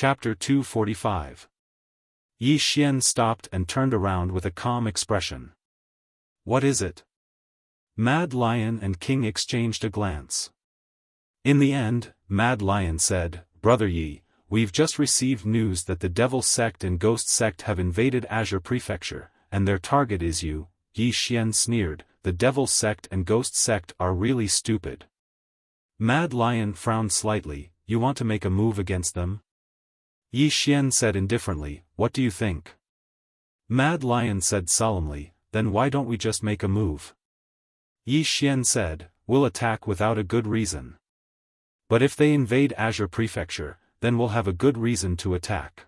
Chapter 245. Yi Xian stopped and turned around with a calm expression. What is it? Mad Lion and King exchanged a glance. In the end, Mad Lion said, Brother Yi, we've just received news that the Devil Sect and Ghost Sect have invaded Azure Prefecture, and their target is you. Yi Xian sneered, the Devil Sect and Ghost Sect are really stupid. Mad Lion frowned slightly, you want to make a move against them? Yi Xian said indifferently, what do you think? Mad Lion said solemnly, then why don't we just make a move? Yi Xian said, we'll attack without a good reason. But if they invade Azure Prefecture, then we'll have a good reason to attack.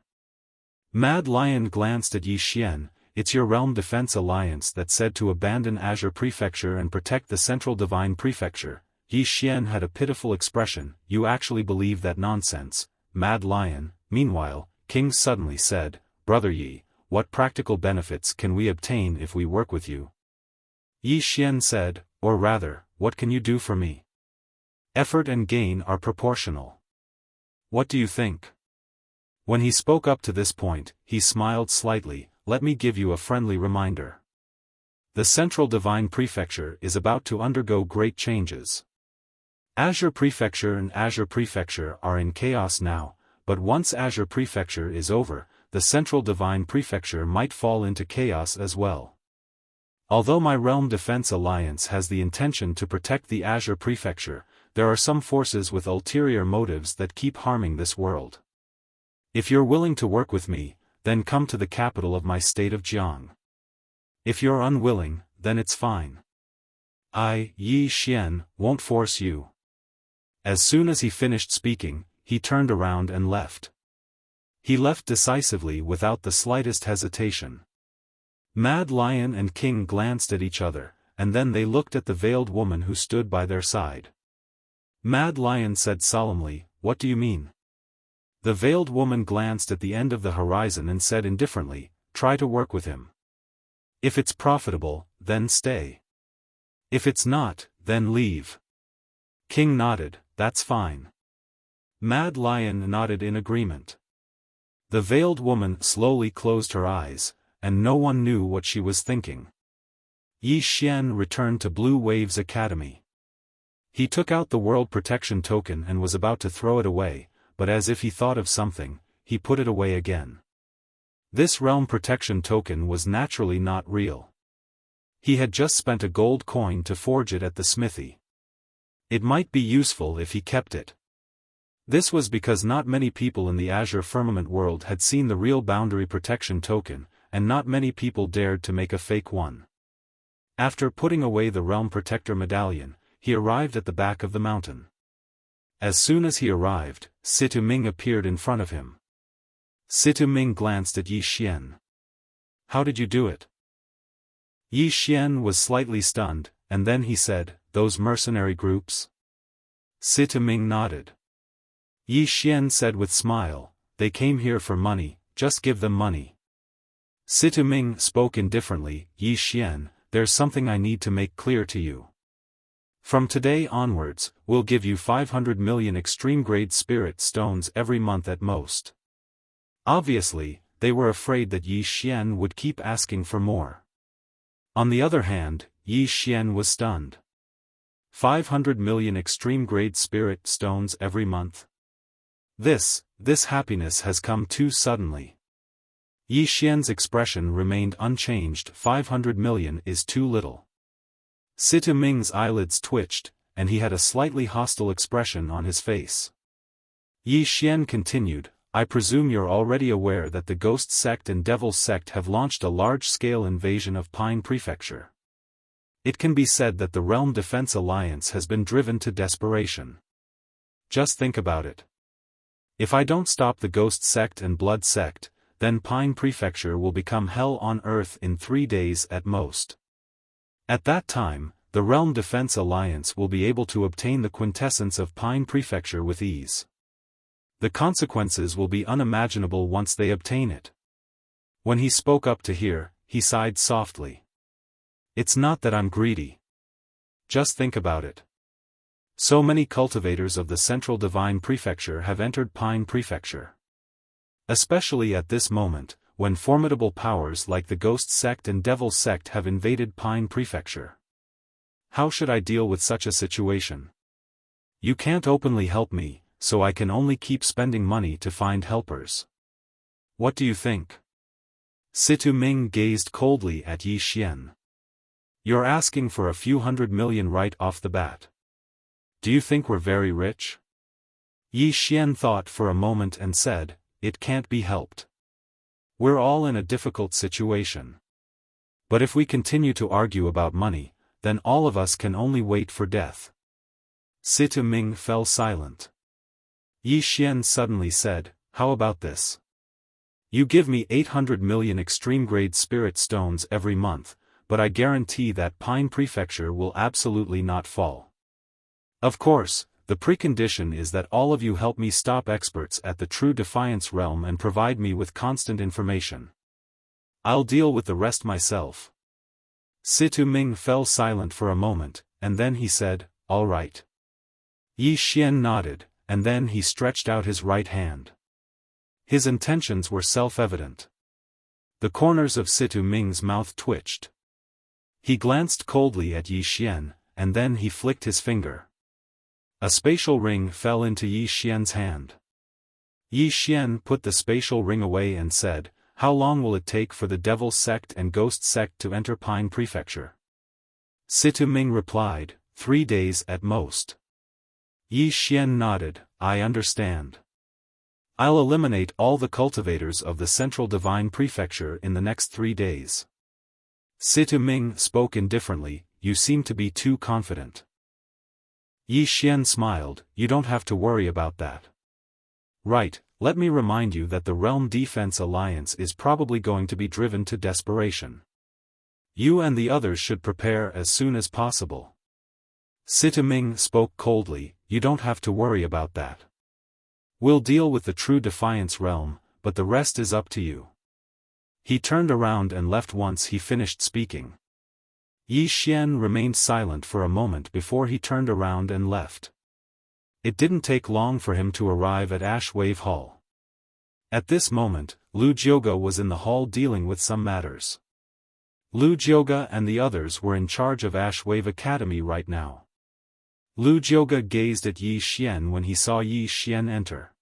Mad Lion glanced at Yi Xian, it's your Realm Defense Alliance that said to abandon Azure Prefecture and protect the Central Divine Prefecture. Yi Xian had a pitiful expression, you actually believe that nonsense, Mad Lion. Meanwhile, King suddenly said, Brother Yi, what practical benefits can we obtain if we work with you? Yi Xian said, or rather, what can you do for me? Effort and gain are proportional. What do you think? When he spoke up to this point, he smiled slightly, let me give you a friendly reminder. The Central Divine Prefecture is about to undergo great changes. Azure Prefecture and Azure Prefecture are in chaos now, but once Azure Prefecture is over, the Central Divine Prefecture might fall into chaos as well. Although my Realm Defense Alliance has the intention to protect the Azure Prefecture, there are some forces with ulterior motives that keep harming this world. If you're willing to work with me, then come to the capital of my state of Jiang. If you're unwilling, then it's fine. I, Yi Xian, won't force you. As soon as he finished speaking, he turned around and left. He left decisively without the slightest hesitation. Mad Lion and King glanced at each other, and then they looked at the veiled woman who stood by their side. Mad Lion said solemnly, what do you mean? The veiled woman glanced at the end of the horizon and said indifferently, try to work with him. If it's profitable, then stay. If it's not, then leave. King nodded, that's fine. Mad Lion nodded in agreement. The veiled woman slowly closed her eyes, and no one knew what she was thinking. Yi Xian returned to Blue Waves Academy. He took out the World Protection Token and was about to throw it away, but as if he thought of something, he put it away again. This Realm Protection Token was naturally not real. He had just spent a gold coin to forge it at the smithy. It might be useful if he kept it. This was because not many people in the Azure Firmament world had seen the real Boundary Protection Token, and not many people dared to make a fake one. After putting away the Realm Protector Medallion, he arrived at the back of the mountain. As soon as he arrived, Situ Ming appeared in front of him. Situ Ming glanced at Yi Xian. How did you do it? Yi Xian was slightly stunned, and then he said, those mercenary groups? Situ Ming nodded. Yi Xian said with smile, they came here for money, just give them money. Situ Ming spoke indifferently, Yi Xian, there's something I need to make clear to you. From today onwards, we'll give you 500 million extreme-grade spirit stones every month at most. Obviously, they were afraid that Yi Xian would keep asking for more. On the other hand, Yi Xian was stunned. 500 million extreme-grade spirit stones every month? This happiness has come too suddenly. Yi Xian's expression remained unchanged, 500 million is too little. Situ Ming's eyelids twitched, and he had a slightly hostile expression on his face. Yi Xian continued, I presume you're already aware that the Ghost Sect and Devil Sect have launched a large-scale invasion of Pine Prefecture. It can be said that the Realm Defense Alliance has been driven to desperation. Just think about it. If I don't stop the Ghost Sect and Blood Sect, then Pine Prefecture will become hell on earth in 3 days at most. At that time, the Realm Defense Alliance will be able to obtain the quintessence of Pine Prefecture with ease. The consequences will be unimaginable once they obtain it. When he spoke up to hear, he sighed softly. It's not that I'm greedy. Just think about it. So many cultivators of the Central Divine Prefecture have entered Pine Prefecture. Especially at this moment, when formidable powers like the Ghost Sect and Devil Sect have invaded Pine Prefecture. How should I deal with such a situation? You can't openly help me, so I can only keep spending money to find helpers. What do you think? Situ Ming gazed coldly at Yi Xian. You're asking for a few $100 million right off the bat. Do you think we're very rich? Yi Xian thought for a moment and said, it can't be helped. We're all in a difficult situation. But if we continue to argue about money, then all of us can only wait for death. Situ Ming fell silent. Yi Xian suddenly said, how about this? You give me 800 million extreme-grade spirit stones every month, but I guarantee that Pine Prefecture will absolutely not fall. Of course, the precondition is that all of you help me stop experts at the True Defiance realm and provide me with constant information. I'll deal with the rest myself. Situ Ming fell silent for a moment, and then he said, all right. Yi Xian nodded, and then he stretched out his right hand. His intentions were self-evident. The corners of Situ Ming's mouth twitched. He glanced coldly at Yi Xian, and then he flicked his finger. A spatial ring fell into Yi Xian's hand. Yi Xian put the spatial ring away and said, how long will it take for the Devil Sect and Ghost Sect to enter Pine Prefecture? Situ Ming replied, 3 days at most. Yi Xian nodded, I understand. I'll eliminate all the cultivators of the Central Divine Prefecture in the next 3 days. Situ Ming spoke indifferently, you seem to be too confident. Yi Xian smiled, you don't have to worry about that. Right, let me remind you that the Realm Defense Alliance is probably going to be driven to desperation. You and the others should prepare as soon as possible. Situ Ming spoke coldly, you don't have to worry about that. We'll deal with the True Defiance realm, but the rest is up to you. He turned around and left once he finished speaking. Yi Xian remained silent for a moment before he turned around and left. It didn't take long for him to arrive at Ash Wave Hall. At this moment, Lu Jioge was in the hall dealing with some matters. Lu Jioge and the others were in charge of Ash Wave Academy right now. Lu Jioge gazed at Yi Xian when he saw Yi Xian enter.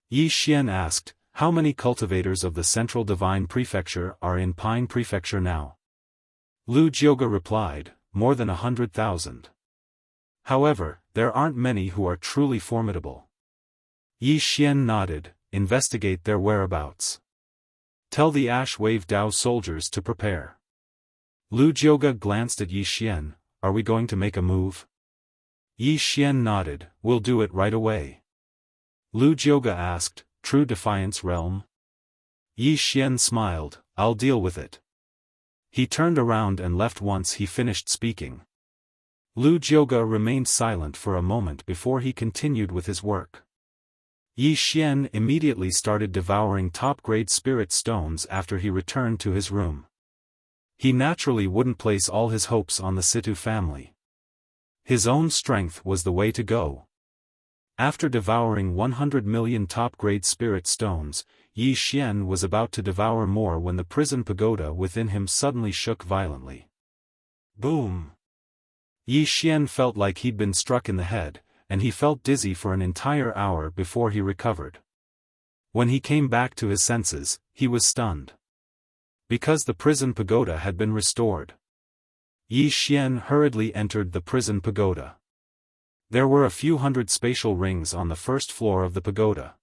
Yi Xian asked, how many cultivators of the Central Divine Prefecture are in Pine Prefecture now? Lu Jioge replied, more than 100,000. However, there aren't many who are truly formidable. Yi Xian nodded, investigate their whereabouts. Tell the Ash Wave Dao soldiers to prepare. Lu Jioge glanced at Yi Xian, are we going to make a move? Yi Xian nodded, we'll do it right away. Lu Jioge asked, True Defiance Realm? Yi Xian smiled, I'll deal with it. He turned around and left once he finished speaking. Lu Jioge remained silent for a moment before he continued with his work. Yi Xian immediately started devouring top-grade spirit stones after he returned to his room. He naturally wouldn't place all his hopes on the Situ family. His own strength was the way to go. After devouring 100 million top-grade spirit stones, Yi Xian was about to devour more when the prison pagoda within him suddenly shook violently. Boom! Yi Xian felt like he'd been struck in the head, and he felt dizzy for an entire hour before he recovered. When he came back to his senses, he was stunned. Because the prison pagoda had been restored. Yi Xian hurriedly entered the prison pagoda. There were a few hundred spatial rings on the first floor of the pagoda.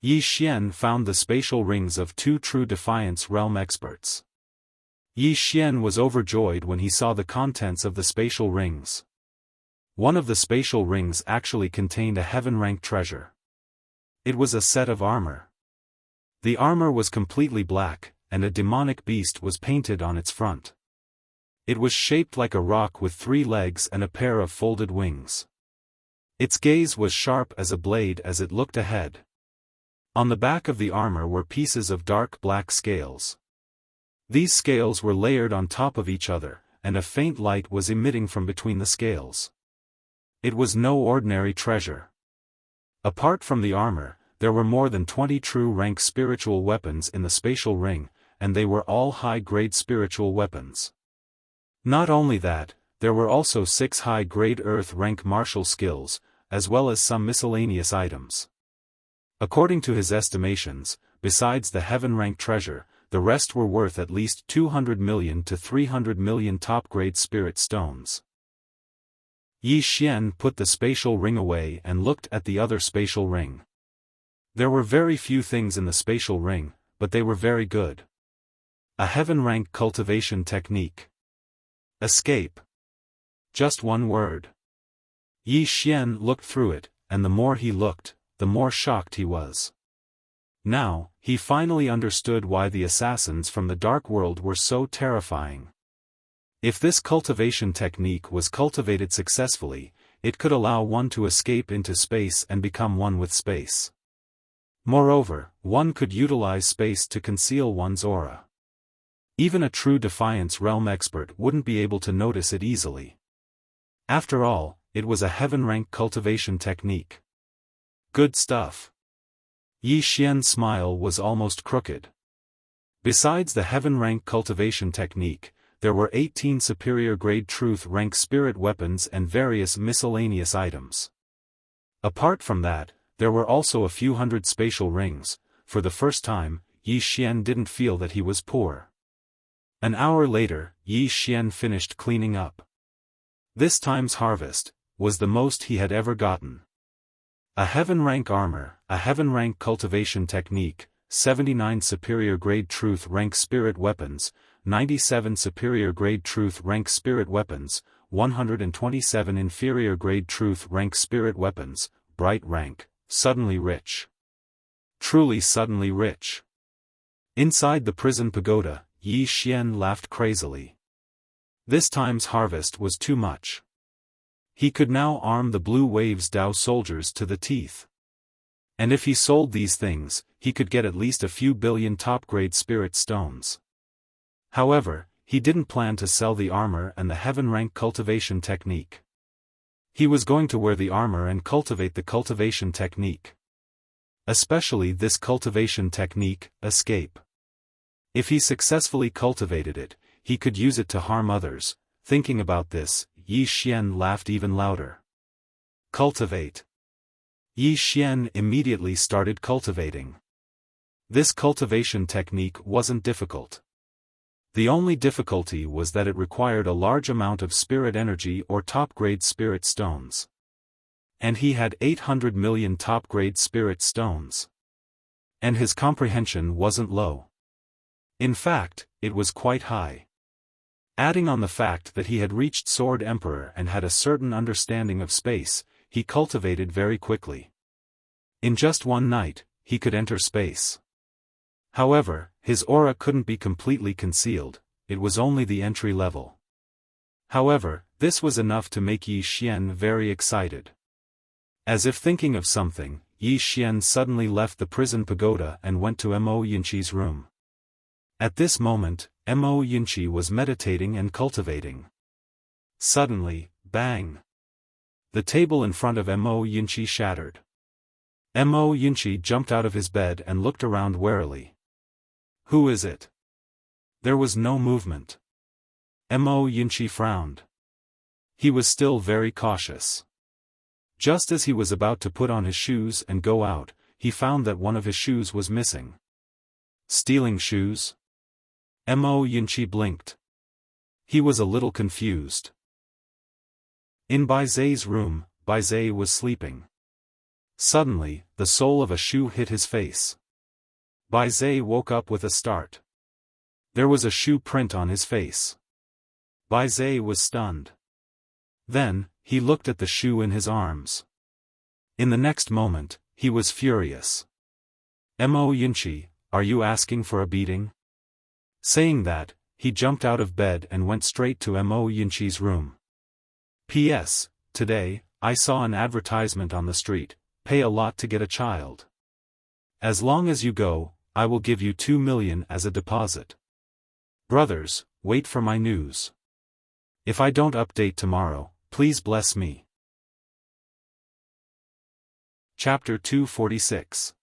Yi Xian found the spatial rings of 2 True Defiance realm experts. Yi Xian was overjoyed when he saw the contents of the spatial rings. One of the spatial rings actually contained a heaven-rank treasure. It was a set of armor. The armor was completely black, and a demonic beast was painted on its front. It was shaped like a rock with 3 legs and a pair of folded wings. Its gaze was sharp as a blade as it looked ahead. On the back of the armor were pieces of dark black scales. These scales were layered on top of each other, and a faint light was emitting from between the scales. It was no ordinary treasure. Apart from the armor, there were more than 20 true rank spiritual weapons in the spatial ring, and they were all high-grade spiritual weapons. Not only that, there were also 6 high-grade earth rank martial skills, as well as some miscellaneous items. According to his estimations, besides the heaven rank treasure, the rest were worth at least 200 million to 300 million top-grade spirit stones. Yi Xian put the spatial ring away and looked at the other spatial ring. There were very few things in the spatial ring, but they were very good. A heaven rank cultivation technique. Escape. Just one word. Yi Xian looked through it, and the more he looked, the more shocked he was. Now, he finally understood why the assassins from the Dark World were so terrifying. If this cultivation technique was cultivated successfully, it could allow one to escape into space and become one with space. Moreover, one could utilize space to conceal one's aura. Even a true Defiance Realm expert wouldn't be able to notice it easily. After all, it was a heaven rank cultivation technique. Good stuff. Yi Xian's smile was almost crooked. Besides the heaven rank cultivation technique, there were 18 superior grade truth rank spirit weapons and various miscellaneous items. Apart from that, there were also a few hundred spatial rings. For the first time, Yi Xian didn't feel that he was poor. An hour later, Yi Xian finished cleaning up. This time's harvest was the most he had ever gotten. A heaven rank armor, a heaven rank cultivation technique, 79 superior grade truth rank spirit weapons, 97 superior grade truth rank spirit weapons, 127 inferior grade truth rank spirit weapons, bright rank, suddenly rich. Truly suddenly rich. Inside the prison pagoda, Yi Xian laughed crazily. This time's harvest was too much. He could now arm the Blue Waves Dao soldiers to the teeth. And if he sold these things, he could get at least a few billion top-grade spirit stones. However, he didn't plan to sell the armor and the heaven rank cultivation technique. He was going to wear the armor and cultivate the cultivation technique. Especially this cultivation technique, escape. If he successfully cultivated it, he could use it to harm others. Thinking about this, Yi Xian laughed even louder. Cultivate. Yi Xian immediately started cultivating. This cultivation technique wasn't difficult. The only difficulty was that it required a large amount of spirit energy or top-grade spirit stones. And he had 800 million top-grade spirit stones. And his comprehension wasn't low. In fact, it was quite high. Adding on the fact that he had reached Sword Emperor and had a certain understanding of space, he cultivated very quickly. In just one night, he could enter space. However, his aura couldn't be completely concealed, it was only the entry level. However, this was enough to make Yi Xian very excited. As if thinking of something, Yi Xian suddenly left the prison pagoda and went to Mo Yinqi's room. At this moment, Mo Yinqi was meditating and cultivating. Suddenly, bang! The table in front of Mo Yinqi shattered. Mo Yinqi jumped out of his bed and looked around warily. Who is it? There was no movement. Mo Yinqi frowned. He was still very cautious. Just as he was about to put on his shoes and go out, he found that one of his shoes was missing. Stealing shoes? Mo Yinqi blinked. He was a little confused. In Bai Zai's room, Bai Zai was sleeping. Suddenly, the sole of a shoe hit his face. Bai Zai woke up with a start. There was a shoe print on his face. Bai Zai was stunned. Then, he looked at the shoe in his arms. In the next moment, he was furious. Mo Yinqi, are you asking for a beating? Saying that, he jumped out of bed and went straight to Mo Yinqi's room. P.S. Today, I saw an advertisement on the street, pay a lot to get a child. As long as you go, I will give you 2 million as a deposit. Brothers, wait for my news. If I don't update tomorrow, please bless me. Chapter 246.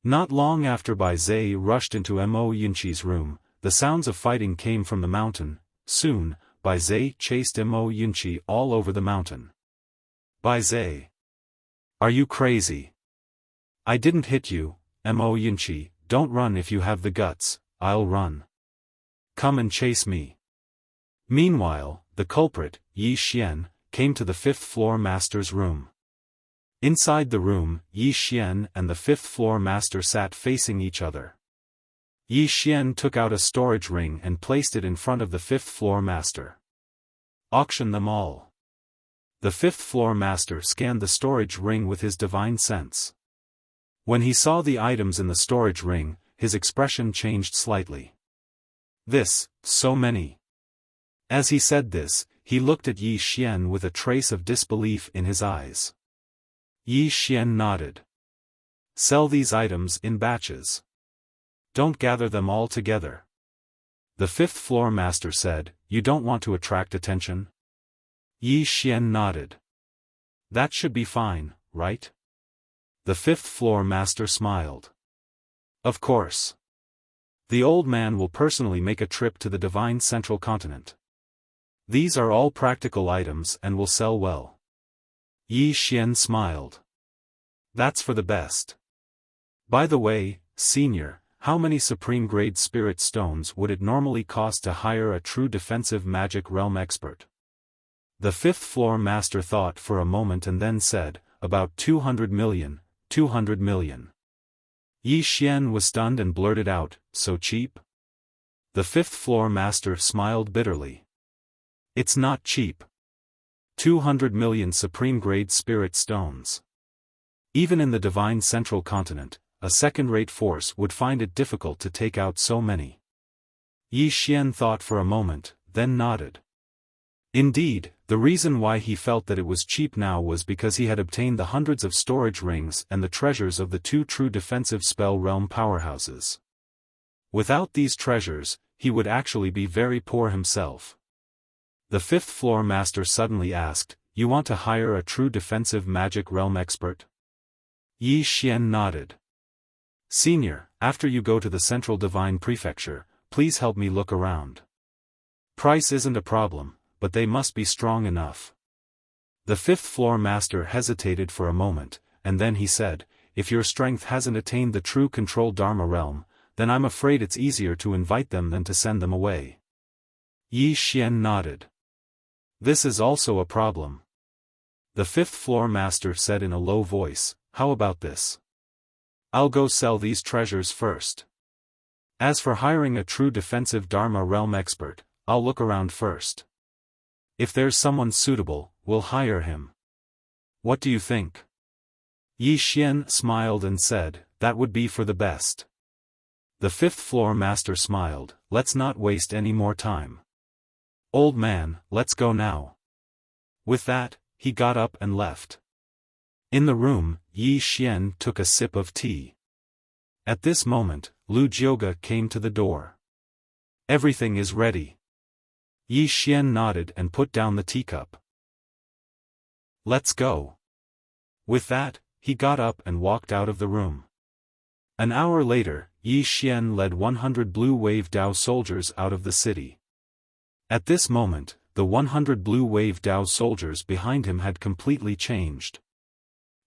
Not long after Bai Zhe rushed into Mo Yunqi's room, the sounds of fighting came from the mountain. Soon, Bai Zhe chased Mo Yunqi all over the mountain. Bai Zhe. Are you crazy? I didn't hit you, Mo Yunqi, don't run if you have the guts, I'll run. Come and chase me. Meanwhile, the culprit, Yi Xian, came to the fifth-floor master's room. Inside the room, Yi Xian and the fifth-floor master sat facing each other. Yi Xian took out a storage ring and placed it in front of the fifth-floor master. Auction them all. The fifth-floor master scanned the storage ring with his divine sense. When he saw the items in the storage ring, his expression changed slightly. So many. As he said this, he looked at Yi Xian with a trace of disbelief in his eyes. Yi Xian nodded. Sell these items in batches. Don't gather them all together. The fifth-floor master said, You don't want to attract attention? Yi Xian nodded. That should be fine, right? The fifth-floor master smiled. Of course. The old man will personally make a trip to the divine central continent. These are all practical items and will sell well. Yi Xian smiled. That's for the best. By the way, senior, how many supreme-grade spirit stones would it normally cost to hire a true defensive magic realm expert? The fifth-floor master thought for a moment and then said, About 200 million, 200 million. Yi Xian was stunned and blurted out, So cheap? The fifth-floor master smiled bitterly. It's not cheap. 200 million supreme-grade spirit stones. Even in the divine central continent, a second-rate force would find it difficult to take out so many. Yi Xian thought for a moment, then nodded. Indeed, the reason why he felt that it was cheap now was because he had obtained the hundreds of storage rings and the treasures of the two true defensive spell realm powerhouses. Without these treasures, he would actually be very poor himself. The fifth-floor master suddenly asked, You want to hire a true defensive magic realm expert? Yi Xian nodded. Senior, after you go to the Central Divine Prefecture, please help me look around. Price isn't a problem, but they must be strong enough. The fifth-floor master hesitated for a moment, and then he said, If your strength hasn't attained the true control Dharma realm, then I'm afraid it's easier to invite them than to send them away. Yi Xian nodded. This is also a problem. The fifth-floor master said in a low voice, How about this? I'll go sell these treasures first. As for hiring a true defensive Dharma realm expert, I'll look around first. If there's someone suitable, we'll hire him. What do you think? Yi Xian smiled and said, That would be for the best. The fifth-floor master smiled, Let's not waste any more time. Old man, let's go now. With that, he got up and left. In the room, Yi Xian took a sip of tea. At this moment, Lu Jiuge came to the door. Everything is ready. Yi Xian nodded and put down the teacup. Let's go. With that, he got up and walked out of the room. An hour later, Yi Xian led 100 Blue Wave Dao soldiers out of the city. At this moment, the 100 Blue Wave Dao soldiers behind him had completely changed.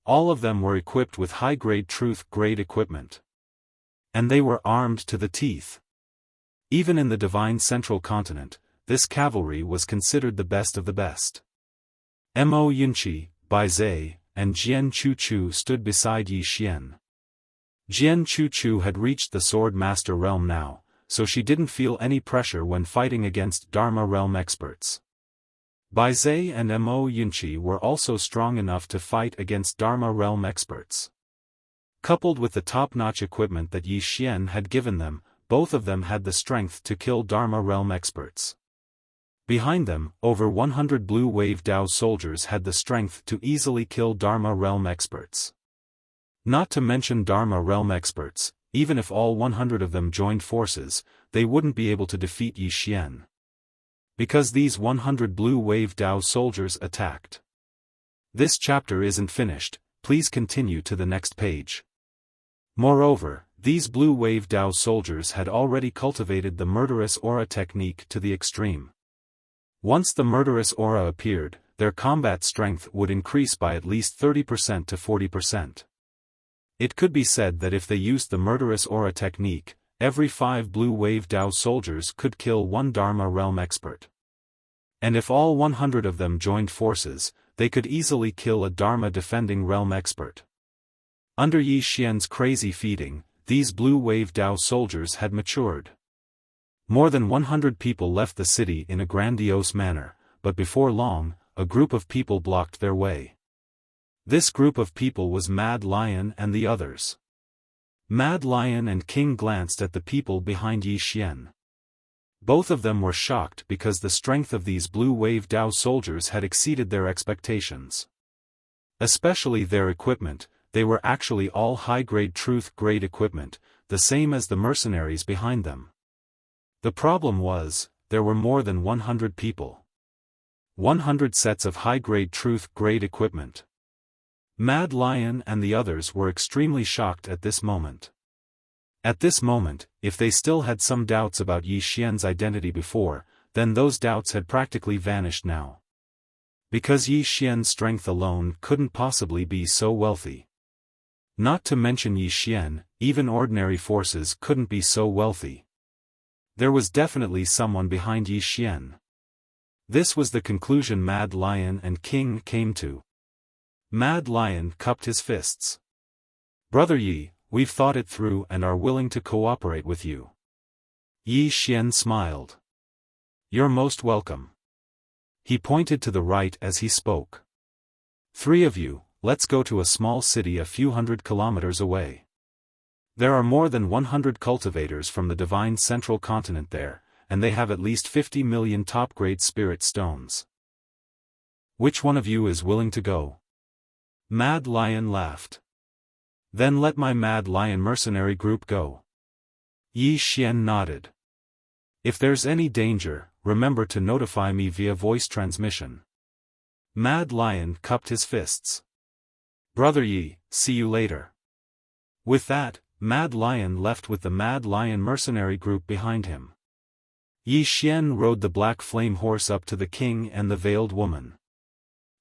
All of them were equipped with high-grade truth-grade equipment. And they were armed to the teeth. Even in the divine central continent, this cavalry was considered the best of the best. Mo Yunqi, Bai Zhe, and Jian Chuchu stood beside Yi Xian. Jian Chuchu had reached the Swordmaster realm now, so she didn't feel any pressure when fighting against Dharma realm experts. Bai Zhe and Mo Yunqi were also strong enough to fight against Dharma realm experts. Coupled with the top-notch equipment that Yi Xian had given them, both of them had the strength to kill Dharma realm experts. Behind them, over 100 Blue Wave Dao soldiers had the strength to easily kill Dharma realm experts. Not to mention Dharma realm experts, even if all 100 of them joined forces, they wouldn't be able to defeat Yi Xian. Because these 100 Blue Wave Dao soldiers attacked. This chapter isn't finished, please continue to the next page. Moreover, these Blue Wave Dao soldiers had already cultivated the murderous aura technique to the extreme. Once the murderous aura appeared, their combat strength would increase by at least 30% to 40%. It could be said that if they used the murderous aura technique, every 5 Blue Wave Dao soldiers could kill one Dharma realm expert. And if all 100 of them joined forces, they could easily kill a Dharma defending realm expert. Under Yi Xian's crazy feeding, these Blue Wave Dao soldiers had matured. More than 100 people left the city in a grandiose manner, but before long, a group of people blocked their way. This group of people was Mad Lion and the others. Mad Lion and King glanced at the people behind Yi Xian. Both of them were shocked because the strength of these Blue Wave Dao soldiers had exceeded their expectations. Especially their equipment. They were actually all high-grade truth-grade equipment, the same as the mercenaries behind them. The problem was, there were more than 100 people. 100 sets of high-grade truth-grade equipment. Mad Lion and the others were extremely shocked at this moment. At this moment, if they still had some doubts about Yi Xian's identity before, then those doubts had practically vanished now. Because Yi Xian's strength alone couldn't possibly be so wealthy. Not to mention Yi Xian, even ordinary forces couldn't be so wealthy. There was definitely someone behind Yi Xian. This was the conclusion Mad Lion and King came to. Mad Lion cupped his fists. Brother Yi, we've thought it through and are willing to cooperate with you. Yi Xian smiled. You're most welcome. He pointed to the right as he spoke. 3 of you, let's go to a small city a few hundred kilometers away. There are more than 100 cultivators from the divine central continent there, and they have at least 50 million top-grade spirit stones. Which one of you is willing to go? Mad Lion laughed. Then let my Mad Lion mercenary group go. Yi Xian nodded. If there's any danger, remember to notify me via voice transmission. Mad Lion cupped his fists. Brother Yi, see you later. With that, Mad Lion left with the Mad Lion mercenary group behind him. Yi Xian rode the black flame horse up to the king and the veiled woman.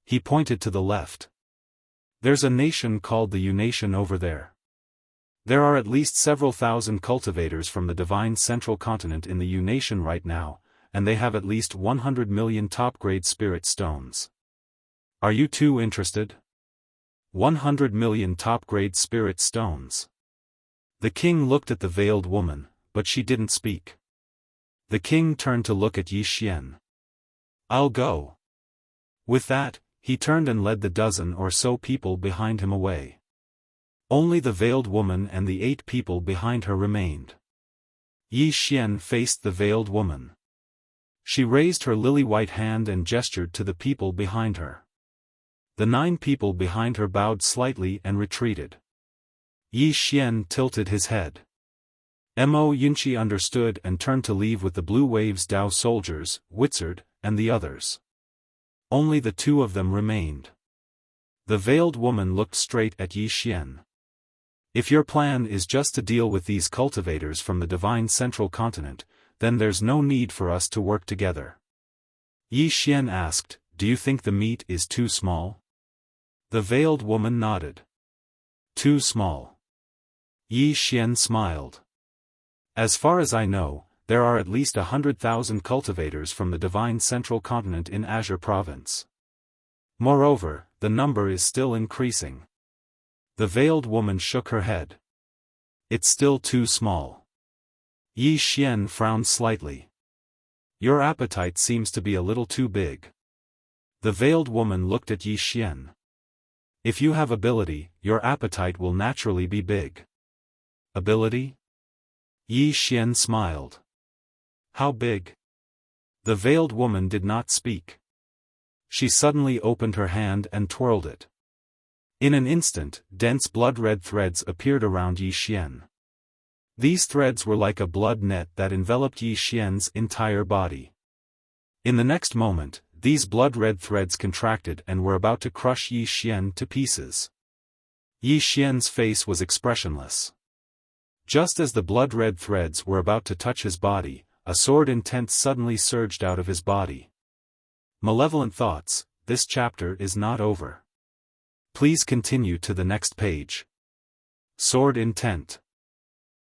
He pointed to the left. There's a nation called the Yu Nation over there. There are at least several thousand cultivators from the divine central continent in the Yu Nation right now, and they have at least 100 million top-grade spirit stones. Are you too interested? 100 million top-grade spirit stones. The king looked at the veiled woman, but she didn't speak. The king turned to look at Yi Xian. I'll go. With that, he turned and led the dozen or so people behind him away. Only the veiled woman and the 8 people behind her remained. Yi Xian faced the veiled woman. She raised her lily-white hand and gestured to the people behind her. The 9 people behind her bowed slightly and retreated. Yi Xian tilted his head. Mo Yunqi understood and turned to leave with the Blue Waves Dao soldiers, Wizard, and the others. Only the 2 of them remained. The veiled woman looked straight at Yi Xian. If your plan is just to deal with these cultivators from the divine central continent, then there's no need for us to work together. Yi Xian asked, do you think the meat is too small? The veiled woman nodded. Too small. Yi Xian smiled. As far as I know, there are at least 100,000 cultivators from the divine central continent in Azure province. Moreover, the number is still increasing. The veiled woman shook her head. It's still too small. Yi Xian frowned slightly. Your appetite seems to be a little too big. The veiled woman looked at Yi Xian. If you have ability, your appetite will naturally be big. Ability? Yi Xian smiled. How big? The veiled woman did not speak. She suddenly opened her hand and twirled it. In an instant, dense blood-red threads appeared around Yi Xian. These threads were like a blood net that enveloped Yi Xian's entire body. In the next moment, these blood-red threads contracted and were about to crush Yi Xian to pieces. Yi Xian's face was expressionless. Just as the blood-red threads were about to touch his body, a sword intent suddenly surged out of his body. Malevolent thoughts, this chapter is not over. Please continue to the next page. Sword intent.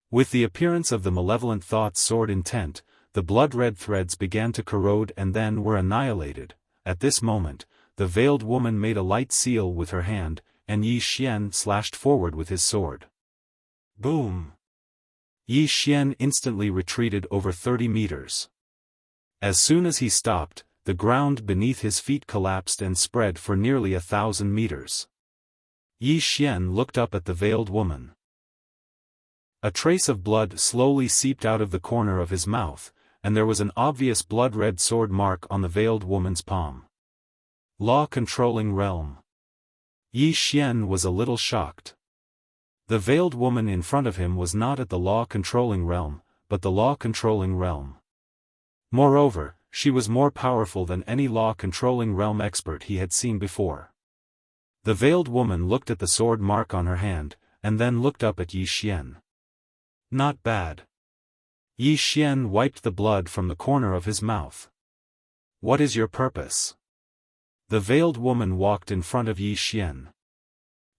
With the appearance of the malevolent thought's sword intent, the blood-red threads began to corrode and then were annihilated. At this moment, the veiled woman made a light seal with her hand, and Yi Xian slashed forward with his sword. Boom! Yi Xian instantly retreated over 30 meters. As soon as he stopped, the ground beneath his feet collapsed and spread for nearly 1,000 meters. Yi Xian looked up at the veiled woman. A trace of blood slowly seeped out of the corner of his mouth, and there was an obvious blood-red sword mark on the veiled woman's palm. Law-controlling realm. Yi Xian was a little shocked. The veiled woman in front of him was not at the law-controlling realm, but the law-controlling realm. Moreover, she was more powerful than any law-controlling realm expert he had seen before. The veiled woman looked at the sword mark on her hand, and then looked up at Yi Xian. Not bad. Yi Xian wiped the blood from the corner of his mouth. What is your purpose? The veiled woman walked in front of Yi Xian.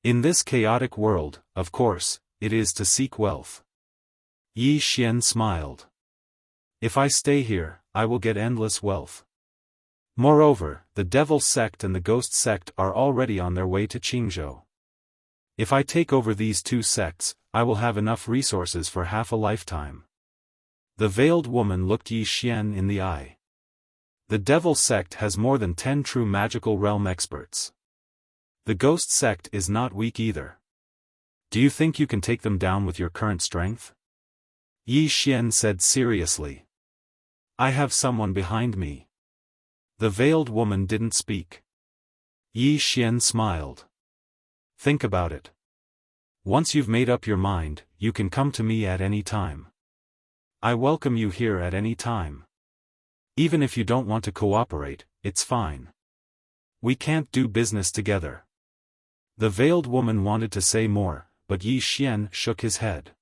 In this chaotic world, of course, it is to seek wealth. Yi Xian smiled. If I stay here, I will get endless wealth. Moreover, the Devil Sect and the Ghost Sect are already on their way to Qingzhou. If I take over these two sects, I will have enough resources for half a lifetime. The veiled woman looked Yi Xian in the eye. The Devil Sect has more than 10 true magical realm experts. The Ghost Sect is not weak either. Do you think you can take them down with your current strength? Yi Xian said seriously. I have someone behind me. The veiled woman didn't speak. Yi Xian smiled. Think about it. Once you've made up your mind, you can come to me at any time. I welcome you here at any time. Even if you don't want to cooperate, it's fine. We can't do business together. The veiled woman wanted to say more, but Yi Xian shook his head.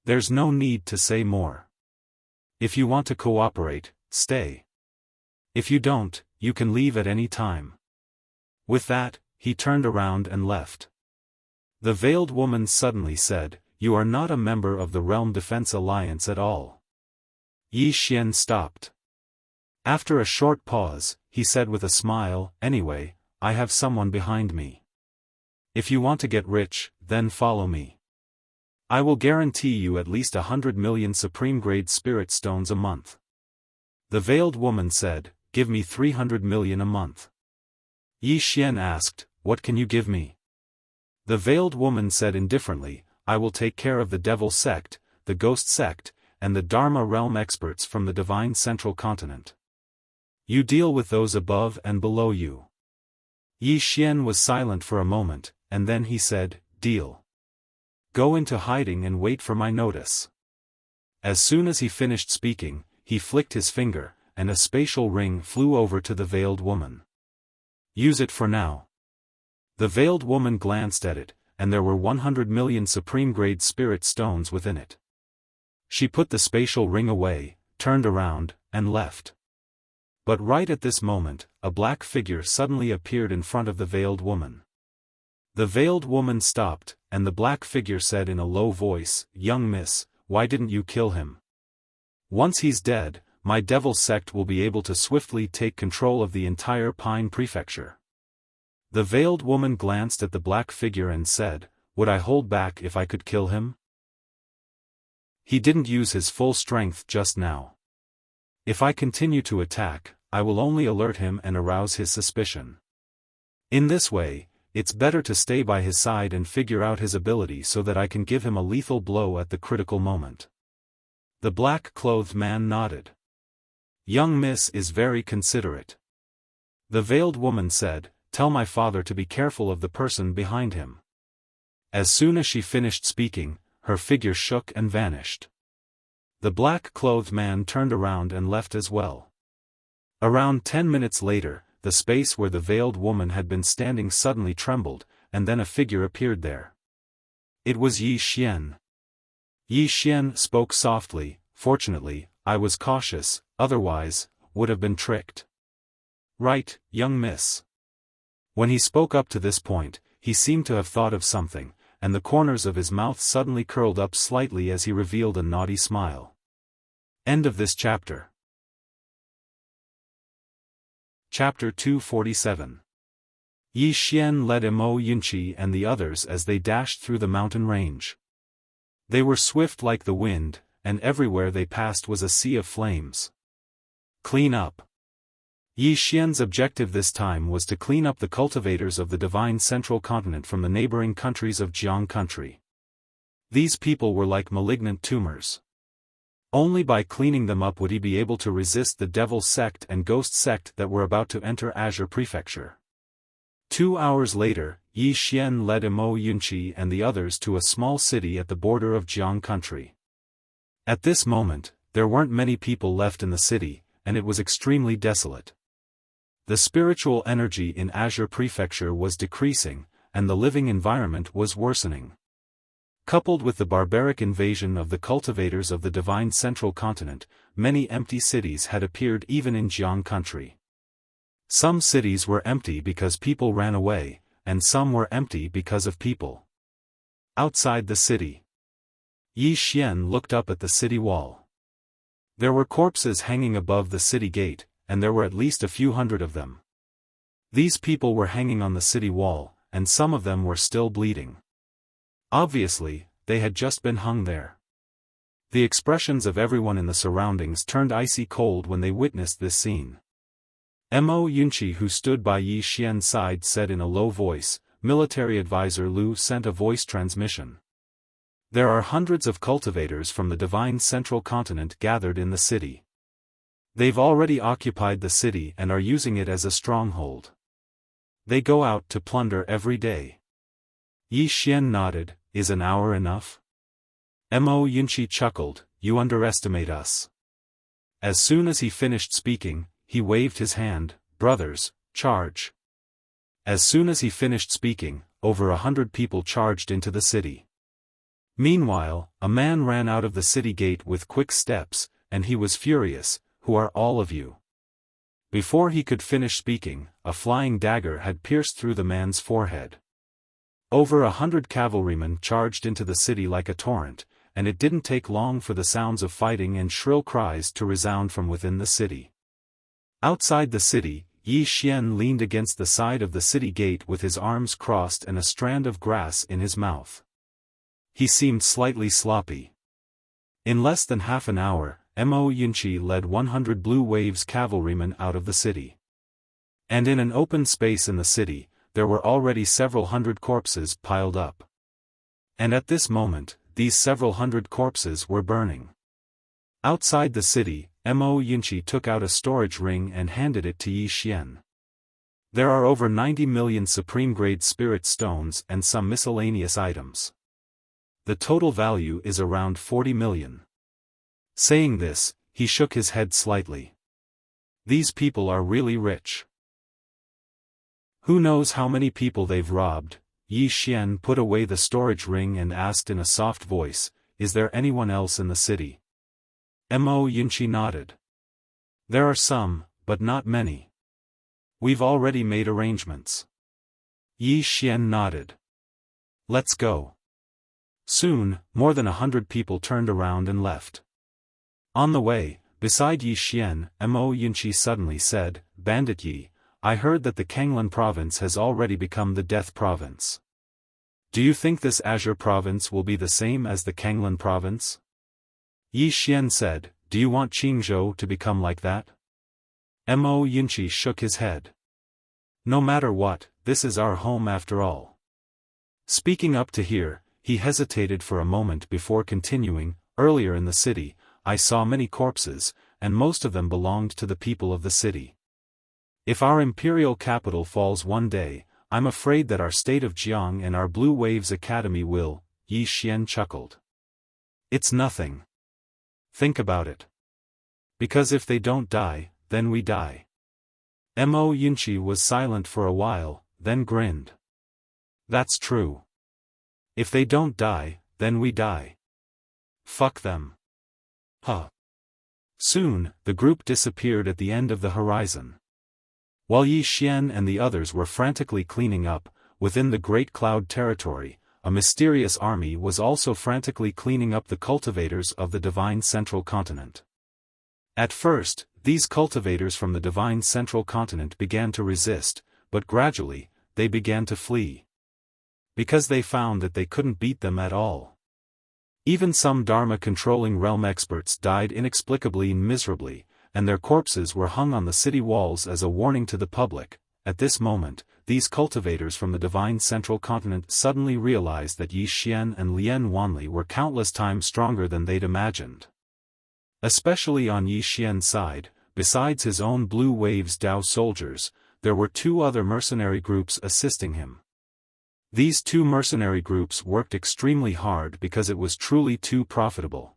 There's no need to say more. If you want to cooperate, stay. If you don't, you can leave at any time. With that, he turned around and left. The veiled woman suddenly said, You are not a member of the Realm Defense Alliance at all. Yi Xian stopped. After a short pause, he said with a smile, Anyway, I have someone behind me. If you want to get rich, then follow me. I will guarantee you at least 100 million supreme-grade spirit stones a month. The veiled woman said, Give me 300 million a month. Yi Xian asked, What can you give me? The veiled woman said indifferently, I will take care of the Devil Sect, the Ghost Sect, and the Dharma Realm experts from the Divine Central Continent. You deal with those above and below you. Yi Xian was silent for a moment, and then he said, Deal. Go into hiding and wait for my notice. As soon as he finished speaking, he flicked his finger, and a spatial ring flew over to the veiled woman. Use it for now. The veiled woman glanced at it, and there were 100 million supreme-grade spirit stones within it. She put the spatial ring away, turned around, and left. But right at this moment, a black figure suddenly appeared in front of the veiled woman. The veiled woman stopped, and the black figure said in a low voice, Young miss, why didn't you kill him? Once he's dead, my Devil Sect will be able to swiftly take control of the entire Pine Prefecture. The veiled woman glanced at the black figure and said, Would I hold back if I could kill him? He didn't use his full strength just now. If I continue to attack, I will only alert him and arouse his suspicion. In this way, it's better to stay by his side and figure out his ability so that I can give him a lethal blow at the critical moment. The black-clothed man nodded. Young miss is very considerate. The veiled woman said, Tell my father to be careful of the person behind him. As soon as she finished speaking, her figure shook and vanished. The black-clothed man turned around and left as well. Around 10 minutes later, the space where the veiled woman had been standing suddenly trembled, and then a figure appeared there. It was Yi Xian. Yi Xian spoke softly. Fortunately, I was cautious, otherwise, would have been tricked. Right, young miss. When he spoke up to this point, he seemed to have thought of something, and the corners of his mouth suddenly curled up slightly as he revealed a naughty smile. End of this chapter. Chapter 247. Yi Xian led Mo Yunqi and the others as they dashed through the mountain range. They were swift like the wind, and everywhere they passed was a sea of flames. Clean up. Yi Xian's objective this time was to clean up the cultivators of the divine central continent from the neighboring countries of Jiang country. These people were like malignant tumors. Only by cleaning them up would he be able to resist the devil sect and ghost sect that were about to enter Azure Prefecture. 2 hours later, Yi Xian led Mo Yunqi and the others to a small city at the border of Jiang country. At this moment, there weren't many people left in the city, and it was extremely desolate. The spiritual energy in Azure Prefecture was decreasing, and the living environment was worsening. Coupled with the barbaric invasion of the cultivators of the divine central continent, many empty cities had appeared even in Jiang country. Some cities were empty because people ran away, and some were empty because of people. Outside the city, Yi Xian looked up at the city wall. There were corpses hanging above the city gate, and there were at least a few hundred of them. These people were hanging on the city wall, and some of them were still bleeding. Obviously, they had just been hung there. The expressions of everyone in the surroundings turned icy cold when they witnessed this scene. Mo Yunqi, who stood by Yi Xian's side, said in a low voice, "Military advisor Lu sent a voice transmission. There are hundreds of cultivators from the divine central continent gathered in the city. They've already occupied the city and are using it as a stronghold. They go out to plunder every day." Yi Xian nodded. "Is an hour enough?" Mo Yunqi chuckled, "You underestimate us." As soon as he finished speaking, he waved his hand, "Brothers, charge." As soon as he finished speaking, over 100 people charged into the city. Meanwhile, a man ran out of the city gate with quick steps, and he was furious. "Who are all of you?" Before he could finish speaking, a flying dagger had pierced through the man's forehead. Over 100 cavalrymen charged into the city like a torrent, and it didn't take long for the sounds of fighting and shrill cries to resound from within the city. Outside the city, Yi Xian leaned against the side of the city gate with his arms crossed and a strand of grass in his mouth. He seemed slightly sloppy. In less than half an hour, Mo Yunqi led 100 Blue Waves cavalrymen out of the city. And in an open space in the city, there were already several hundred corpses piled up. And at this moment, these several hundred corpses were burning. Outside the city, Mo Yunqi took out a storage ring and handed it to Yi Xian. There are over 90 million supreme-grade spirit stones and some miscellaneous items. The total value is around 40 million. Saying this, he shook his head slightly. These people are really rich. Who knows how many people they've robbed? Yi Xian put away the storage ring and asked in a soft voice, "Is there anyone else in the city?" Mo Yunqi nodded. "There are some, but not many. We've already made arrangements." Yi Xian nodded. "Let's go." Soon, more than 100 people turned around and left. On the way, beside Yi Xian, Mo Yunqi suddenly said, "Bandit Yi, I heard that the Kanglan province has already become the Death province. Do you think this Azure province will be the same as the Kanglan province?" Yi Xian said, "Do you want Qingzhou to become like that?" Mo Yunqi shook his head. "No matter what, this is our home after all." Speaking up to here, he hesitated for a moment before continuing, "Earlier in the city, I saw many corpses, and most of them belonged to the people of the city. If our imperial capital falls one day, I'm afraid that our state of Jiang and our Blue Waves Academy will," Yi Xian chuckled. "It's nothing. Think about it. Because if they don't die, then we die." Mo Yunqi was silent for a while, then grinned. "That's true. If they don't die, then we die." Fuck them. Huh. Soon, the group disappeared at the end of the horizon. While Yi Xian and the others were frantically cleaning up, within the Great Cloud territory, a mysterious army was also frantically cleaning up the cultivators of the Divine Central Continent. At first, these cultivators from the Divine Central Continent began to resist, but gradually, they began to flee. Because they found that they couldn't beat them at all. Even some Dharma-controlling realm experts died inexplicably and miserably, and their corpses were hung on the city walls as a warning to the public. At this moment, these cultivators from the Divine Central Continent suddenly realized that Yi Xian and Lian Wanli were countless times stronger than they'd imagined. Especially on Yi Xian's side, besides his own Blue Waves Dao soldiers, there were two other mercenary groups assisting him. These two mercenary groups worked extremely hard because it was truly too profitable.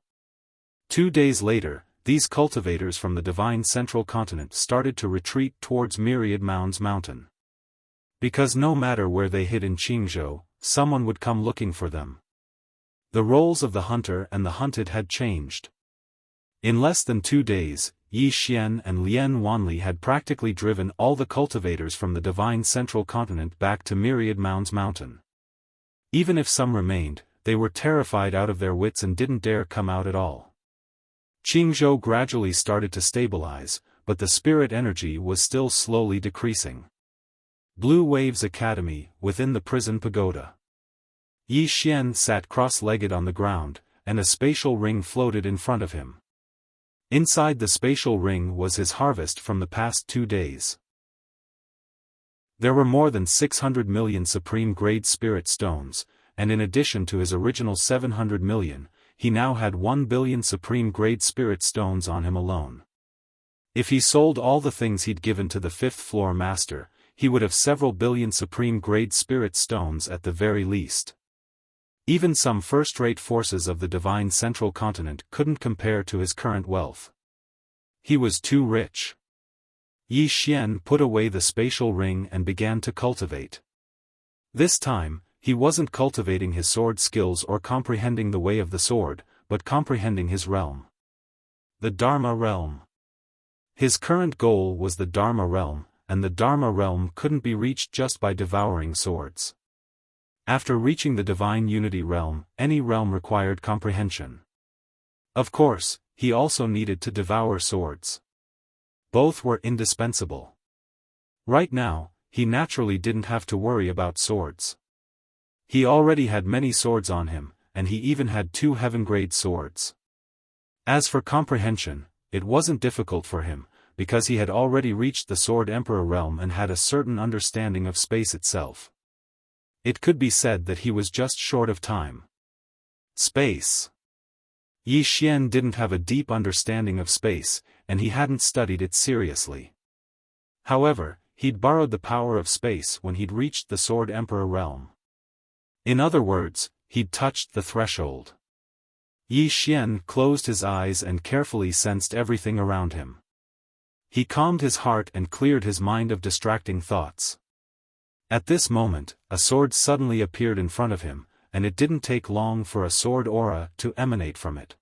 2 days later, these cultivators from the Divine Central Continent started to retreat towards Myriad Mounds Mountain. Because no matter where they hid in Qingzhou, someone would come looking for them. The roles of the hunter and the hunted had changed. In less than 2 days, Yi Xian and Lian Wanli had practically driven all the cultivators from the Divine Central Continent back to Myriad Mounds Mountain. Even if some remained, they were terrified out of their wits and didn't dare come out at all. Qingzhou gradually started to stabilize, but the spirit energy was still slowly decreasing. Blue Waves Academy, within the prison pagoda. Yi Xian sat cross-legged on the ground, and a spatial ring floated in front of him. Inside the spatial ring was his harvest from the past 2 days. There were more than 600 million supreme-grade spirit stones, and in addition to his original 700 million, he now had 1 billion supreme-grade spirit stones on him alone. If he sold all the things he'd given to the 5th floor master, he would have several billion supreme-grade spirit stones at the very least. Even some first-rate forces of the Divine Central Continent couldn't compare to his current wealth. He was too rich. Yi Xian put away the spatial ring and began to cultivate. This time, he wasn't cultivating his sword skills or comprehending the way of the sword, but comprehending his realm. The Dharma realm. His current goal was the Dharma realm, and the Dharma realm couldn't be reached just by devouring swords. After reaching the Divine Unity realm, any realm required comprehension. Of course, he also needed to devour swords. Both were indispensable. Right now, he naturally didn't have to worry about swords. He already had many swords on him, and he even had 2 heaven-grade swords. As for comprehension, it wasn't difficult for him, because he had already reached the Sword Emperor realm and had a certain understanding of space itself. It could be said that he was just short of time. Space. Yi Xian didn't have a deep understanding of space, and he hadn't studied it seriously. However, he'd borrowed the power of space when he'd reached the Sword Emperor realm. In other words, he'd touched the threshold. Yi Xian closed his eyes and carefully sensed everything around him. He calmed his heart and cleared his mind of distracting thoughts. At this moment, a sword suddenly appeared in front of him, and it didn't take long for a sword aura to emanate from it.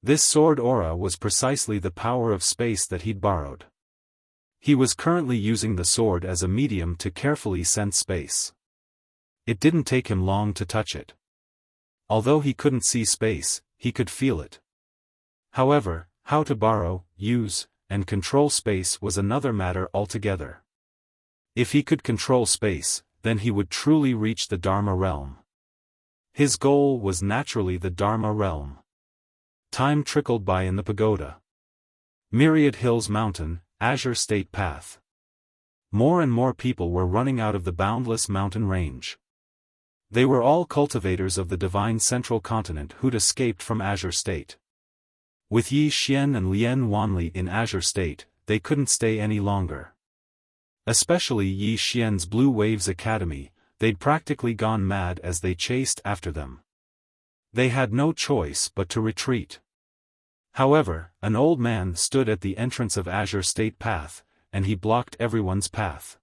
This sword aura was precisely the power of space that he'd borrowed. He was currently using the sword as a medium to carefully sense space. It didn't take him long to touch it. Although he couldn't see space, he could feel it. However, how to borrow, use, and control space was another matter altogether. If he could control space, then he would truly reach the Dharma realm. His goal was naturally the Dharma realm. Time trickled by in the pagoda. Myriad Hills Mountain, Azure State Path. More and more people were running out of the boundless mountain range. They were all cultivators of the Divine Central Continent who'd escaped from Azure State. With Yi Xian and Lian Wanli in Azure State, they couldn't stay any longer. Especially Yi Xian's Blue Waves Academy, they'd practically gone mad as they chased after them. They had no choice but to retreat. However, an old man stood at the entrance of Azure State Path, and he blocked everyone's path.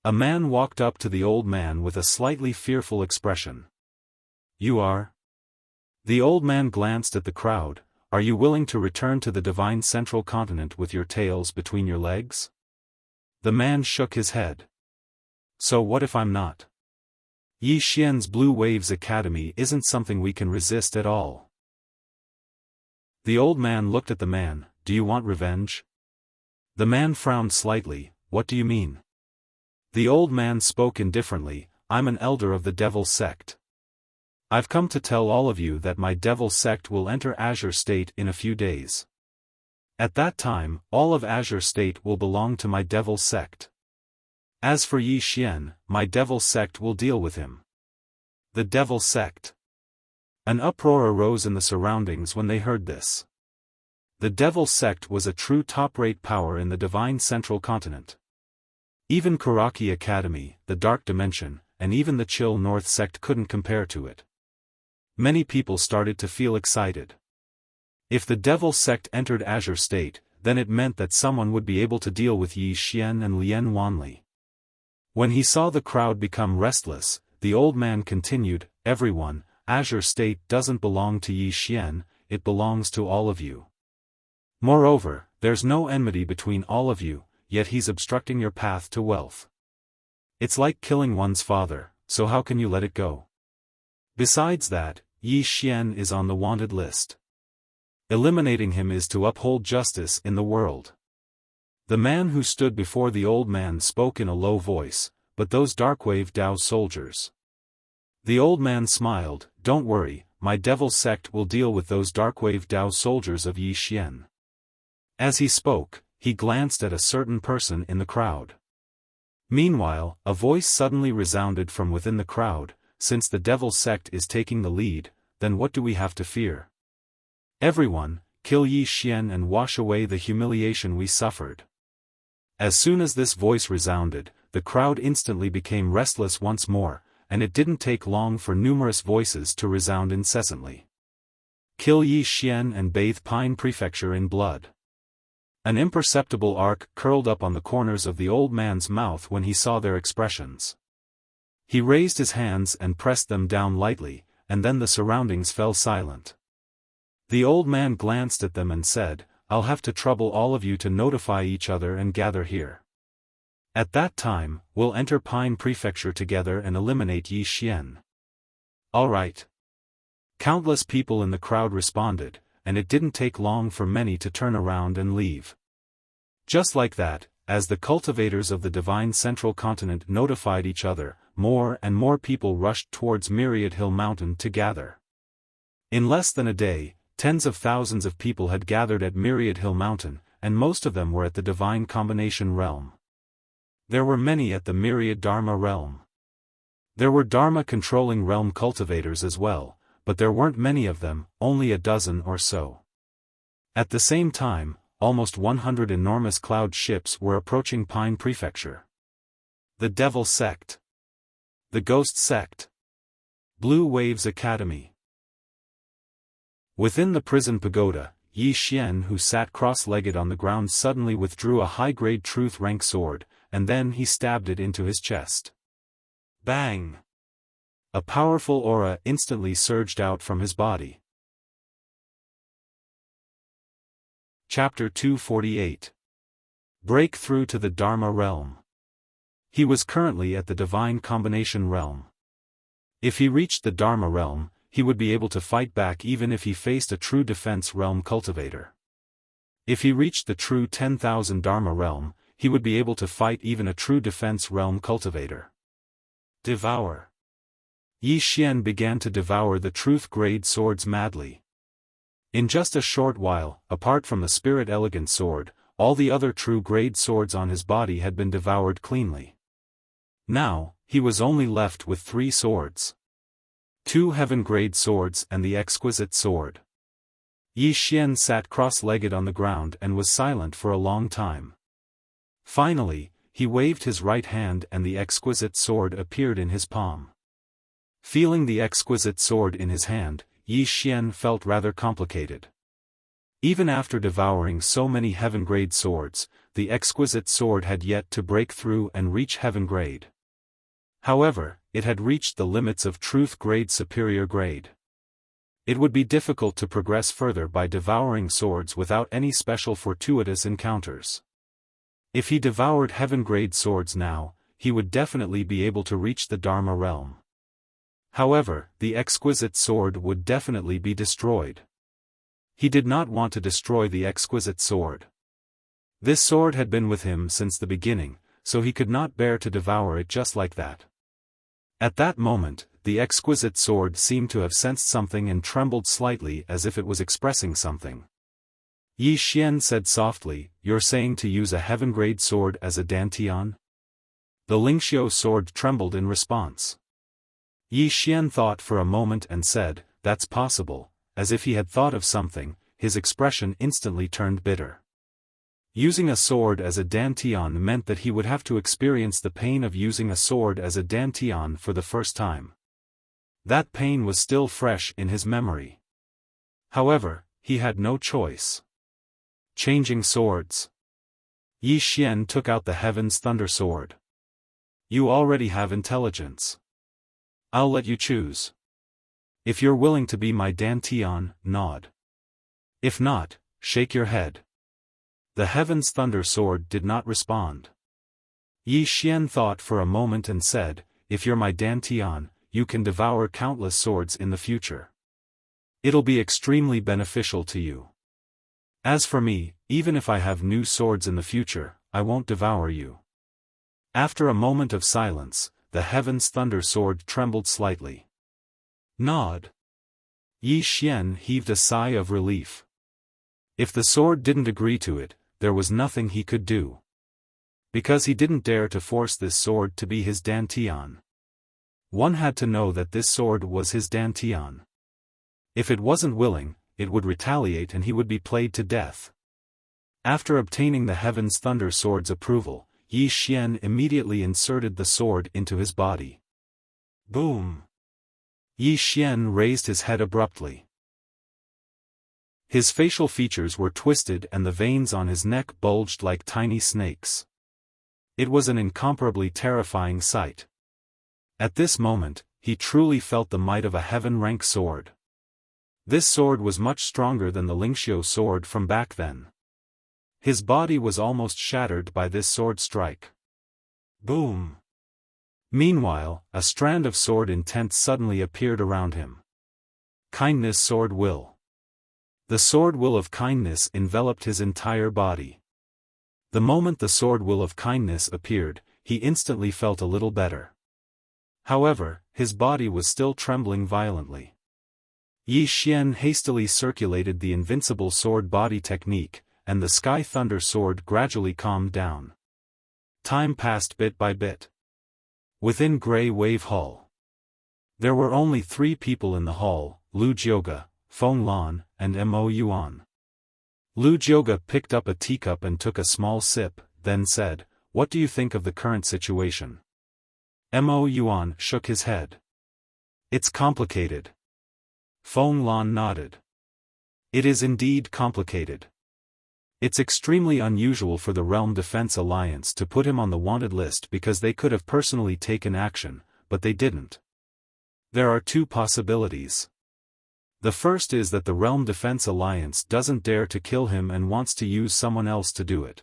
A man walked up to the old man with a slightly fearful expression. "You are?" The old man glanced at the crowd. Are you willing to return to the divine central continent with your tails between your legs? The man shook his head. So what if I'm not? Yi Xian's Blue Waves Academy isn't something we can resist at all. The old man looked at the man. Do you want revenge? The man frowned slightly. What do you mean? The old man spoke indifferently. I'm an elder of the Devil Sect. I've come to tell all of you that my Devil Sect will enter Azure State in a few days. At that time, all of Azure State will belong to my Devil Sect. As for Yi Xian, my Devil Sect will deal with him. The Devil Sect. An uproar arose in the surroundings when they heard this. The Devil Sect was a true top-rate power in the Divine Central Continent. Even Karaki Academy, the Dark Dimension, and even the Chill North Sect couldn't compare to it. Many people started to feel excited. If the Devil Sect entered Azure State, then it meant that someone would be able to deal with Yi Xian and Lian Wanli. When he saw the crowd become restless, the old man continued, Everyone, Azure State doesn't belong to Yi Xian, it belongs to all of you. Moreover, there's no enmity between all of you, yet he's obstructing your path to wealth. It's like killing one's father, so how can you let it go? Besides that, Yi Xian is on the wanted list. Eliminating him is to uphold justice in the world. The man who stood before the old man spoke in a low voice, but those Darkwave Dao soldiers. The old man smiled, Don't worry, my Devil Sect will deal with those Darkwave Dao soldiers of Yi Xian. As he spoke, he glanced at a certain person in the crowd. Meanwhile, a voice suddenly resounded from within the crowd, Since the Devil Sect is taking the lead, then what do we have to fear? Everyone, kill Yi Xian and wash away the humiliation we suffered. As soon as this voice resounded, the crowd instantly became restless once more, and it didn't take long for numerous voices to resound incessantly. Kill Yi Xian and bathe Pine Prefecture in blood. An imperceptible arc curled up on the corners of the old man's mouth when he saw their expressions. He raised his hands and pressed them down lightly, and then the surroundings fell silent. The old man glanced at them and said, I'll have to trouble all of you to notify each other and gather here. At that time, we'll enter Pine Prefecture together and eliminate Yi Xian. All right. Countless people in the crowd responded, and it didn't take long for many to turn around and leave. Just like that, as the cultivators of the Divine Central Continent notified each other, more and more people rushed towards Myriad Hill Mountain to gather. In less than a day, tens of thousands of people had gathered at Myriad Hill Mountain, and most of them were at the Divine Combination Realm. There were many at the Myriad Dharma Realm. There were Dharma-controlling realm cultivators as well, but there weren't many of them, only a dozen or so. At the same time, almost 100 enormous cloud ships were approaching Pine Prefecture. The Devil Sect. The Ghost Sect. Blue Waves Academy. Within the prison pagoda, Yi Xian, who sat cross-legged on the ground, suddenly withdrew a high-grade truth rank sword, and then he stabbed it into his chest. Bang! A powerful aura instantly surged out from his body. Chapter 248. Break through to the Dharma Realm. He was currently at the Divine Combination Realm. If he reached the Dharma Realm, he would be able to fight back even if he faced a true Defense Realm cultivator. If he reached the true 10,000 Dharma Realm, he would be able to fight even a true Defense Realm cultivator. Devour. Yi Xian began to devour the truth-grade swords madly. In just a short while, apart from the Spirit Elegant sword, all the other true-grade swords on his body had been devoured cleanly. Now, he was only left with 3 swords. 2 heaven-grade swords and the exquisite sword. Yi Xian sat cross-legged on the ground and was silent for a long time. Finally, he waved his right hand and the exquisite sword appeared in his palm. Feeling the exquisite sword in his hand, Yi Xian felt rather complicated. Even after devouring so many heaven-grade swords, the exquisite sword had yet to break through and reach heaven-grade. However, it had reached the limits of truth-grade superior grade. It would be difficult to progress further by devouring swords without any special fortuitous encounters. If he devoured heaven-grade swords now, he would definitely be able to reach the Dharma realm. However, the exquisite sword would definitely be destroyed. He did not want to destroy the exquisite sword. This sword had been with him since the beginning, so he could not bear to devour it just like that. At that moment, the exquisite sword seemed to have sensed something and trembled slightly as if it was expressing something. Yi Xian said softly, "You're saying to use a heaven-grade sword as a dantian?" The Lingxiu sword trembled in response. Yi Xian thought for a moment and said, "That's possible," as if he had thought of something. His expression instantly turned bitter. Using a sword as a dantian meant that he would have to experience the pain of using a sword as a dantian for the first time. That pain was still fresh in his memory. However, he had no choice. Changing swords. Yi Xian took out the Heaven's Thunder Sword. "You already have intelligence. I'll let you choose. If you're willing to be my dantian, nod. If not, shake your head." The Heaven's Thunder Sword did not respond. Yi Xian thought for a moment and said, "If you're my dantian, you can devour countless swords in the future. It'll be extremely beneficial to you. As for me, even if I have new swords in the future, I won't devour you." After a moment of silence, the Heaven's Thunder Sword trembled slightly. "Nod." Yi Xian heaved a sigh of relief. If the sword didn't agree to it, there was nothing he could do. Because he didn't dare to force this sword to be his dantian. One had to know that this sword was his dantian. If it wasn't willing, it would retaliate and he would be played to death. After obtaining the Heaven's Thunder Sword's approval, Yi Xian immediately inserted the sword into his body. Boom! Yi Xian raised his head abruptly. His facial features were twisted and the veins on his neck bulged like tiny snakes. It was an incomparably terrifying sight. At this moment, he truly felt the might of a heaven-rank sword. This sword was much stronger than the Lingxiu sword from back then. His body was almost shattered by this sword strike. Boom! Meanwhile, a strand of sword intent suddenly appeared around him. Kindness Sword Will. The sword will of kindness enveloped his entire body. The moment the sword will of kindness appeared, he instantly felt a little better. However, his body was still trembling violently. Yi Xian hastily circulated the invincible sword body technique, and the Sky Thunder Sword gradually calmed down. Time passed bit by bit. Within Grey Wave Hall. There were only 3 people in the hall, Lu Jioge, Feng Lan, and Mo Yuan. Lu Jioge picked up a teacup and took a small sip, then said, "What do you think of the current situation?" Mo Yuan shook his head. "It's complicated." Feng Lan nodded. "It is indeed complicated. It's extremely unusual for the Realm Defense Alliance to put him on the wanted list because they could have personally taken action, but they didn't. There are 2 possibilities. The first is that the Realm Defense Alliance doesn't dare to kill him and wants to use someone else to do it.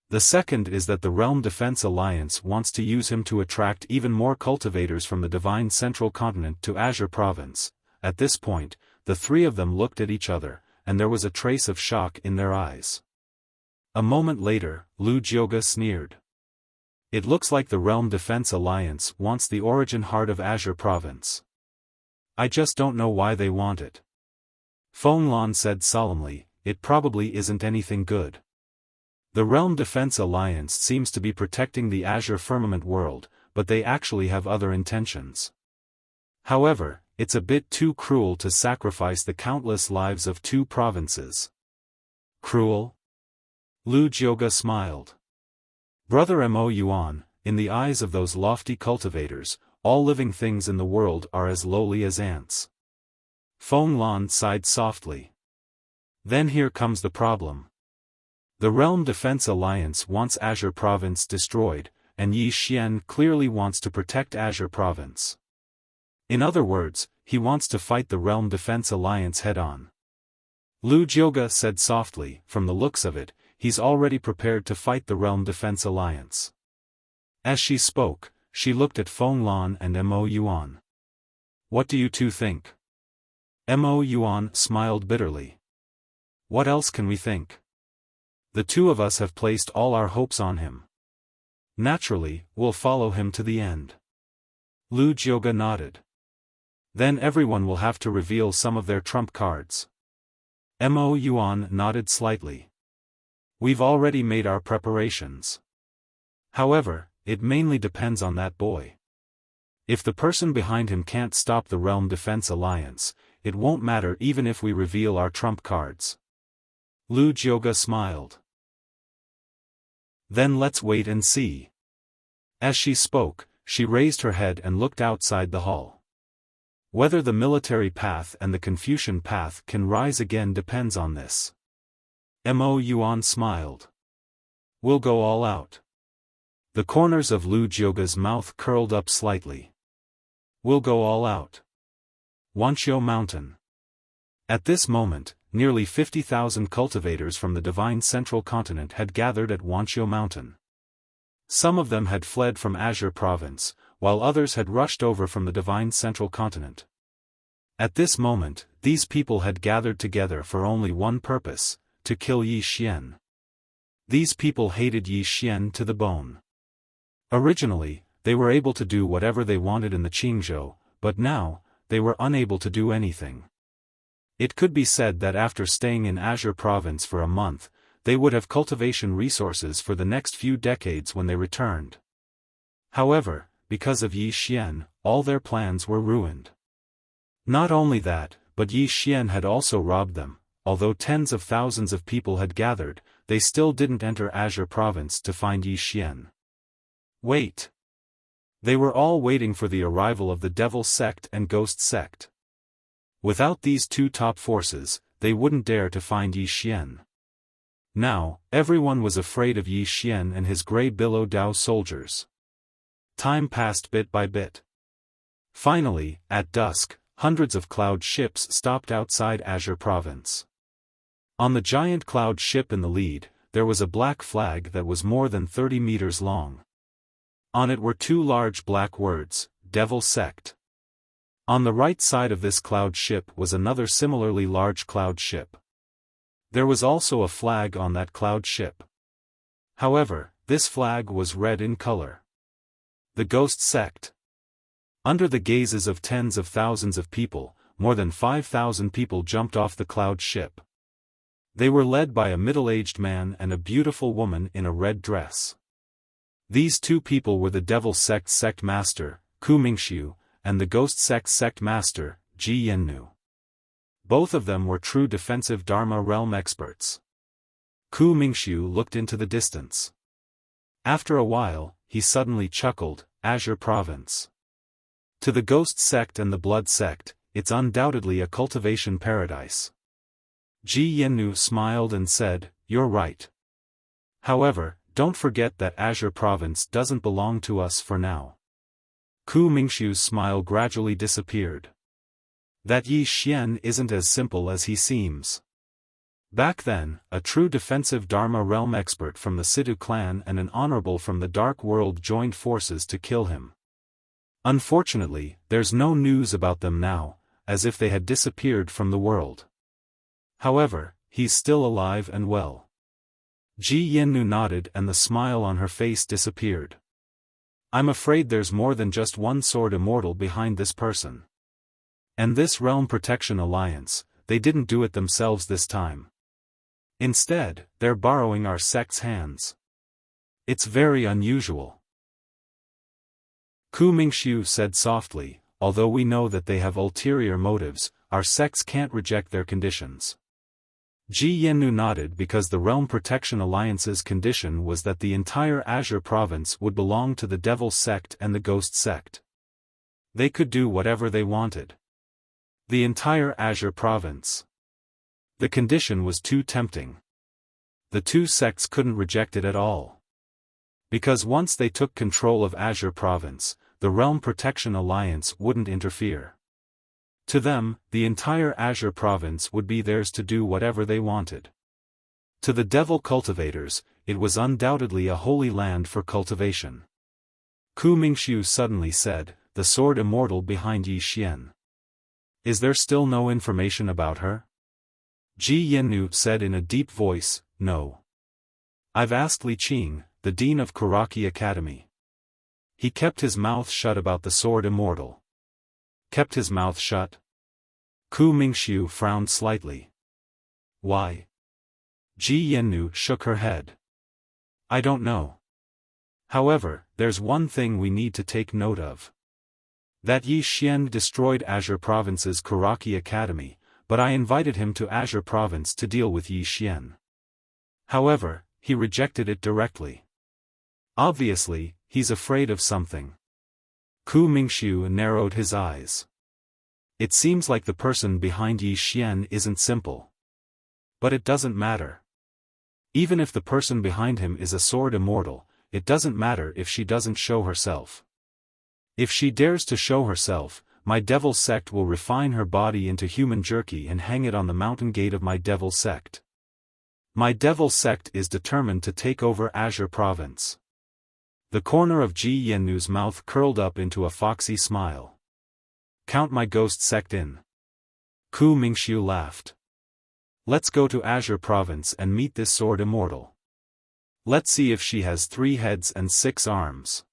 The second is that the Realm Defense Alliance wants to use him to attract even more cultivators from the Divine Central Continent to Azure Province. At this point, the 3 of them looked at each other, and there was a trace of shock in their eyes. A moment later, Lu Jioge sneered. "It looks like the Realm Defense Alliance wants the origin heart of Azure Province. I just don't know why they want it." Feng Lan said solemnly, "It probably isn't anything good. The Realm Defense Alliance seems to be protecting the Azure Firmament world, but they actually have other intentions. However, it's a bit too cruel to sacrifice the countless lives of 2 provinces." "Cruel?" Lu Jioge smiled. "Brother Mo Yuan, in the eyes of those lofty cultivators, all living things in the world are as lowly as ants." Feng Lan sighed softly. "Then here comes the problem. The Realm Defense Alliance wants Azure Province destroyed, and Yi Xian clearly wants to protect Azure Province. In other words, he wants to fight the Realm Defense Alliance head-on. Lu Jioge said softly, from the looks of it, he's already prepared to fight the Realm Defense Alliance. As she spoke, she looked at Feng Lan and Mo Yuan. What do you two think? Mo Yuan smiled bitterly. What else can we think? The two of us have placed all our hopes on him. Naturally, we'll follow him to the end. Lu Jioge nodded. Then everyone will have to reveal some of their trump cards. Mo Yuan nodded slightly. We've already made our preparations. However, it mainly depends on that boy. If the person behind him can't stop the Realm Defense Alliance, it won't matter even if we reveal our trump cards. Lu Jioge smiled. Then let's wait and see. As she spoke, she raised her head and looked outside the hall. Whether the military path and the Confucian path can rise again depends on this. Mo Yuan smiled. We'll go all out. The corners of Lu Jioge's mouth curled up slightly. We'll go all out. Wanqiu Mountain. At this moment, nearly 50,000 cultivators from the Divine Central Continent had gathered at Wanqiu Mountain. Some of them had fled from Azure Province, while others had rushed over from the Divine Central Continent. At this moment, these people had gathered together for only one purpose, to kill Yi Xian. These people hated Yi Xian to the bone. Originally, they were able to do whatever they wanted in the Qingzhou, but now, they were unable to do anything. It could be said that after staying in Azure Province for a month, they would have cultivation resources for the next few decades when they returned. However, because of Yi Xian, all their plans were ruined. Not only that, but Yi Xian had also robbed them. Although tens of thousands of people had gathered, they still didn't enter Azure Province to find Yi Xian. Wait. They were all waiting for the arrival of the Devil Sect and Ghost Sect. Without these two top forces, they wouldn't dare to find Yi Xian. Now, everyone was afraid of Yi Xian and his Grey Billow Dao soldiers. Time passed bit by bit. Finally, at dusk, hundreds of cloud ships stopped outside Azure Province. On the giant cloud ship in the lead, there was a black flag that was more than 30 meters long. On it were two large black words, Devil Sect. On the right side of this cloud ship was another similarly large cloud ship. There was also a flag on that cloud ship. However, this flag was red in color. The Ghost Sect. Under the gazes of tens of thousands of people, more than 5,000 people jumped off the cloud ship. They were led by a middle-aged man and a beautiful woman in a red dress. These two people were the Devil Sect Sect Master, Ku Mingxiu, and the Ghost Sect Sect Master, Ji Yannu. Both of them were true defensive Dharma realm experts. Ku Mingxiu looked into the distance. After a while, he suddenly chuckled, Azure Province. To the Ghost Sect and the Blood Sect, it's undoubtedly a cultivation paradise. Ji Yannu smiled and said, you're right. However, don't forget that Azure Province doesn't belong to us for now. Ku Mingxiu's smile gradually disappeared. That Yi Xian isn't as simple as he seems. Back then, a true defensive Dharma realm expert from the Sidhu clan and an honorable from the Dark World joined forces to kill him. Unfortunately, there's no news about them now, as if they had disappeared from the world. However, he's still alive and well. Ji Yannu nodded and the smile on her face disappeared. I'm afraid there's more than just one sword immortal behind this person. And this Realm Protection Alliance, they didn't do it themselves this time. Instead, they're borrowing our sect's hands. It's very unusual. Ku Mingxiu said softly, although we know that they have ulterior motives, our sects can't reject their conditions. Ji Yannu nodded because the Realm Protection Alliance's condition was that the entire Azure Province would belong to the Devil Sect and the Ghost Sect. They could do whatever they wanted. The entire Azure Province. The condition was too tempting. The two sects couldn't reject it at all. Because once they took control of Azure Province, the Realm Protection Alliance wouldn't interfere. To them, the entire Azure province would be theirs to do whatever they wanted. To the devil cultivators, it was undoubtedly a holy land for cultivation. Ku Mingxiu suddenly said, the sword immortal behind Yi Xian. Is there still no information about her? Ji Yannu said in a deep voice, no. I've asked Li Qing, the dean of Kuraki Academy. He kept his mouth shut about the sword immortal. Kept his mouth shut? Ku Mingxiu frowned slightly. Why? Ji Yannu shook her head. I don't know. However, there's one thing we need to take note of. That Yi Xian destroyed Azure Province's Kuraki Academy, but I invited him to Azure Province to deal with Yi Xian. However, he rejected it directly. Obviously, he's afraid of something. Ku Mingxiu narrowed his eyes. It seems like the person behind Yi Xian isn't simple. But it doesn't matter. Even if the person behind him is a sword immortal, it doesn't matter if she doesn't show herself. If she dares to show herself, my devil sect will refine her body into human jerky and hang it on the mountain gate of my devil sect. My devil sect is determined to take over Azure Province. The corner of Ji Yannu's mouth curled up into a foxy smile. Count my ghost sect in. Ku Mingxiu laughed. Let's go to Azure Province and meet this sword immortal. Let's see if she has 3 heads and 6 arms.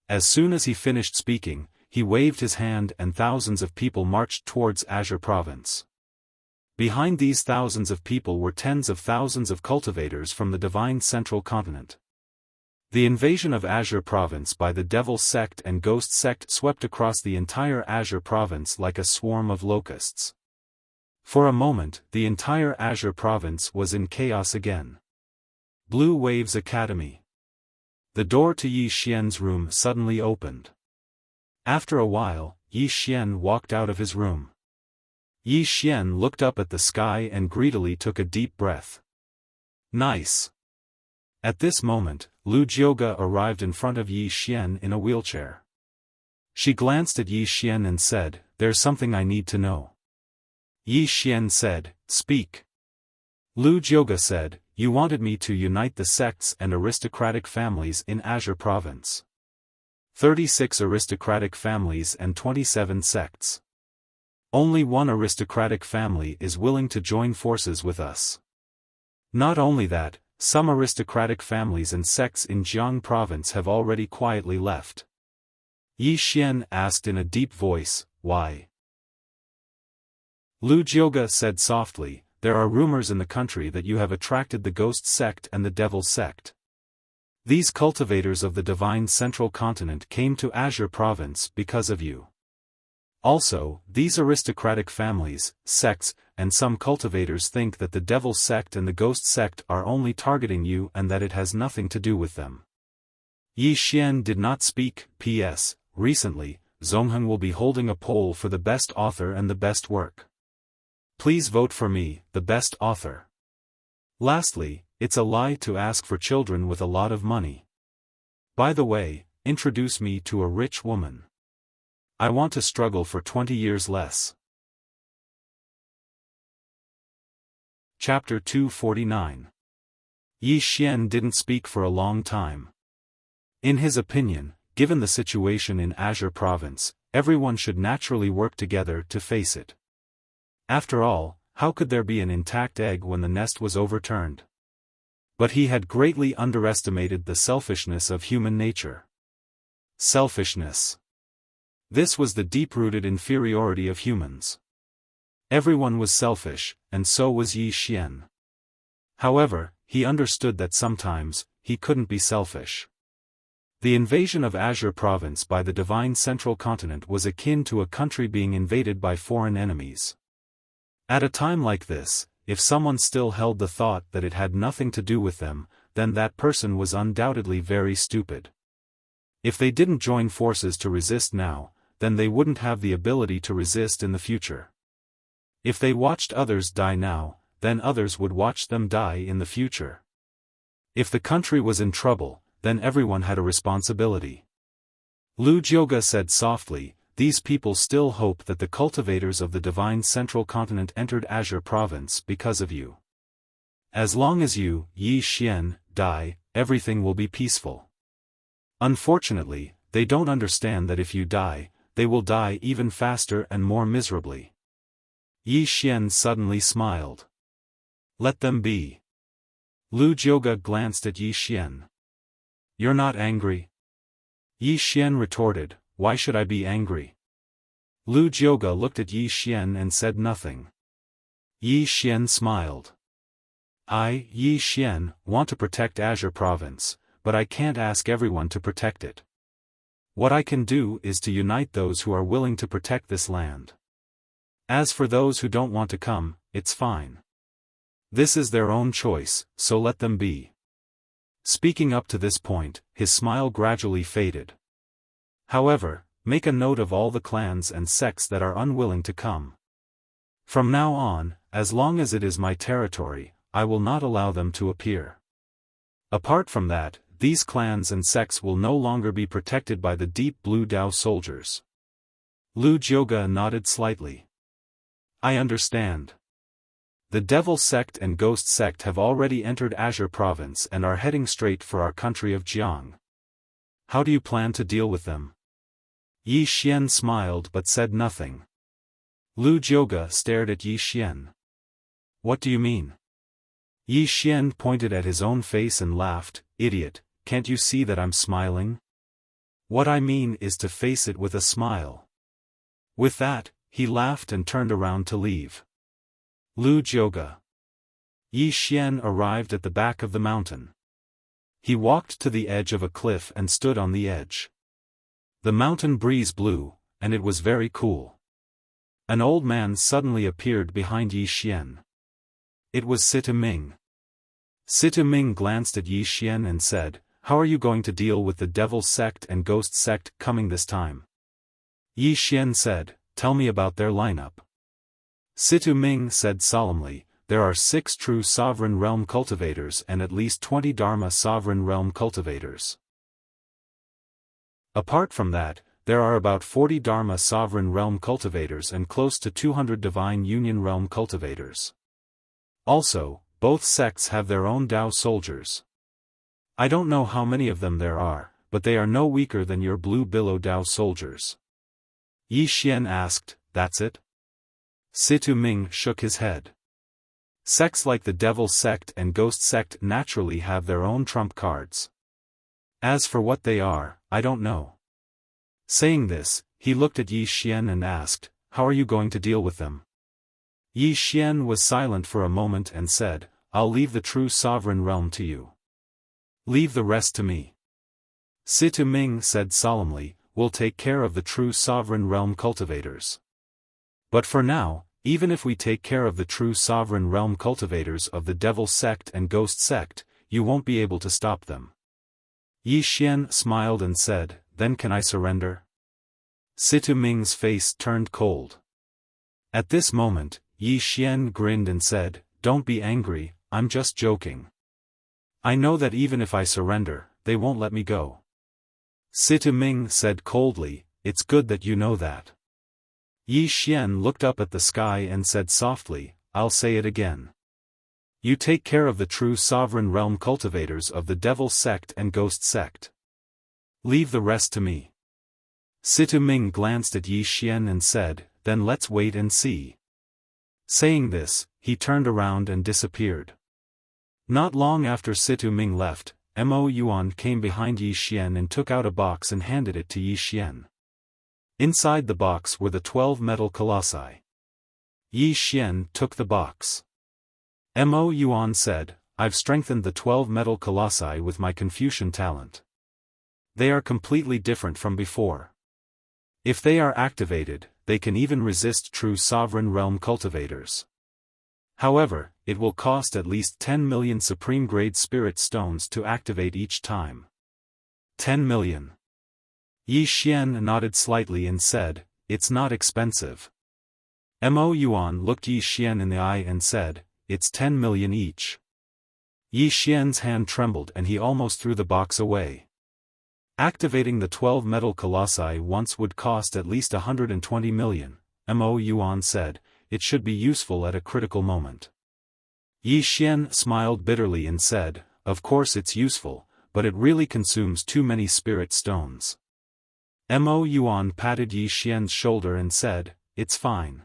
As soon as he finished speaking, he waved his hand and thousands of people marched towards Azure Province. Behind these thousands of people were tens of thousands of cultivators from the divine central continent. The invasion of Azure Province by the Devil Sect and Ghost Sect swept across the entire Azure Province like a swarm of locusts. For a moment, the entire Azure Province was in chaos again. Blue Waves Academy. The door to Yi Xian's room suddenly opened. After a while, Yi Xian walked out of his room. Yi Xian looked up at the sky and greedily took a deep breath. Nice. At this moment, Lu Jioga arrived in front of Yi Xian in a wheelchair. She glanced at Yi Xian and said, "There's something I need to know." Yi Xian said, "Speak." Lu Jioga said, "You wanted me to unite the sects and aristocratic families in Azure Province. 36 aristocratic families and 27 sects. Only one aristocratic family is willing to join forces with us. Not only that, some aristocratic families and sects in Jiang Province have already quietly left." Yi Xian asked in a deep voice, "Why?" Lu Jioga said softly, "There are rumors in the country that you have attracted the Ghost Sect and the Devil Sect. These cultivators of the Divine Central Continent came to Azure Province because of you. Also, these aristocratic families, sects, and some cultivators think that the Devil Sect and the Ghost Sect are only targeting you and that it has nothing to do with them." Yi Xian did not speak. P.S. Recently, Zongheng will be holding a poll for the best author and the best work. Please vote for me, the best author. Lastly, it's a lie to ask for children with a lot of money. By the way, introduce me to a rich woman. I want to struggle for 20 years less. Chapter 249. Yi Xian didn't speak for a long time. In his opinion, given the situation in Azure Province, everyone should naturally work together to face it. After all, how could there be an intact egg when the nest was overturned? But he had greatly underestimated the selfishness of human nature. Selfishness. This was the deep-rooted inferiority of humans. Everyone was selfish, and so was Yi Xian. However, he understood that sometimes, he couldn't be selfish. The invasion of Azure Province by the Divine Central Continent was akin to a country being invaded by foreign enemies. At a time like this, if someone still held the thought that it had nothing to do with them, then that person was undoubtedly very stupid. If they didn't join forces to resist now, then they wouldn't have the ability to resist in the future. If they watched others die now, then others would watch them die in the future. If the country was in trouble, then everyone had a responsibility. Lu Jioga said softly, these people still hope that the cultivators of the divine central continent entered Azure province because of you. As long as you, Yi Xian, die, everything will be peaceful. Unfortunately, they don't understand that if you die, they will die even faster and more miserably. Yi Xian suddenly smiled. Let them be. Lu Jioge glanced at Yi Xian. You're not angry? Yi Xian retorted, why should I be angry? Lu Jioge looked at Yi Xian and said nothing. Yi Xian smiled. I, Yi Xian, want to protect Azure province, but I can't ask everyone to protect it. What I can do is to unite those who are willing to protect this land. As for those who don't want to come, it's fine. This is their own choice, so let them be. Speaking up to this point, his smile gradually faded. However, make a note of all the clans and sects that are unwilling to come. From now on, as long as it is my territory, I will not allow them to appear. Apart from that, these clans and sects will no longer be protected by the deep blue Dao soldiers. Lu Jioge nodded slightly. I understand. The Devil sect and Ghost sect have already entered Azure province and are heading straight for our country of Jiang. How do you plan to deal with them? Yi Xian smiled but said nothing. Lu Jioge stared at Yi Xian. What do you mean? Yi Xian pointed at his own face and laughed, idiot, can't you see that I'm smiling? What I mean is to face it with a smile. With that, he laughed and turned around to leave. Lu Jioge. Yi Xian arrived at the back of the mountain. He walked to the edge of a cliff and stood on the edge. The mountain breeze blew, and it was very cool. An old man suddenly appeared behind Yi Xian. It was Situ Ming. Situ Ming glanced at Yi Xian and said, how are you going to deal with the Devil sect and Ghost sect coming this time? Yi Xian said, tell me about their lineup. Situ Ming said solemnly, there are 6 true sovereign realm cultivators and at least 20 Dharma sovereign realm cultivators. Apart from that, there are about 40 Dharma sovereign realm cultivators and close to 200 divine union realm cultivators. Also, both sects have their own Dao soldiers. I don't know how many of them there are, but they are no weaker than your blue billow Dao soldiers. Yi Xian asked, that's it? Situ Ming shook his head. Sects like the Devil sect and Ghost sect naturally have their own trump cards. As for what they are, I don't know. Saying this, he looked at Yi Xian and asked, how are you going to deal with them? Yi Xian was silent for a moment and said, I'll leave the true sovereign realm to you. Leave the rest to me. Situ Ming said solemnly, we'll take care of the true sovereign realm cultivators. But for now, even if we take care of the true sovereign realm cultivators of the Devil sect and Ghost sect, you won't be able to stop them. Yi Xian smiled and said, then can I surrender? Situ Ming's face turned cold. At this moment, Yi Xian grinned and said, don't be angry, I'm just joking. I know that even if I surrender, they won't let me go. Situ Ming said coldly, it's good that you know that. Yi Xian looked up at the sky and said softly, I'll say it again. You take care of the true sovereign realm cultivators of the Devil sect and Ghost sect. Leave the rest to me. Situ Ming glanced at Yi Xian and said, then let's wait and see. Saying this, he turned around and disappeared. Not long after Situ Ming left, Mo Yuan came behind Yi Xian and took out a box and handed it to Yi Xian. Inside the box were the 12 metal colossi. Yi Xian took the box. Mo Yuan said, I've strengthened the 12 metal colossi with my Confucian talent. They are completely different from before. If they are activated, they can even resist true sovereign realm cultivators. However, it will cost at least 10 million supreme-grade spirit stones to activate each time. 10 million. Yi Xian nodded slightly and said, it's not expensive. Mo Yuan looked Yi Xian in the eye and said, it's 10 million each. Yi Xian's hand trembled and he almost threw the box away. Activating the 12 metal colossi once would cost at least 120 million, Mo Yuan said. It should be useful at a critical moment. Yi Xian smiled bitterly and said, of course it's useful, but it really consumes too many spirit stones. Mo Yuan patted Yi Xian's shoulder and said, it's fine.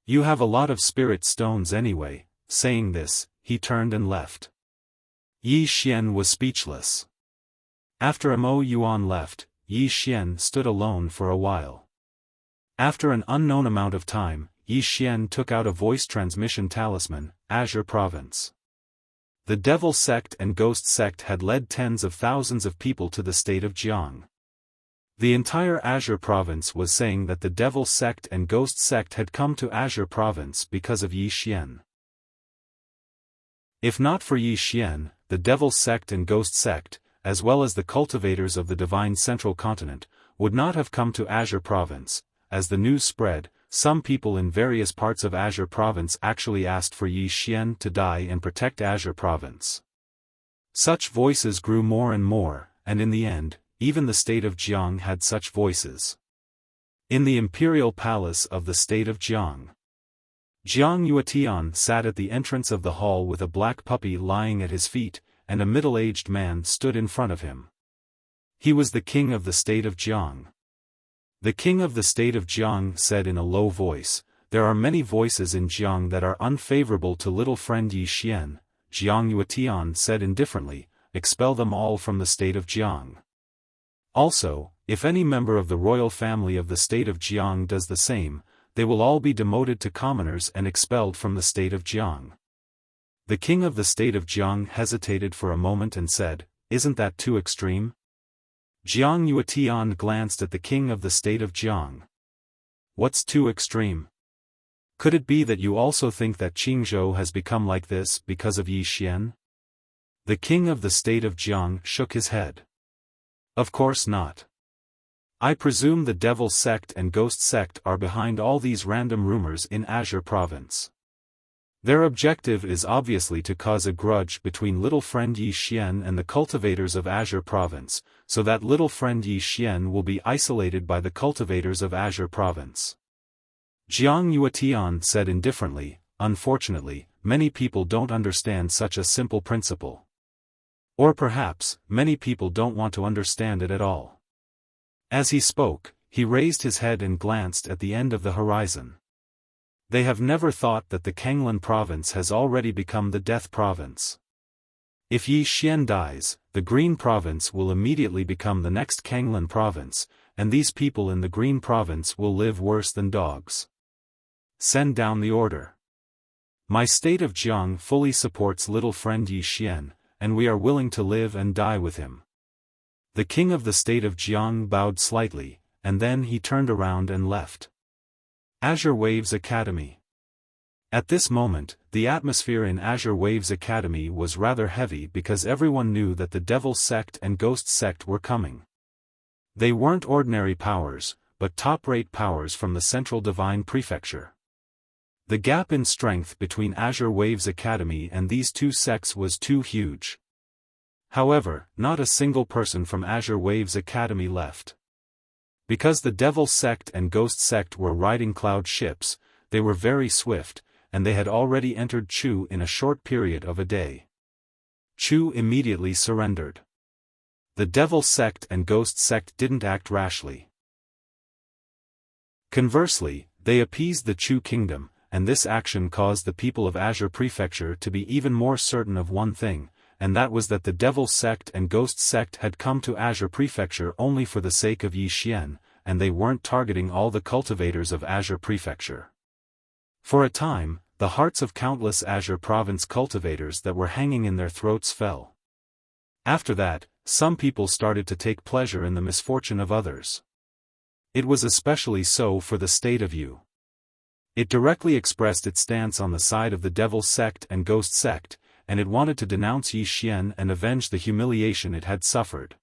You have a lot of spirit stones anyway. Saying this, he turned and left. Yi Xian was speechless. After Mo Yuan left, Yi Xian stood alone for a while. After an unknown amount of time, Yi Xian took out a voice transmission talisman, Azure Province. The Devil Sect and Ghost Sect had led tens of thousands of people to the state of Jiang. The entire Azure Province was saying that the Devil Sect and Ghost Sect had come to Azure Province because of Yi Xian. If not for Yi Xian, the Devil Sect and Ghost Sect, as well as the cultivators of the Divine Central Continent, would not have come to Azure Province. As the news spread, some people in various parts of Azure Province actually asked for Yi Xian to die and protect Azure Province. Such voices grew more and more, and in the end, even the state of Jiang had such voices. In the imperial palace of the state of Jiang, Jiang Yuetian sat at the entrance of the hall with a black puppy lying at his feet, and a middle-aged man stood in front of him. He was the king of the state of Jiang. The king of the state of Jiang said in a low voice, there are many voices in Jiang that are unfavorable to little friend Yi Xian. Jiang Yuetian said indifferently, expel them all from the state of Jiang. Also, if any member of the royal family of the state of Jiang does the same, they will all be demoted to commoners and expelled from the state of Jiang. The king of the state of Jiang hesitated for a moment and said, isn't that too extreme? Jiang Yuetian glanced at the king of the state of Jiang. What's too extreme? Could it be that you also think that Qingzhou has become like this because of Yi Xian? The king of the state of Jiang shook his head. Of course not. I presume the Devil Sect and Ghost Sect are behind all these random rumors in Azure Province. Their objective is obviously to cause a grudge between little friend Yi Xian and the cultivators of Azure Province, so that little friend Yi Xian will be isolated by the cultivators of Azure Province. Jiang Yuetian said indifferently, unfortunately, many people don't understand such a simple principle. Or perhaps, many people don't want to understand it at all. As he spoke, he raised his head and glanced at the end of the horizon. They have never thought that the Kanglan province has already become the Death Province. If Yi Xian dies, the Green Province will immediately become the next Kanglan province, and these people in the Green Province will live worse than dogs. Send down the order. My state of Jiang fully supports little friend Yi Xian, and we are willing to live and die with him. The king of the state of Jiang bowed slightly, and then he turned around and left. Azure Waves Academy. At this moment, the atmosphere in Azure Waves Academy was rather heavy because everyone knew that the Devil Sect and Ghost Sect were coming. They weren't ordinary powers, but top-rate powers from the Central Divine Prefecture. The gap in strength between Azure Waves Academy and these two sects was too huge. However, not a single person from Azure Waves Academy left. Because the Devil Sect and Ghost Sect were riding cloud ships, they were very swift, and they had already entered Chu in a short period of a day. Chu immediately surrendered. The Devil Sect and Ghost Sect didn't act rashly. Conversely, they appeased the Chu kingdom, and this action caused the people of Azure Prefecture to be even more certain of one thing, and that was that the Devil Sect and Ghost Sect had come to Azure Prefecture only for the sake of Yi Xian, and they weren't targeting all the cultivators of Azure Prefecture. For a time, the hearts of countless Azure Province cultivators that were hanging in their throats fell. After that, some people started to take pleasure in the misfortune of others. It was especially so for the state of Yu. It directly expressed its stance on the side of the Devil Sect and Ghost Sect, and it wanted to denounce Yi Xian and avenge the humiliation it had suffered.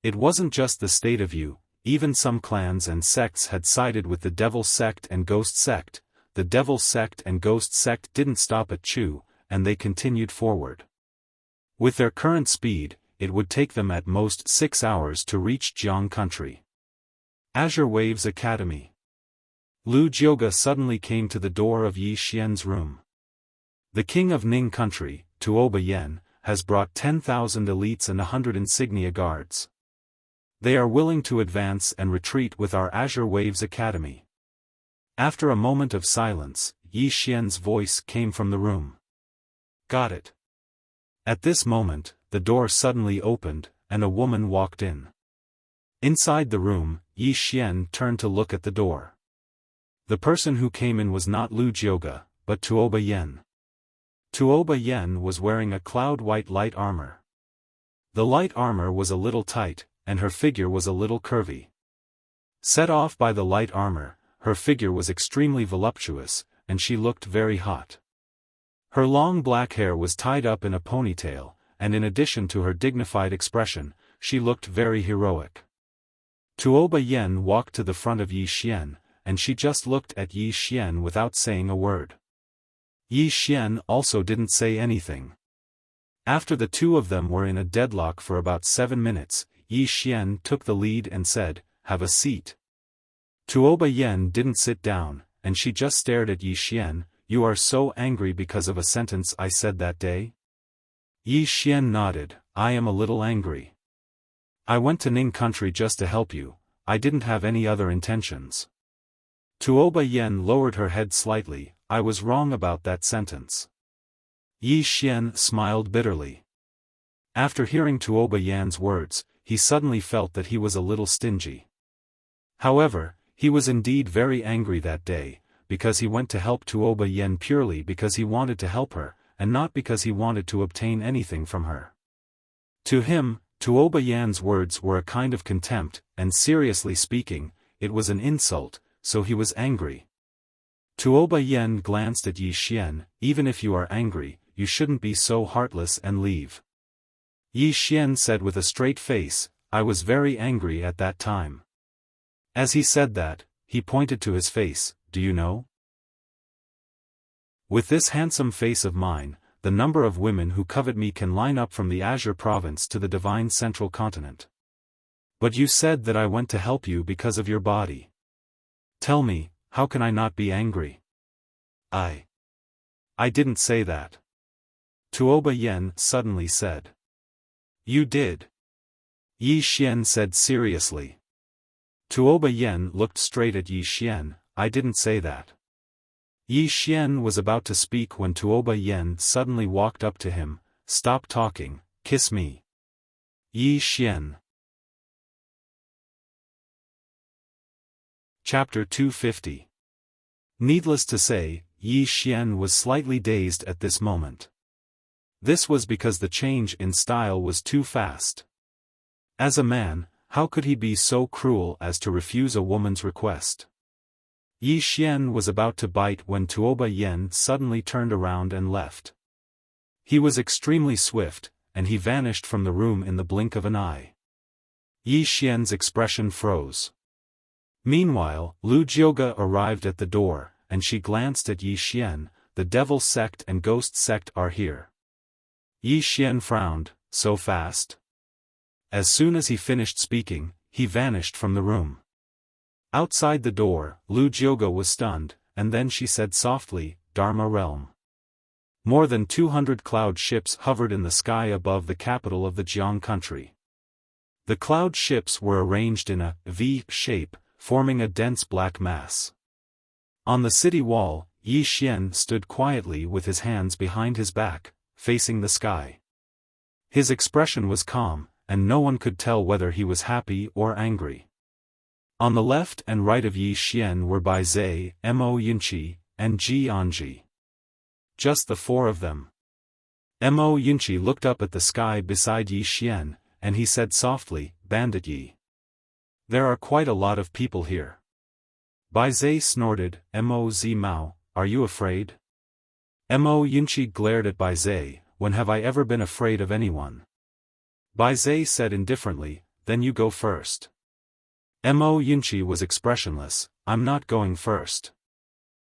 It wasn't just the state of Yu, even some clans and sects had sided with the Devil Sect and Ghost Sect. The Devil Sect and Ghost Sect didn't stop at Chu, and they continued forward. With their current speed, it would take them at most 6 hours to reach Jiang country. Azure Waves Academy. Lu Jiuge suddenly came to the door of Yi Xian's room. The king of Ning country, Tuoba Yen, has brought 10,000 elites and 100 insignia guards. They are willing to advance and retreat with our Azure Waves Academy. After a moment of silence, Yi Xian's voice came from the room. Got it. At this moment, the door suddenly opened, and a woman walked in. Inside the room, Yi Xian turned to look at the door. The person who came in was not Lu Jiuge, but Tuoba Yen. Tuoba Yen was wearing a cloud-white light armor. The light armor was a little tight, and her figure was a little curvy. Set off by the light armor, her figure was extremely voluptuous, and she looked very hot. Her long black hair was tied up in a ponytail, and in addition to her dignified expression, she looked very heroic. Tuoba Yen walked to the front of Yi Xian, and she just looked at Yi Xian without saying a word. Yi Xian also didn't say anything. After the two of them were in a deadlock for about 7 minutes, Yi Xian took the lead and said, "Have a seat." Tuoba Yen didn't sit down, and she just stared at Yi Xian. "You are so angry because of a sentence I said that day?" Yi Xian nodded. "I am a little angry. I went to Ning country just to help you, I didn't have any other intentions." Tuoba Yen lowered her head slightly. "I was wrong about that sentence." Yi Xian smiled bitterly. After hearing Tuoba Yan's words, he suddenly felt that he was a little stingy. However, he was indeed very angry that day, because he went to help Tuoba Yen purely because he wanted to help her, and not because he wanted to obtain anything from her. To him, Tuoba Yan's words were a kind of contempt, and seriously speaking, it was an insult, so he was angry. Tuoba Yen glanced at Yi Xian. "Even if you are angry, you shouldn't be so heartless and leave." Yi Xian said with a straight face, "I was very angry at that time." As he said that, he pointed to his face. "Do you know? With this handsome face of mine, the number of women who covet me can line up from the Azure province to the divine central continent. But you said that I went to help you because of your body. Tell me, how can I not be angry?" I didn't say that," Tuoba Yen suddenly said. "You did," Yi Xian said seriously. Tuoba Yen looked straight at Yi Xian. "I didn't say that." Yi Xian was about to speak when Tuoba Yen suddenly walked up to him. "Stop talking, kiss me." Yi Xian. Chapter 250. Needless to say, Yi Xian was slightly dazed at this moment. This was because the change in style was too fast. As a man, how could he be so cruel as to refuse a woman's request? Yi Xian was about to bite when Tuoba Yen suddenly turned around and left. He was extremely swift, and he vanished from the room in the blink of an eye. Yi Xian's expression froze. Meanwhile, Lu Jiuge arrived at the door, and she glanced at Yi Xian. "The devil sect and ghost sect are here." Yi Xian frowned. "So fast?" As soon as he finished speaking, he vanished from the room. Outside the door, Lu Jiuge was stunned, and then she said softly, "Dharma realm." More than 200 cloud ships hovered in the sky above the capital of the Jiang country. The cloud ships were arranged in a V shape, forming a dense black mass. On the city wall, Yi Xian stood quietly with his hands behind his back, facing the sky. His expression was calm, and no one could tell whether he was happy or angry. On the left and right of Yi Xian were Bai Zhe, Mo Yunqi, and Ji Anji. Just the four of them. Mo Yunqi looked up at the sky beside Yi Xian, and he said softly, "Bandit Yi. There are quite a lot of people here." Bai Zhe snorted. "Mo Zi Mao, are you afraid?" Mo Yunqi glared at Bai Zhe. "When have I ever been afraid of anyone?" Bai Zhe said indifferently, "Then you go first." Mo Yunqi was expressionless. "I'm not going first."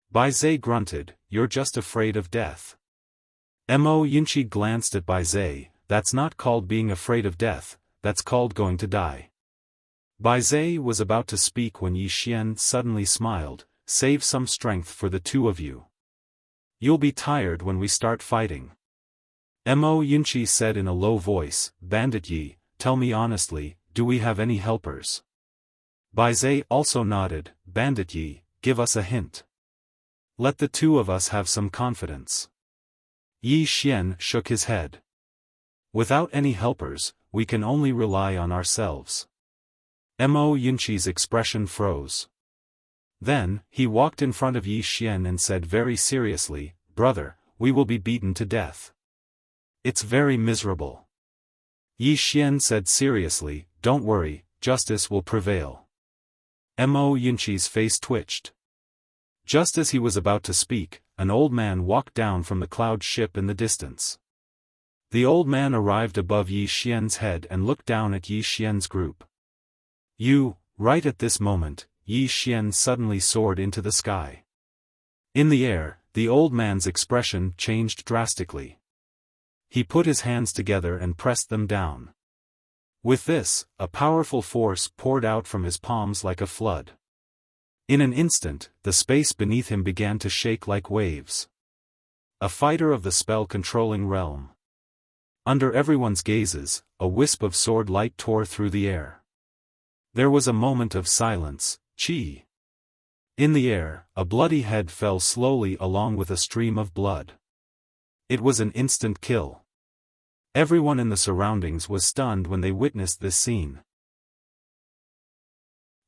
Bai Zhe grunted, "You're just afraid of death." Mo Yunqi glanced at Bai Zhe, that's not called being afraid of death, that's called going to die. Bai Zai was about to speak when Yi Xian suddenly smiled, save some strength for the two of you. You'll be tired when we start fighting. Mo Yunqi said in a low voice, Bandit Yi, tell me honestly, do we have any helpers? Bai Zai also nodded, Bandit Yi, give us a hint. Let the two of us have some confidence. Yi Xian shook his head. Without any helpers, we can only rely on ourselves. Mo Yunqi's expression froze. Then, he walked in front of Yi Xian and said very seriously, Brother, we will be beaten to death. It's very miserable. Yi Xian said seriously, Don't worry, justice will prevail. Mo Yunqi's face twitched. Just as he was about to speak, an old man walked down from the cloud ship in the distance. The old man arrived above Yi Xian's head and looked down at Yi Xian's group. Right at this moment, Yi Xian suddenly soared into the sky. In the air, the old man's expression changed drastically. He put his hands together and pressed them down. With this, a powerful force poured out from his palms like a flood. In an instant, the space beneath him began to shake like waves. A fighter of the spell-controlling realm. Under everyone's gazes, a wisp of sword light tore through the air. There was a moment of silence, Qi. In the air, a bloody head fell slowly along with a stream of blood. It was an instant kill. Everyone in the surroundings was stunned when they witnessed this scene.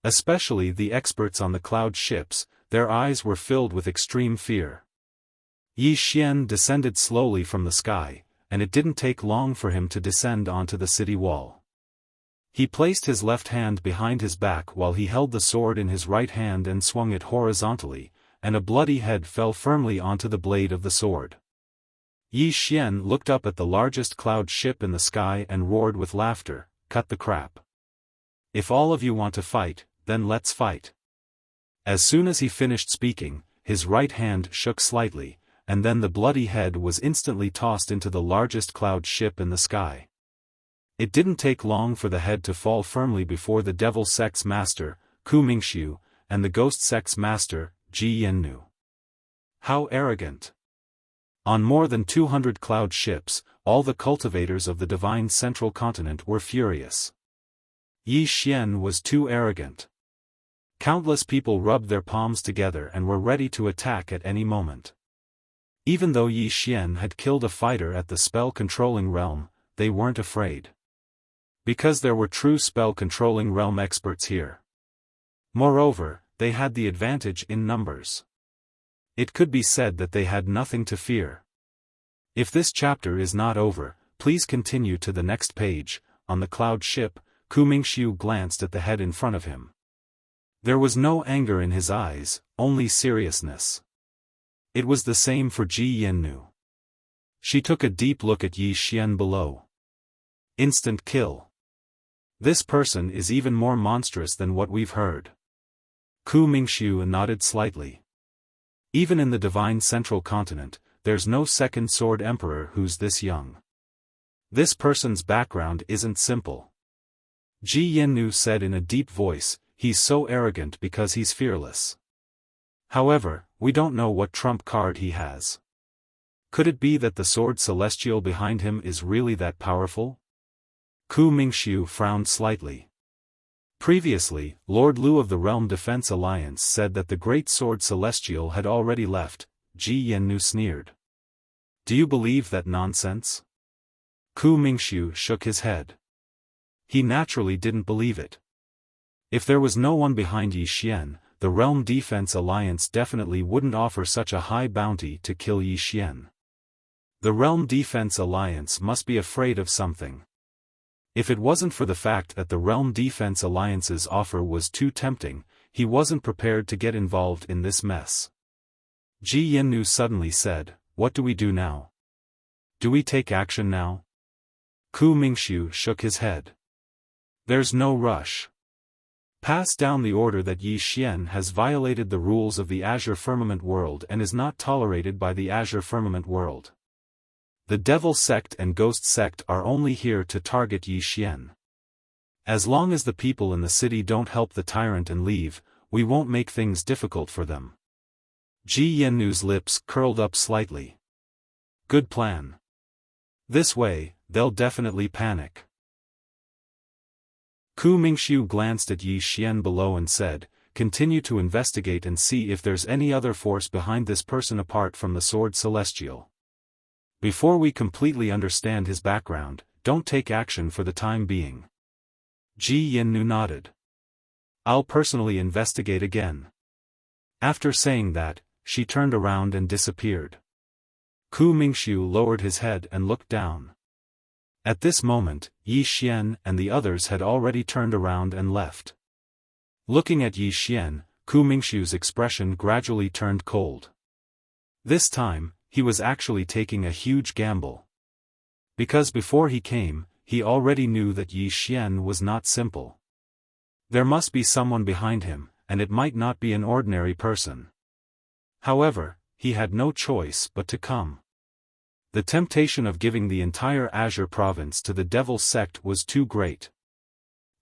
Especially the experts on the cloud ships, their eyes were filled with extreme fear. Yi Xian descended slowly from the sky, and it didn't take long for him to descend onto the city wall. He placed his left hand behind his back while he held the sword in his right hand and swung it horizontally, and a bloody head fell firmly onto the blade of the sword. Yi Xian looked up at the largest cloud ship in the sky and roared with laughter, Cut the crap. If all of you want to fight, then let's fight. As soon as he finished speaking, his right hand shook slightly, and then the bloody head was instantly tossed into the largest cloud ship in the sky. It didn't take long for the head to fall firmly before the Devil Sect's master, Ku Mingxiu, and the Ghost Sect's master, Ji Yannu. How arrogant! On more than 200 cloud ships, all the cultivators of the divine central continent were furious. Yi Xian was too arrogant. Countless people rubbed their palms together and were ready to attack at any moment. Even though Yi Xian had killed a fighter at the spell-controlling realm, they weren't afraid. Because there were true spell-controlling realm experts here. Moreover, they had the advantage in numbers. It could be said that they had nothing to fear. If this chapter is not over, please continue to the next page. On the cloud ship, Ku Mingxiu glanced at the head in front of him. There was no anger in his eyes, only seriousness. It was the same for Ji Yannu. She took a deep look at Yi Xian below. Instant kill. This person is even more monstrous than what we've heard. Ku Mingxiu nodded slightly. Even in the divine central continent, there's no second sword emperor who's this young. This person's background isn't simple. Ji Yannu said in a deep voice, he's so arrogant because he's fearless. However, we don't know what trump card he has. Could it be that the sword celestial behind him is really that powerful? Ku Mingxiu frowned slightly. Previously, Lord Lu of the Realm Defense Alliance said that the Great Sword Celestial had already left. Ji Yannu sneered. Do you believe that nonsense? Ku Mingxiu shook his head. He naturally didn't believe it. If there was no one behind Yi Xian, the Realm Defense Alliance definitely wouldn't offer such a high bounty to kill Yi Xian. The Realm Defense Alliance must be afraid of something. If it wasn't for the fact that the Realm Defense Alliance's offer was too tempting, he wasn't prepared to get involved in this mess. Ji Yannu suddenly said, What do we do now? Do we take action now? Ku Mingxiu shook his head. There's no rush. Pass down the order that Yi Xian has violated the rules of the Azure Firmament world and is not tolerated by the Azure Firmament world. The Devil Sect and Ghost Sect are only here to target Yi Xian. As long as the people in the city don't help the tyrant and leave, we won't make things difficult for them. Ji Yannu's lips curled up slightly. Good plan. This way, they'll definitely panic. Ku Mingxiu glanced at Yi Xian below and said, continue to investigate and see if there's any other force behind this person apart from the Sword Celestial. Before we completely understand his background, don't take action for the time being. Ji Yannu nodded. I'll personally investigate again. After saying that, she turned around and disappeared. Ku Mingxiu lowered his head and looked down. At this moment, Yi Xian and the others had already turned around and left. Looking at Yi Xian, Ku Mingxiu's expression gradually turned cold. This time, he was actually taking a huge gamble. Because before he came, he already knew that Yi Xian was not simple. There must be someone behind him, and it might not be an ordinary person. However, he had no choice but to come. The temptation of giving the entire Azure province to the Devil Sect was too great.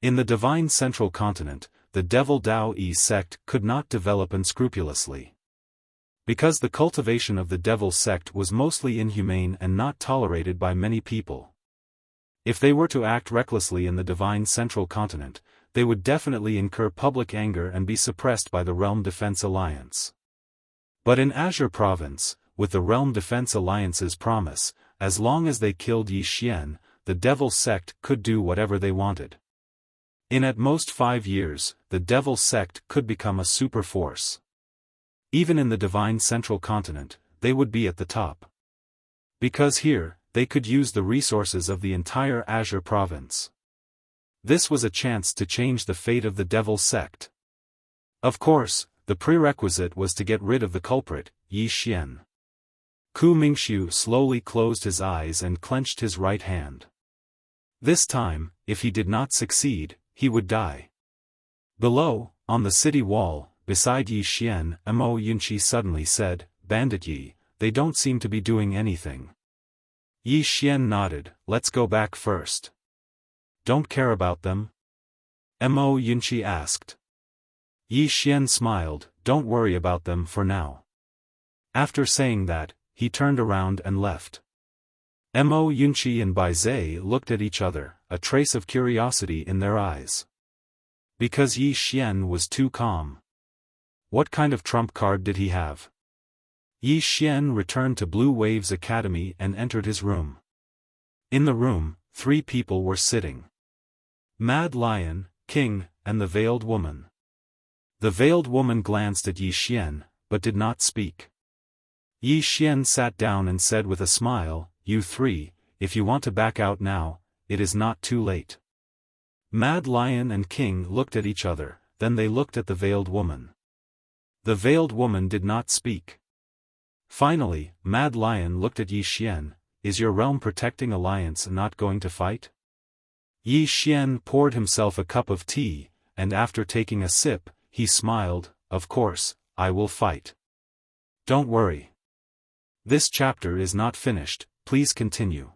In the Divine Central Continent, the Devil Dao Yi sect could not develop unscrupulously. Because the cultivation of the Devil Sect was mostly inhumane and not tolerated by many people. If they were to act recklessly in the Divine Central Continent, they would definitely incur public anger and be suppressed by the Realm Defense Alliance. But in Azure Province, with the Realm Defense Alliance's promise, as long as they killed Yi Xian, the Devil Sect could do whatever they wanted. In at most 5 years, the Devil Sect could become a super force. Even in the Divine Central Continent, they would be at the top. Because here, they could use the resources of the entire Azure Province. This was a chance to change the fate of the Devil Sect. Of course, the prerequisite was to get rid of the culprit, Yi Xian. Ku Mingxiu slowly closed his eyes and clenched his right hand. This time, if he did not succeed, he would die. Below, on the city wall, beside Yi Xian, Mo Yunqi suddenly said, Bandit Yi, they don't seem to be doing anything. Yi Xian nodded, let's go back first. Don't care about them? Mo Yunqi asked. Yi Xian smiled, don't worry about them for now. After saying that, he turned around and left. Mo Yunqi and Bai Zhe looked at each other, a trace of curiosity in their eyes. Because Yi Xian was too calm. What kind of trump card did he have? Yi Xian returned to Blue Waves Academy and entered his room. In the room, 3 people were sitting. Mad Lion, King, and the Veiled Woman. The Veiled Woman glanced at Yi Xian, but did not speak. Yi Xian sat down and said with a smile, you 3, if you want to back out now, it is not too late. Mad Lion and King looked at each other, then they looked at the Veiled Woman. The Veiled Woman did not speak. Finally, Mad Lion looked at Yi Xian, is your Realm Protecting Alliance not going to fight? Yi Xian poured himself a cup of tea, and after taking a sip, he smiled, of course, I will fight. Don't worry. This chapter is not finished, please continue.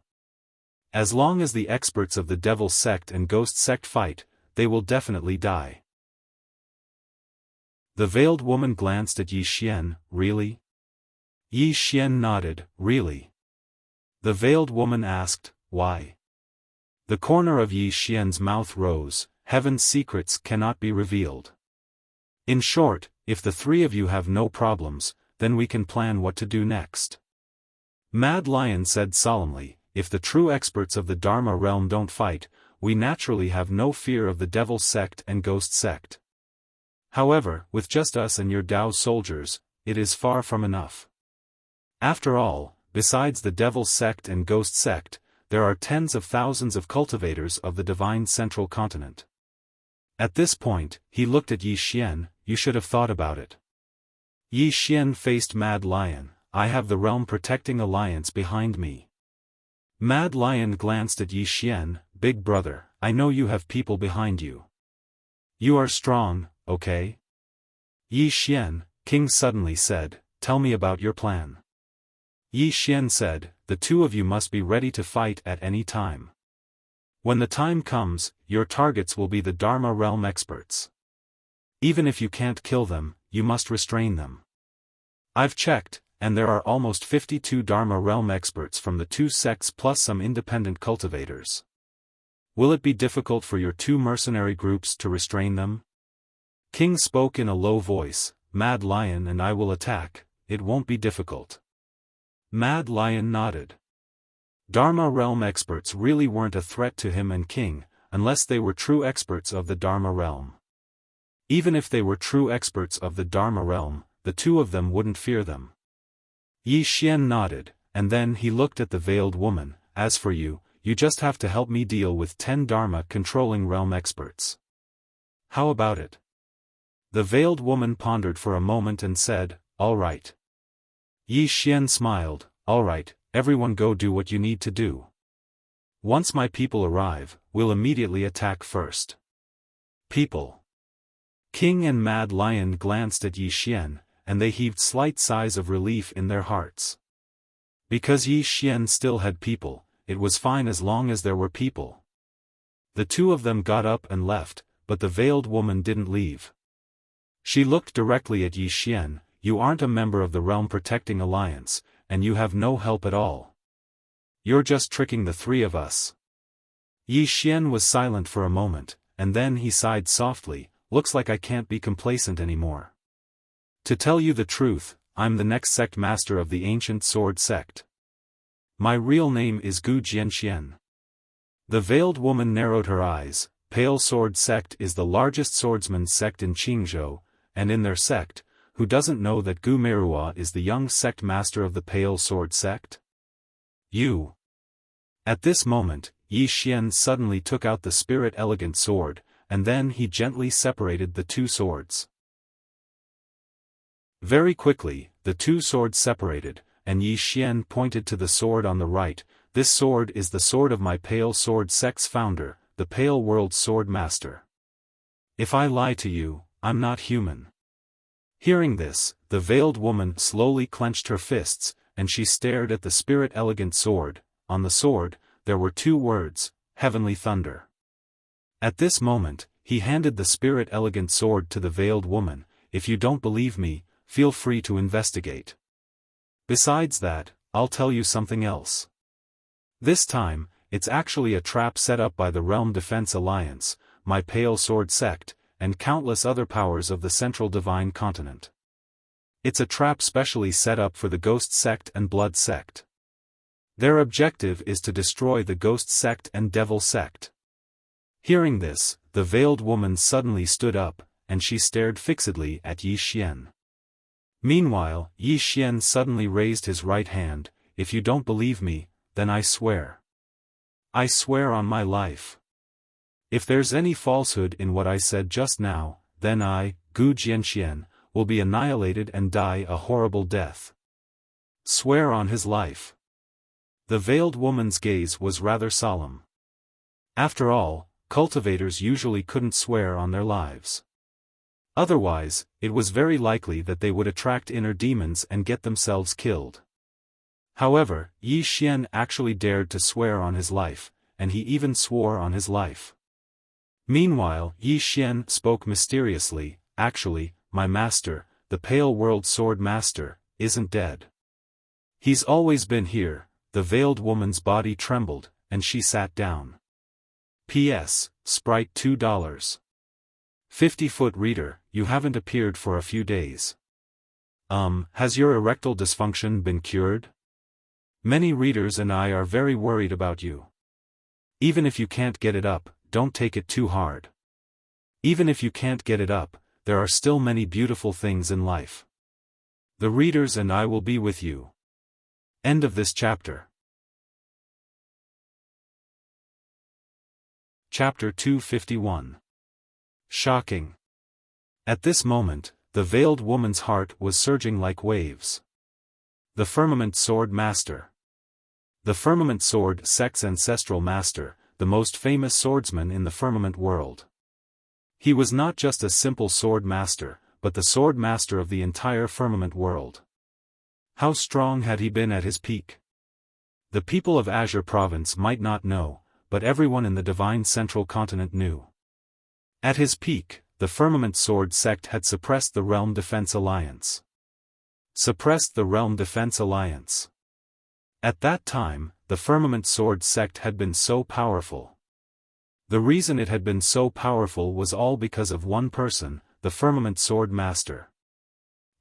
As long as the experts of the Devil Sect and Ghost Sect fight, they will definitely die. The Veiled Woman glanced at Yi Xian, really? Yi Xian nodded, really. The Veiled Woman asked, why? The corner of Yi Xian's mouth rose, heaven's secrets cannot be revealed. In short, if the 3 of you have no problems, then we can plan what to do next. Mad Lion said solemnly, if the true experts of the Dharma realm don't fight, we naturally have no fear of the Devil Sect and Ghost Sect. However, with just us and your Dao soldiers, it is far from enough. After all, besides the Devil Sect and Ghost Sect, there are tens of thousands of cultivators of the Divine Central Continent. At this point, he looked at Yi Xian, you should have thought about it. Yi Xian faced Mad Lion, I have the Realm Protecting Alliance behind me. Mad Lion glanced at Yi Xian, big brother, I know you have people behind you. You are strong, okay? Yi Xian, King suddenly said, tell me about your plan. Yi Xian said, the two of you must be ready to fight at any time. When the time comes, your targets will be the Dharma realm experts. Even if you can't kill them, you must restrain them. I've checked, and there are almost 52 Dharma realm experts from the two sects plus some independent cultivators. Will it be difficult for your two mercenary groups to restrain them? King spoke in a low voice, Mad Lion and I will attack, it won't be difficult. Mad Lion nodded. Dharma realm experts really weren't a threat to him and King, unless they were true experts of the Dharma realm. Even if they were true experts of the Dharma realm, the two of them wouldn't fear them. Yi Xian nodded, and then he looked at the veiled woman, as for you, you just have to help me deal with 10 Dharma controlling realm experts. How about it? The veiled woman pondered for a moment and said, all right. Yi Xian smiled, all right, everyone go do what you need to do. Once my people arrive, we'll immediately attack first. People. King and Mad Lion glanced at Yi Xian, and they heaved slight sighs of relief in their hearts. Because Yi Xian still had people, it was fine as long as there were people. The two of them got up and left, but the veiled woman didn't leave. She looked directly at Yi Xian, you aren't a member of the Realm Protecting Alliance, and you have no help at all. You're just tricking the three of us. Yi Xian was silent for a moment, and then he sighed softly, looks like I can't be complacent anymore. To tell you the truth, I'm the next sect master of the ancient sword sect. My real name is Gu Jianxian. The veiled woman narrowed her eyes. Pale Sword Sect is the largest swordsman's sect in Qingzhou, and in their sect, who doesn't know that Gu Merua is the young sect master of the Pale Sword Sect? You. At this moment, Yi Xian suddenly took out the spirit elegant sword, and then he gently separated the two swords. Very quickly, the two swords separated, and Yi Xian pointed to the sword on the right. This sword is the sword of my Pale Sword Sect's founder, the Pale World Swordmaster. If I lie to you, I'm not human. Hearing this, the veiled woman slowly clenched her fists, and she stared at the spirit elegant sword. On the sword, there were two words, Heavenly Thunder. At this moment, he handed the spirit elegant sword to the veiled woman. If you don't believe me, feel free to investigate. Besides that, I'll tell you something else. This time, it's actually a trap set up by the Realm Defense Alliance, my Pale Sword Sect, and countless other powers of the Central Divine Continent. It's a trap specially set up for the Ghost Sect and Blood Sect. Their objective is to destroy the Ghost Sect and Devil Sect. Hearing this, the veiled woman suddenly stood up, and she stared fixedly at Yi Xian. Meanwhile, Yi Xian suddenly raised his right hand. If you don't believe me, then I swear. I swear on my life. If there's any falsehood in what I said just now, then I, Gu Jianxian, will be annihilated and die a horrible death. Swear on his life. The veiled woman's gaze was rather solemn. After all, cultivators usually couldn't swear on their lives. Otherwise, it was very likely that they would attract inner demons and get themselves killed. However, Yi Xian actually dared to swear on his life, and he even swore on his life. Meanwhile, Yi Xian spoke mysteriously, actually, my master, the Pale World Sword Master, isn't dead. He's always been here. The veiled woman's body trembled, and she sat down. P.S. Sprite $2. 50-foot reader, you haven't appeared for a few days. Has your erectile dysfunction been cured? Many readers and I are very worried about you. Even if you can't get it up, don't take it too hard. Even if you can't get it up, there are still many beautiful things in life. The readers and I will be with you. End of this chapter. Chapter 251. Shocking. At this moment, the veiled woman's heart was surging like waves. The Firmament Sword Master. The Firmament Sword Sect's ancestral master, the most famous swordsman in the firmament world. He was not just a simple sword master, but the sword master of the entire firmament world. How strong had he been at his peak? The people of Azure Province might not know, but everyone in the divine central continent knew. At his peak, the Firmament Sword sect had suppressed the Realm Defense Alliance. Suppressed the Realm Defense Alliance. At that time, the Firmament Sword sect had been so powerful. The reason it had been so powerful was all because of one person, the Firmament Swordmaster.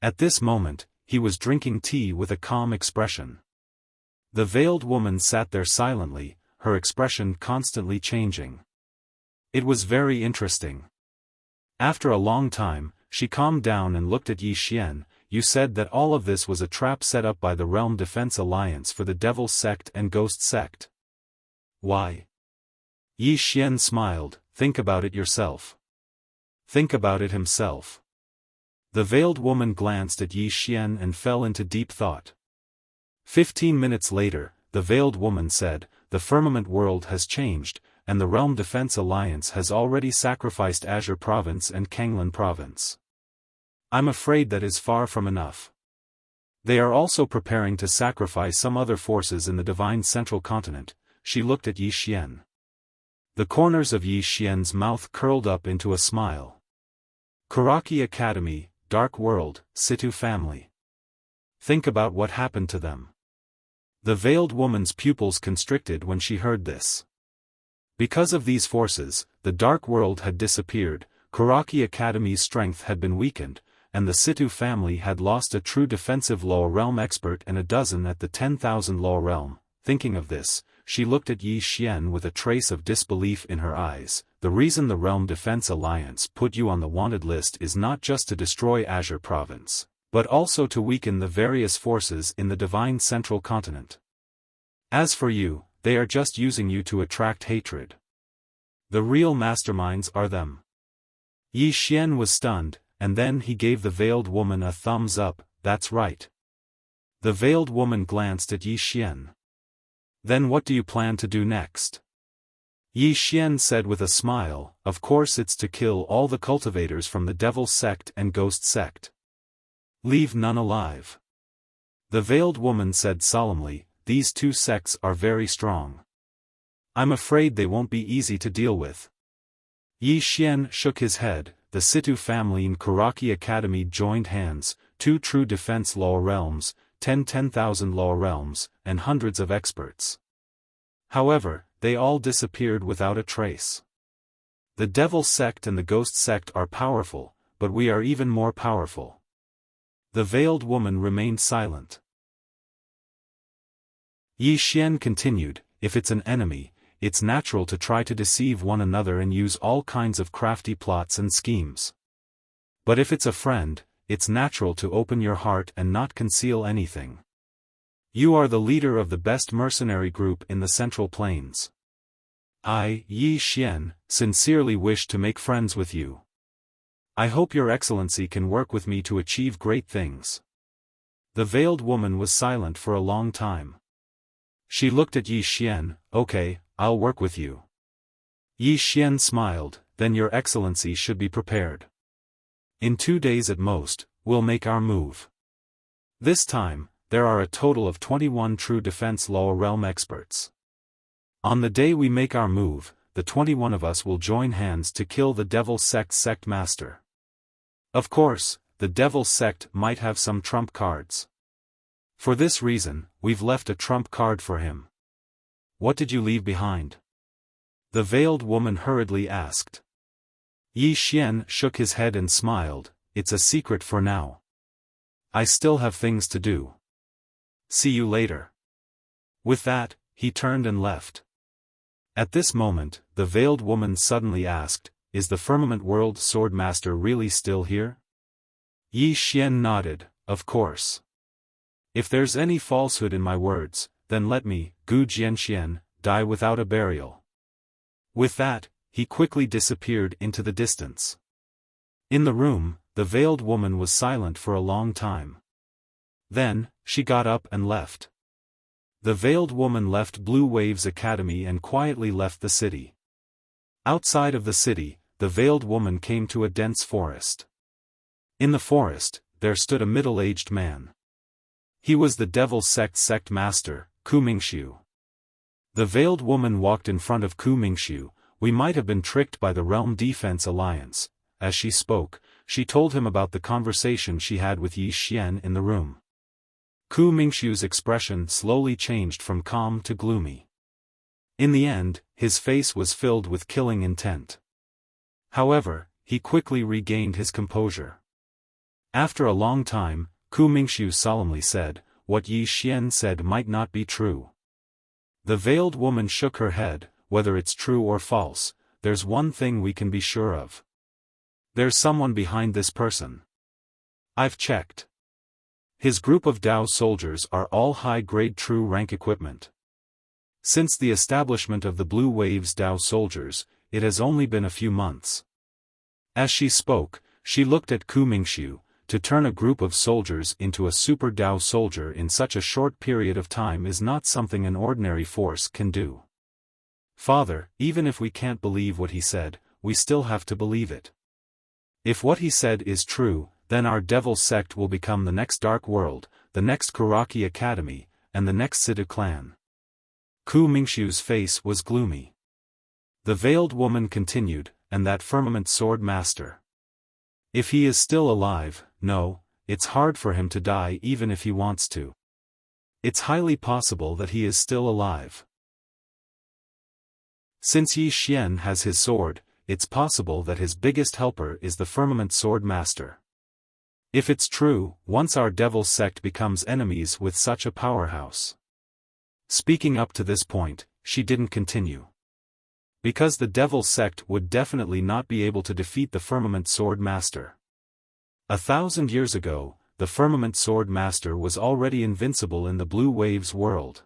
At this moment, he was drinking tea with a calm expression. The veiled woman sat there silently, her expression constantly changing. It was very interesting. After a long time, she calmed down and looked at Yi Xian. You said that all of this was a trap set up by the Realm Defense Alliance for the Devil Sect and Ghost Sect. Why? Yi Xian smiled. Think about it yourself. Think about it himself. The veiled woman glanced at Yi Xian and fell into deep thought. 15 minutes later, the veiled woman said, the firmament world has changed, and the Realm Defense Alliance has already sacrificed Azure Province and Kanglan Province. I'm afraid that is far from enough. They are also preparing to sacrifice some other forces in the divine central continent. She looked at Yi Xian. The corners of Yi Xian's mouth curled up into a smile. Kuraki Academy, Dark World, Situ family. Think about what happened to them. The veiled woman's pupils constricted when she heard this. Because of these forces, the Dark World had disappeared, Kuraki Academy's strength had been weakened, and the Situ family had lost a true defensive lower realm expert and a dozen at the 10,000 lower realm. Thinking of this, she looked at Yi Xian with a trace of disbelief in her eyes. The reason the Realm Defense Alliance put you on the wanted list is not just to destroy Azure Province, but also to weaken the various forces in the divine central continent. As for you, they are just using you to attract hatred. The real masterminds are them. Yi Xian was stunned, and then he gave the veiled woman a thumbs up. That's right. The veiled woman glanced at Yi Xian. Then what do you plan to do next? Yi Xian said with a smile, of course it's to kill all the cultivators from the Devil Sect and Ghost Sect. Leave none alive. The veiled woman said solemnly, these two sects are very strong. I'm afraid they won't be easy to deal with. Yi Xian shook his head. The Situ family in Kuraki Academy joined hands, 2 true defense lower realms, 10,000 lower realms, and hundreds of experts. However, they all disappeared without a trace. The Devil Sect and the Ghost Sect are powerful, but we are even more powerful. The veiled woman remained silent. Yi Xian continued, if it's an enemy, it's natural to try to deceive one another and use all kinds of crafty plots and schemes. But if it's a friend, it's natural to open your heart and not conceal anything. You are the leader of the best mercenary group in the Central Plains. I, Yi Xian, sincerely wish to make friends with you. I hope your excellency can work with me to achieve great things. The veiled woman was silent for a long time. She looked at Yi Xian. Okay, I'll work with you. Yi Xian smiled, then your excellency should be prepared. In 2 days at most, we'll make our move. This time, there are a total of 21 true defense lower realm experts. On the day we make our move, the 21 of us will join hands to kill the Devil Sect master. Of course, the Devil Sect might have some trump cards. For this reason, we've left a trump card for him. What did you leave behind? The veiled woman hurriedly asked. Yi Xian shook his head and smiled, it's a secret for now. I still have things to do. See you later. With that, he turned and left. At this moment, the veiled woman suddenly asked, is the Firmament World Swordmaster really still here? Yi Xian nodded, of course. If there's any falsehood in my words, then let me, Gu Jianxian, die without a burial. With that, he quickly disappeared into the distance. In the room, the veiled woman was silent for a long time. Then, she got up and left. The veiled woman left Blue Waves Academy and quietly left the city. Outside of the city, the veiled woman came to a dense forest. In the forest, there stood a middle-aged man. He was the Devil Sect master, Ku Mingxiu. The veiled woman walked in front of Ku Mingxiu. We might have been tricked by the Realm Defense Alliance. As she spoke, she told him about the conversation she had with Yi Xian in the room. Ku Mingxiu's expression slowly changed from calm to gloomy. In the end, his face was filled with killing intent. However, he quickly regained his composure. After a long time, Ku Mingxiu solemnly said, "What Yi Xian said might not be true." The veiled woman shook her head. "Whether it's true or false, there's one thing we can be sure of. There's someone behind this person. I've checked. His group of Dao soldiers are all high-grade true rank equipment. Since the establishment of the Blue Wave's Dao soldiers, it has only been a few months." As she spoke, she looked at Ku Mingxiu. To turn a group of soldiers into a super Dao soldier in such a short period of time is not something an ordinary force can do. "Father, even if we can't believe what he said, we still have to believe it. If what he said is true, then our devil sect will become the next Dark World, the next Kuraki Academy, and the next Sidu clan." Ku Mingxiu's face was gloomy. The veiled woman continued, "And that firmament Swordmaster. If he is still alive, no, it's hard for him to die even if he wants to. It's highly possible that he is still alive. Since Yi Xian has his sword, it's possible that his biggest helper is the firmament Swordmaster. If it's true, once our devil sect becomes enemies with such a powerhouse." Speaking up to this point, she didn't continue. Because the devil sect would definitely not be able to defeat the firmament Swordmaster. 1,000 years ago, the firmament Swordmaster was already invincible in the Blue Wave's world.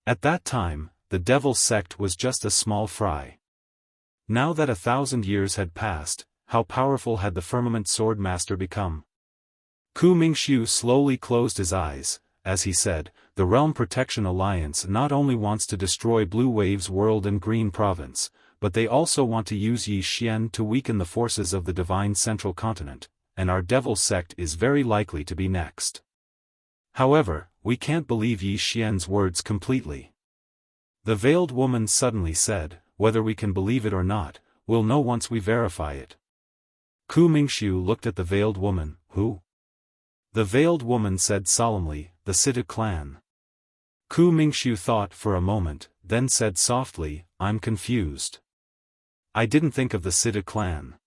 At that time, the devil sect was just a small fry. Now that 1,000 years had passed, how powerful had the firmament Swordmaster become? Ku Mingxiu slowly closed his eyes. As he said, "The Realm Protection Alliance not only wants to destroy Blue Wave's world and Green Province, but they also want to use Yi Xian to weaken the forces of the Divine Central Continent, and our devil sect is very likely to be next. However, we can't believe Yi Xian's words completely." The veiled woman suddenly said, "Whether we can believe it or not, we'll know once we verify it." Ku Mingxiu looked at the veiled woman. "Who?" The veiled woman said solemnly, "The Sidu clan." Ku Mingxiu thought for a moment, then said softly, "I'm confused. I didn't think of the Sidu clan."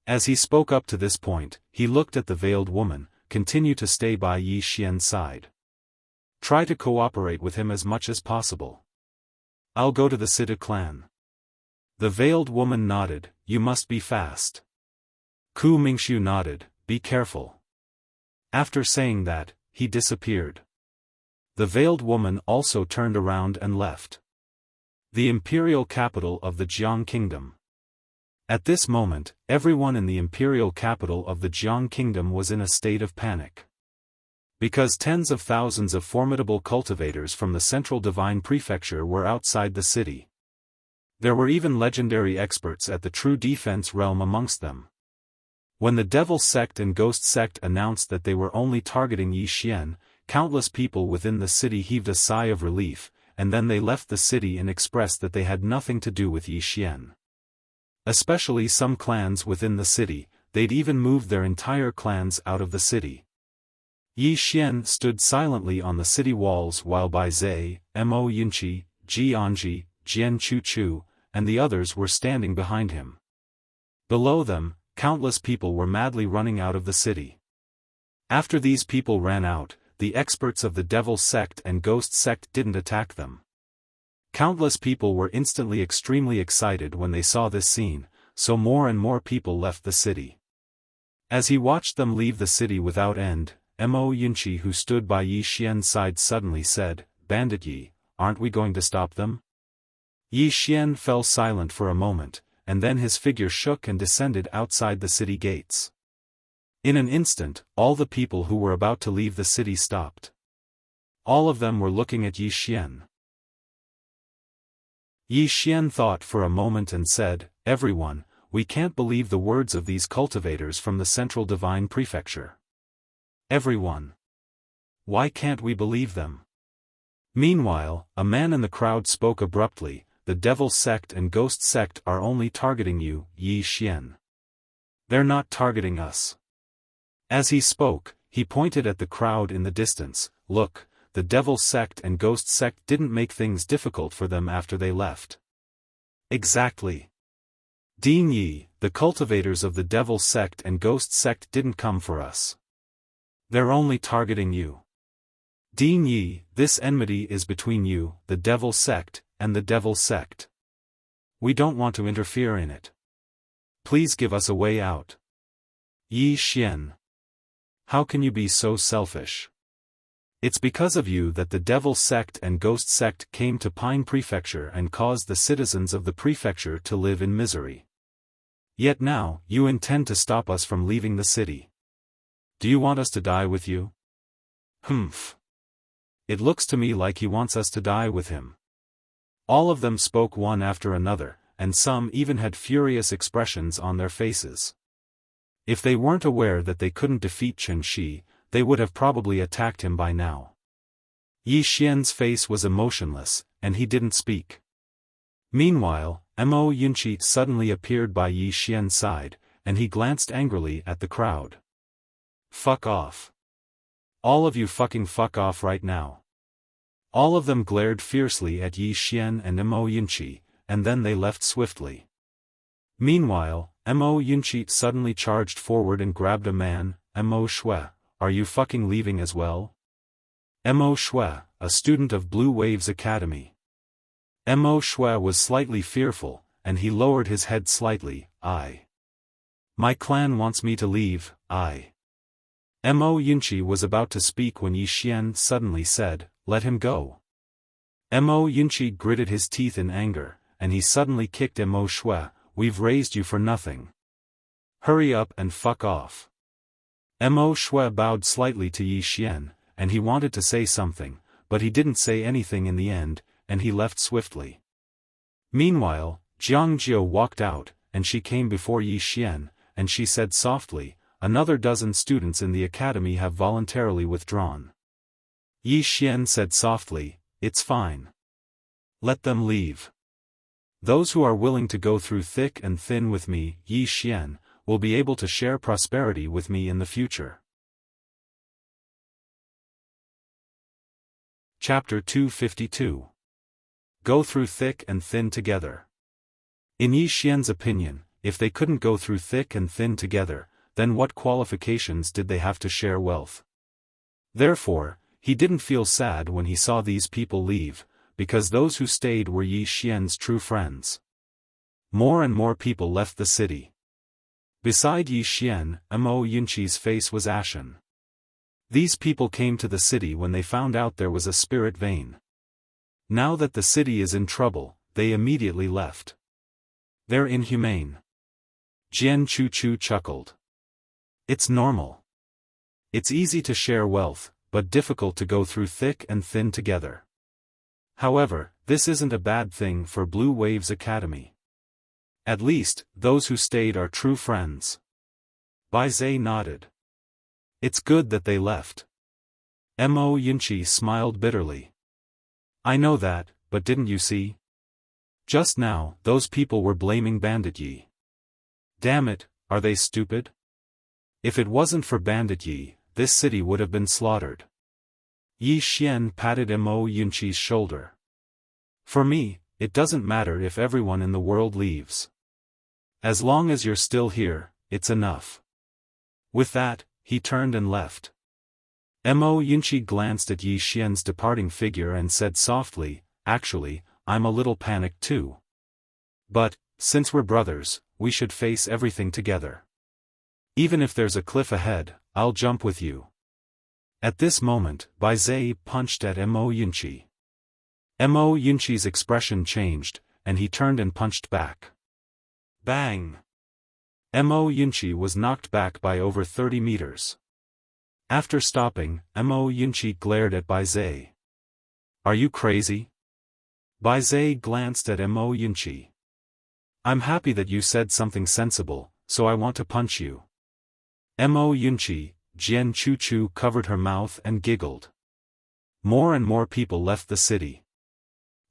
As he spoke up to this point, he looked at the veiled woman. "Continue to stay by Yi Xian's side. Try to cooperate with him as much as possible. I'll go to the Sidu clan." The veiled woman nodded. "You must be fast." Ku Mingxiu nodded, "Be careful." After saying that, he disappeared. The veiled woman also turned around and left the imperial capital of the Jiang Kingdom. At this moment, everyone in the imperial capital of the Jiang Kingdom was in a state of panic. Because tens of thousands of formidable cultivators from the Central Divine Prefecture were outside the city. There were even legendary experts at the True Defense realm amongst them. When the Devil Sect and Ghost Sect announced that they were only targeting Yi Xian, countless people within the city heaved a sigh of relief, and then they left the city and expressed that they had nothing to do with Yi Xian. Especially some clans within the city, they'd even moved their entire clans out of the city. Yi Xian stood silently on the city walls while Bai Zhe, Mo Yunqi, Ji Anji, Jian Chu, and the others were standing behind him. Below them, countless people were madly running out of the city. After these people ran out, the experts of the Devil Sect and Ghost Sect didn't attack them. Countless people were instantly extremely excited when they saw this scene, so more and more people left the city. As he watched them leave the city without end, Mo Yunqi, who stood by Yi Xian's side, suddenly said, "Bandit Yi, aren't we going to stop them?" Yi Xian fell silent for a moment, and then his figure shook and descended outside the city gates. In an instant, all the people who were about to leave the city stopped. All of them were looking at Yi Xian. Yi Xian thought for a moment and said, "Everyone, we can't believe the words of these cultivators from the Central Divine Prefecture. Everyone. Why can't we believe them? Meanwhile, a man in the crowd spoke abruptly, the Devil Sect and Ghost Sect are only targeting you, Yi Xian. They're not targeting us. As he spoke, he pointed at the crowd in the distance. Look, the Devil Sect and Ghost Sect didn't make things difficult for them after they left. Exactly. Dean Yi, the cultivators of the Devil Sect and Ghost Sect didn't come for us. They're only targeting you. Dean Yi, this enmity is between you, the Devil Sect, and the Devil Sect. We don't want to interfere in it. Please give us a way out. Yi Xian. How can you be so selfish? It's because of you that the Devil Sect and Ghost Sect came to Pine Prefecture and caused the citizens of the prefecture to live in misery. Yet now, you intend to stop us from leaving the city. Do you want us to die with you? Humph. It looks to me like he wants us to die with him. All of them spoke one after another, and some even had furious expressions on their faces. If they weren't aware that they couldn't defeat Chen Shi, they would have probably attacked him by now. Yi Xian's face was emotionless, and he didn't speak. Meanwhile, Mo Yunqi suddenly appeared by Yi Xian's side, and he glanced angrily at the crowd. Fuck off. All of you fucking fuck off right now. All of them glared fiercely at Yi Xian and Mo Yunqi, and then they left swiftly. Meanwhile, Mo Yunqi suddenly charged forward and grabbed a man. Mo Shui, are you fucking leaving as well? Mo Shui, a student of Blue Waves Academy. Mo Shui was slightly fearful, and he lowered his head slightly. My clan wants me to leave. Mo Yunqi was about to speak when Yi Xian suddenly said, let him go. Mo Yunqi gritted his teeth in anger, and he suddenly kicked Mo Shui. We've raised you for nothing. Hurry up and fuck off. Mo Shui bowed slightly to Yi Xian, and he wanted to say something, but he didn't say anything in the end, and he left swiftly. Meanwhile, Jiang Jiu walked out, and she came before Yi Xian, and she said softly, another dozen students in the academy have voluntarily withdrawn. Yi Xian said softly, it's fine. Let them leave. Those who are willing to go through thick and thin with me, Yi Xian, will be able to share prosperity with me in the future. Chapter 252. Go through thick and thin together. In Yi Xian's opinion, if they couldn't go through thick and thin together, then what qualifications did they have to share wealth? Therefore, he didn't feel sad when he saw these people leave, because those who stayed were Yi Xian's true friends. More and more people left the city. Beside Yi Xian, Mo Yunqi's face was ashen. These people came to the city when they found out there was a spirit vein. Now that the city is in trouble, they immediately left. They're inhumane. Jian Chu chuckled. It's normal. It's easy to share wealth, but difficult to go through thick and thin together. However, this isn't a bad thing for Blue Waves Academy. At least, those who stayed are true friends. Bai Zhe nodded. It's good that they left. Mo Yunqi smiled bitterly. I know that, but didn't you see? Just now, those people were blaming Bandit Yi. Damn it, are they stupid? If it wasn't for Bandit Yi, this city would have been slaughtered. Yi Xian patted Mo Yunqi's shoulder. For me, it doesn't matter if everyone in the world leaves. As long as you're still here, it's enough. With that, he turned and left. Mo Yunqi glanced at Yi Xian's departing figure and said softly, actually, I'm a little panicked too. But, since we're brothers, we should face everything together. Even if there's a cliff ahead, I'll jump with you. At this moment, Bai Zhe punched at Mo Yunqi. Mo Yunqi's expression changed, and he turned and punched back. Bang! Mo Yunqi was knocked back by over 30 meters. After stopping, Mo Yunqi glared at Bai Zhe. Are you crazy? Bai Zhe glanced at Mo Yunqi. I'm happy that you said something sensible, so I want to punch you. Mo Yunqi, Jian Chu covered her mouth and giggled. More and more people left the city.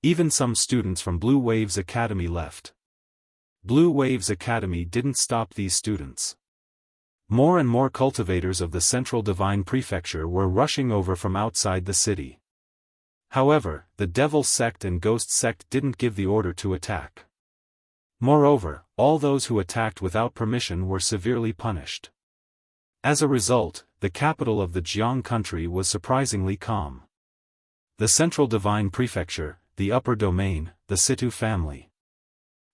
Even some students from Blue Waves Academy left. Blue Waves Academy didn't stop these students. More and more cultivators of the Central Divine Prefecture were rushing over from outside the city. However, the Devil Sect and Ghost Sect didn't give the order to attack. Moreover, all those who attacked without permission were severely punished. As a result, the capital of the Jiang country was surprisingly calm. The Central Divine Prefecture, the Upper Domain, the Situ family.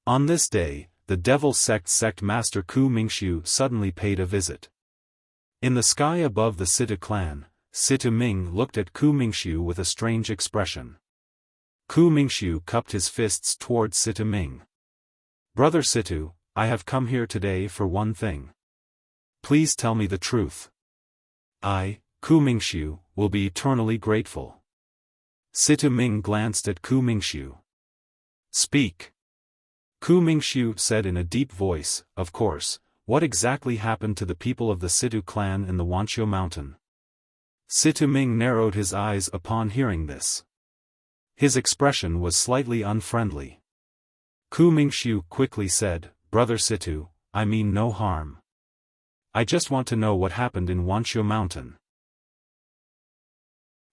On this day, the Devil Sect Master Ku Mingxiu suddenly paid a visit. In the sky above the Situ clan, Situ Ming looked at Ku Mingxiu with a strange expression. Ku Mingxiu cupped his fists towards Situ Ming. "Brother Situ, I have come here today for one thing. Please tell me the truth. I, Ku Mingxiu, will be eternally grateful." Situ Ming glanced at Ku Mingxiu. "Speak." Ku Mingxiu said in a deep voice, "Of course, what exactly happened to the people of the Situ clan in the Wuxia mountain?" Situ Ming narrowed his eyes upon hearing this. His expression was slightly unfriendly. Ku Mingxiu quickly said, "Brother Situ, I mean no harm. I just want to know what happened in Wuxia mountain."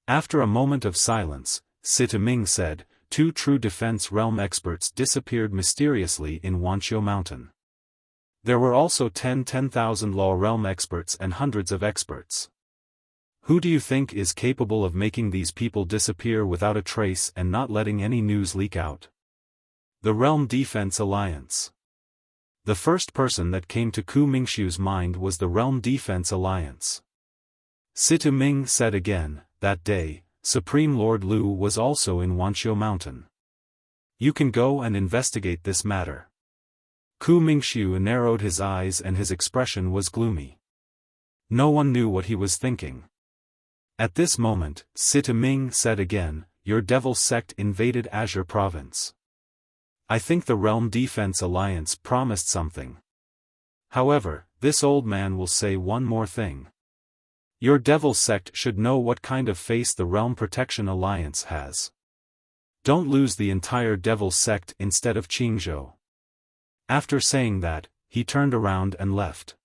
After a moment of silence, Situ Ming said, "Two true defense realm experts disappeared mysteriously in Wuxia mountain. There were also 10,000 law realm experts and hundreds of experts. Who do you think is capable of making these people disappear without a trace and not letting any news leak out?" "The Realm Defense Alliance." The first person that came to Ku Mingxiu's mind was the Realm Defense Alliance. Situ Ming said again, "That day, Supreme Lord Lu was also in Wuxia mountain. You can go and investigate this matter." Ku Mingxiu narrowed his eyes and his expression was gloomy. No one knew what he was thinking. At this moment, Situ Ming said again, "Your Devil Sect invaded Azure Province. I think the Realm Defense Alliance promised something. However, this old man will say one more thing. Your Devil Sect should know what kind of face the Realm Protection Alliance has. Don't lose the entire Devil Sect instead of Qingzhou." After saying that, he turned around and left.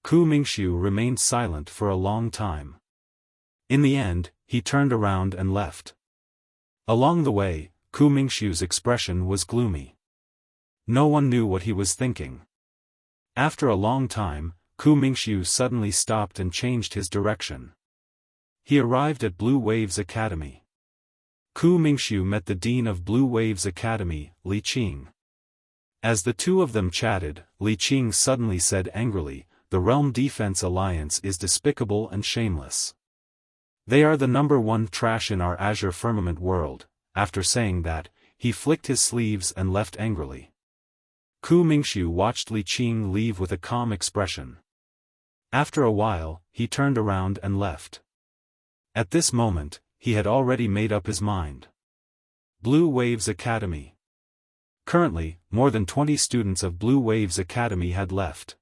Ku Mingxiu remained silent for a long time. In the end, he turned around and left. Along the way, Ku Mingxiu's expression was gloomy. No one knew what he was thinking. After a long time, Ku Mingxiu suddenly stopped and changed his direction. He arrived at Blue Waves Academy. Ku Mingxiu met the dean of Blue Waves Academy, Li Qing. As the two of them chatted, Li Qing suddenly said angrily, "The Realm Defense Alliance is despicable and shameless. They are the #1 trash in our Azure Firmament world." After saying that, he flicked his sleeves and left angrily. Ku Mingxiu watched Li Qing leave with a calm expression. After a while, he turned around and left. At this moment, he had already made up his mind. Blue Waves Academy. Currently, more than 20 students of Blue Waves Academy had left.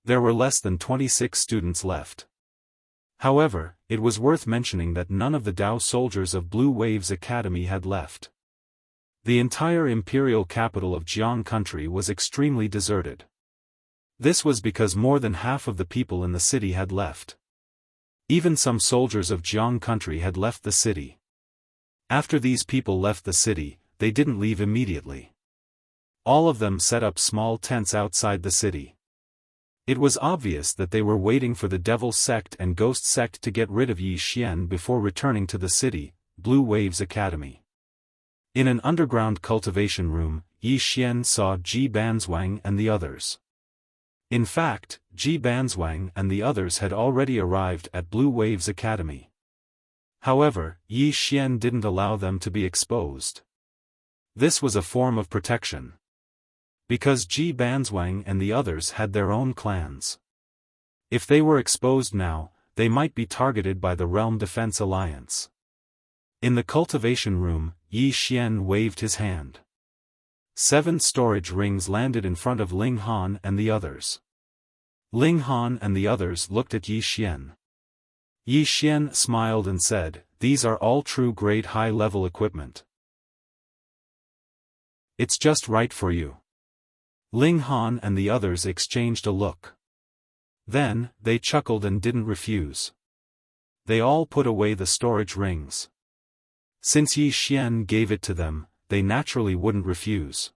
There were less than 26 students left. However, it was worth mentioning that none of the Dao soldiers of Blue Waves Academy had left. The entire imperial capital of Jiang country was extremely deserted. This was because more than half of the people in the city had left. Even some soldiers of Jiang country had left the city. After these people left the city, they didn't leave immediately. All of them set up small tents outside the city. It was obvious that they were waiting for the Devil Sect and Ghost Sect to get rid of Yi Xian before returning to the city, Blue Waves Academy. In an underground cultivation room, Yi Xian saw Ji Banzwang and the others. In fact, Ji Banzwang and the others had already arrived at Blue Waves Academy. However, Yi Xian didn't allow them to be exposed. This was a form of protection. Because Ji Banzwang and the others had their own clans. If they were exposed now, they might be targeted by the Realm Defense Alliance. In the cultivation room, Yi Xian waved his hand. 7 storage rings landed in front of Ling Han and the others. Ling Han and the others looked at Yi Xian. Yi Xian smiled and said, these are all true grade high-level equipment. It's just right for you. Ling Han and the others exchanged a look. Then, they chuckled and didn't refuse. They all put away the storage rings. Since Yi Xian gave it to them, they naturally wouldn't refuse.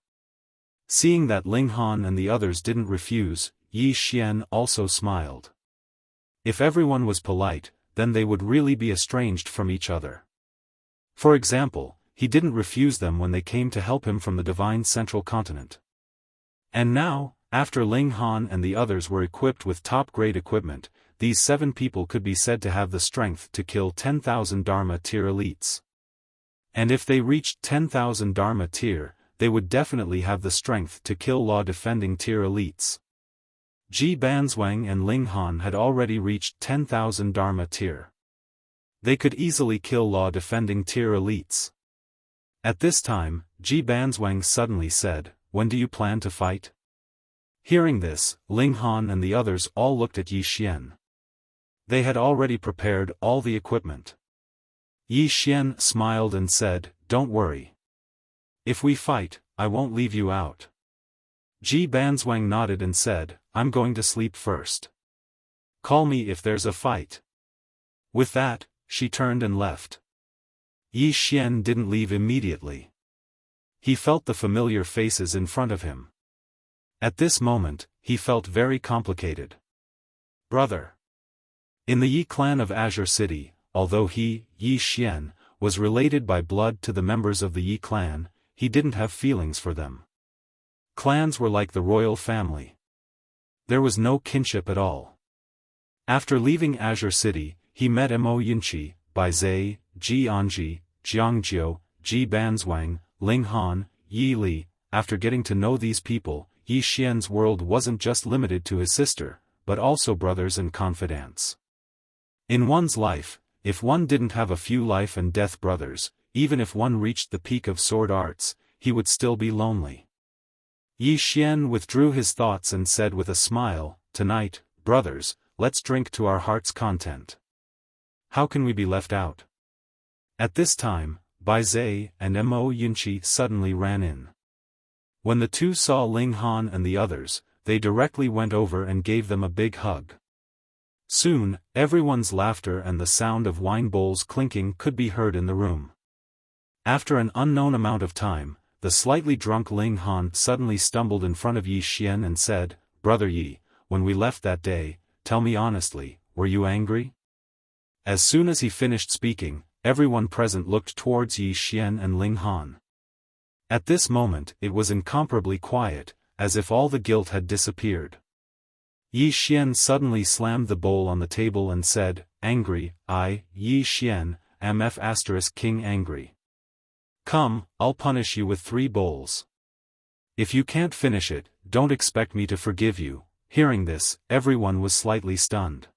Seeing that Ling Han and the others didn't refuse, Yi Xian also smiled. If everyone was polite, then they would really be estranged from each other. For example, he didn't refuse them when they came to help him from the divine central continent. And now, after Ling Han and the others were equipped with top-grade equipment, these 7 people could be said to have the strength to kill 10,000 Dharma tier elites. And if they reached 10,000 Dharma tier, they would definitely have the strength to kill law-defending tier elites. Ji Banzwang and Ling Han had already reached 10,000 Dharma tier. They could easily kill law-defending tier elites. At this time, Ji Banzwang suddenly said, "When do you plan to fight?" Hearing this, Ling Han and the others all looked at Yi Xian. They had already prepared all the equipment. Yi Xian smiled and said, "Don't worry. If we fight, I won't leave you out." Ji Banzwang nodded and said, "I'm going to sleep first. Call me if there's a fight." With that, she turned and left. Yi Xian didn't leave immediately. He felt the familiar faces in front of him. At this moment, he felt very complicated. Brother. In the Yi clan of Azure City, although he, Yi Xian, was related by blood to the members of the Yi clan, he didn't have feelings for them. Clans were like the royal family. There was no kinship at all. After leaving Azure City, he met Mo Yinqi, Bai Zai, Ji Anji, Jiangjiu, Ji Banzwang, Ling Han, Yi Li. After getting to know these people, Yi Xian's world wasn't just limited to his sister, but also brothers and confidants. In one's life, if one didn't have a few life and death brothers, even if one reached the peak of sword arts, he would still be lonely. Yi Xian withdrew his thoughts and said with a smile, "Tonight, brothers, let's drink to our heart's content. How can we be left out?" At this time, Bai Zai and Mo Yinqi suddenly ran in. When the two saw Ling Han and the others, they directly went over and gave them a big hug. Soon, everyone's laughter and the sound of wine bowls clinking could be heard in the room. After an unknown amount of time, the slightly drunk Ling Han suddenly stumbled in front of Yi Xian and said, "Brother Yi, when we left that day, tell me honestly, were you angry?" As soon as he finished speaking, everyone present looked towards Yi Xian and Ling Han. At this moment it was incomparably quiet, as if all the guilt had disappeared. Yi Xian suddenly slammed the bowl on the table and said, "Angry, I, Yi Xian, am King angry. Come, I'll punish you with 3 bowls. If you can't finish it, don't expect me to forgive you." Hearing this, everyone was slightly stunned.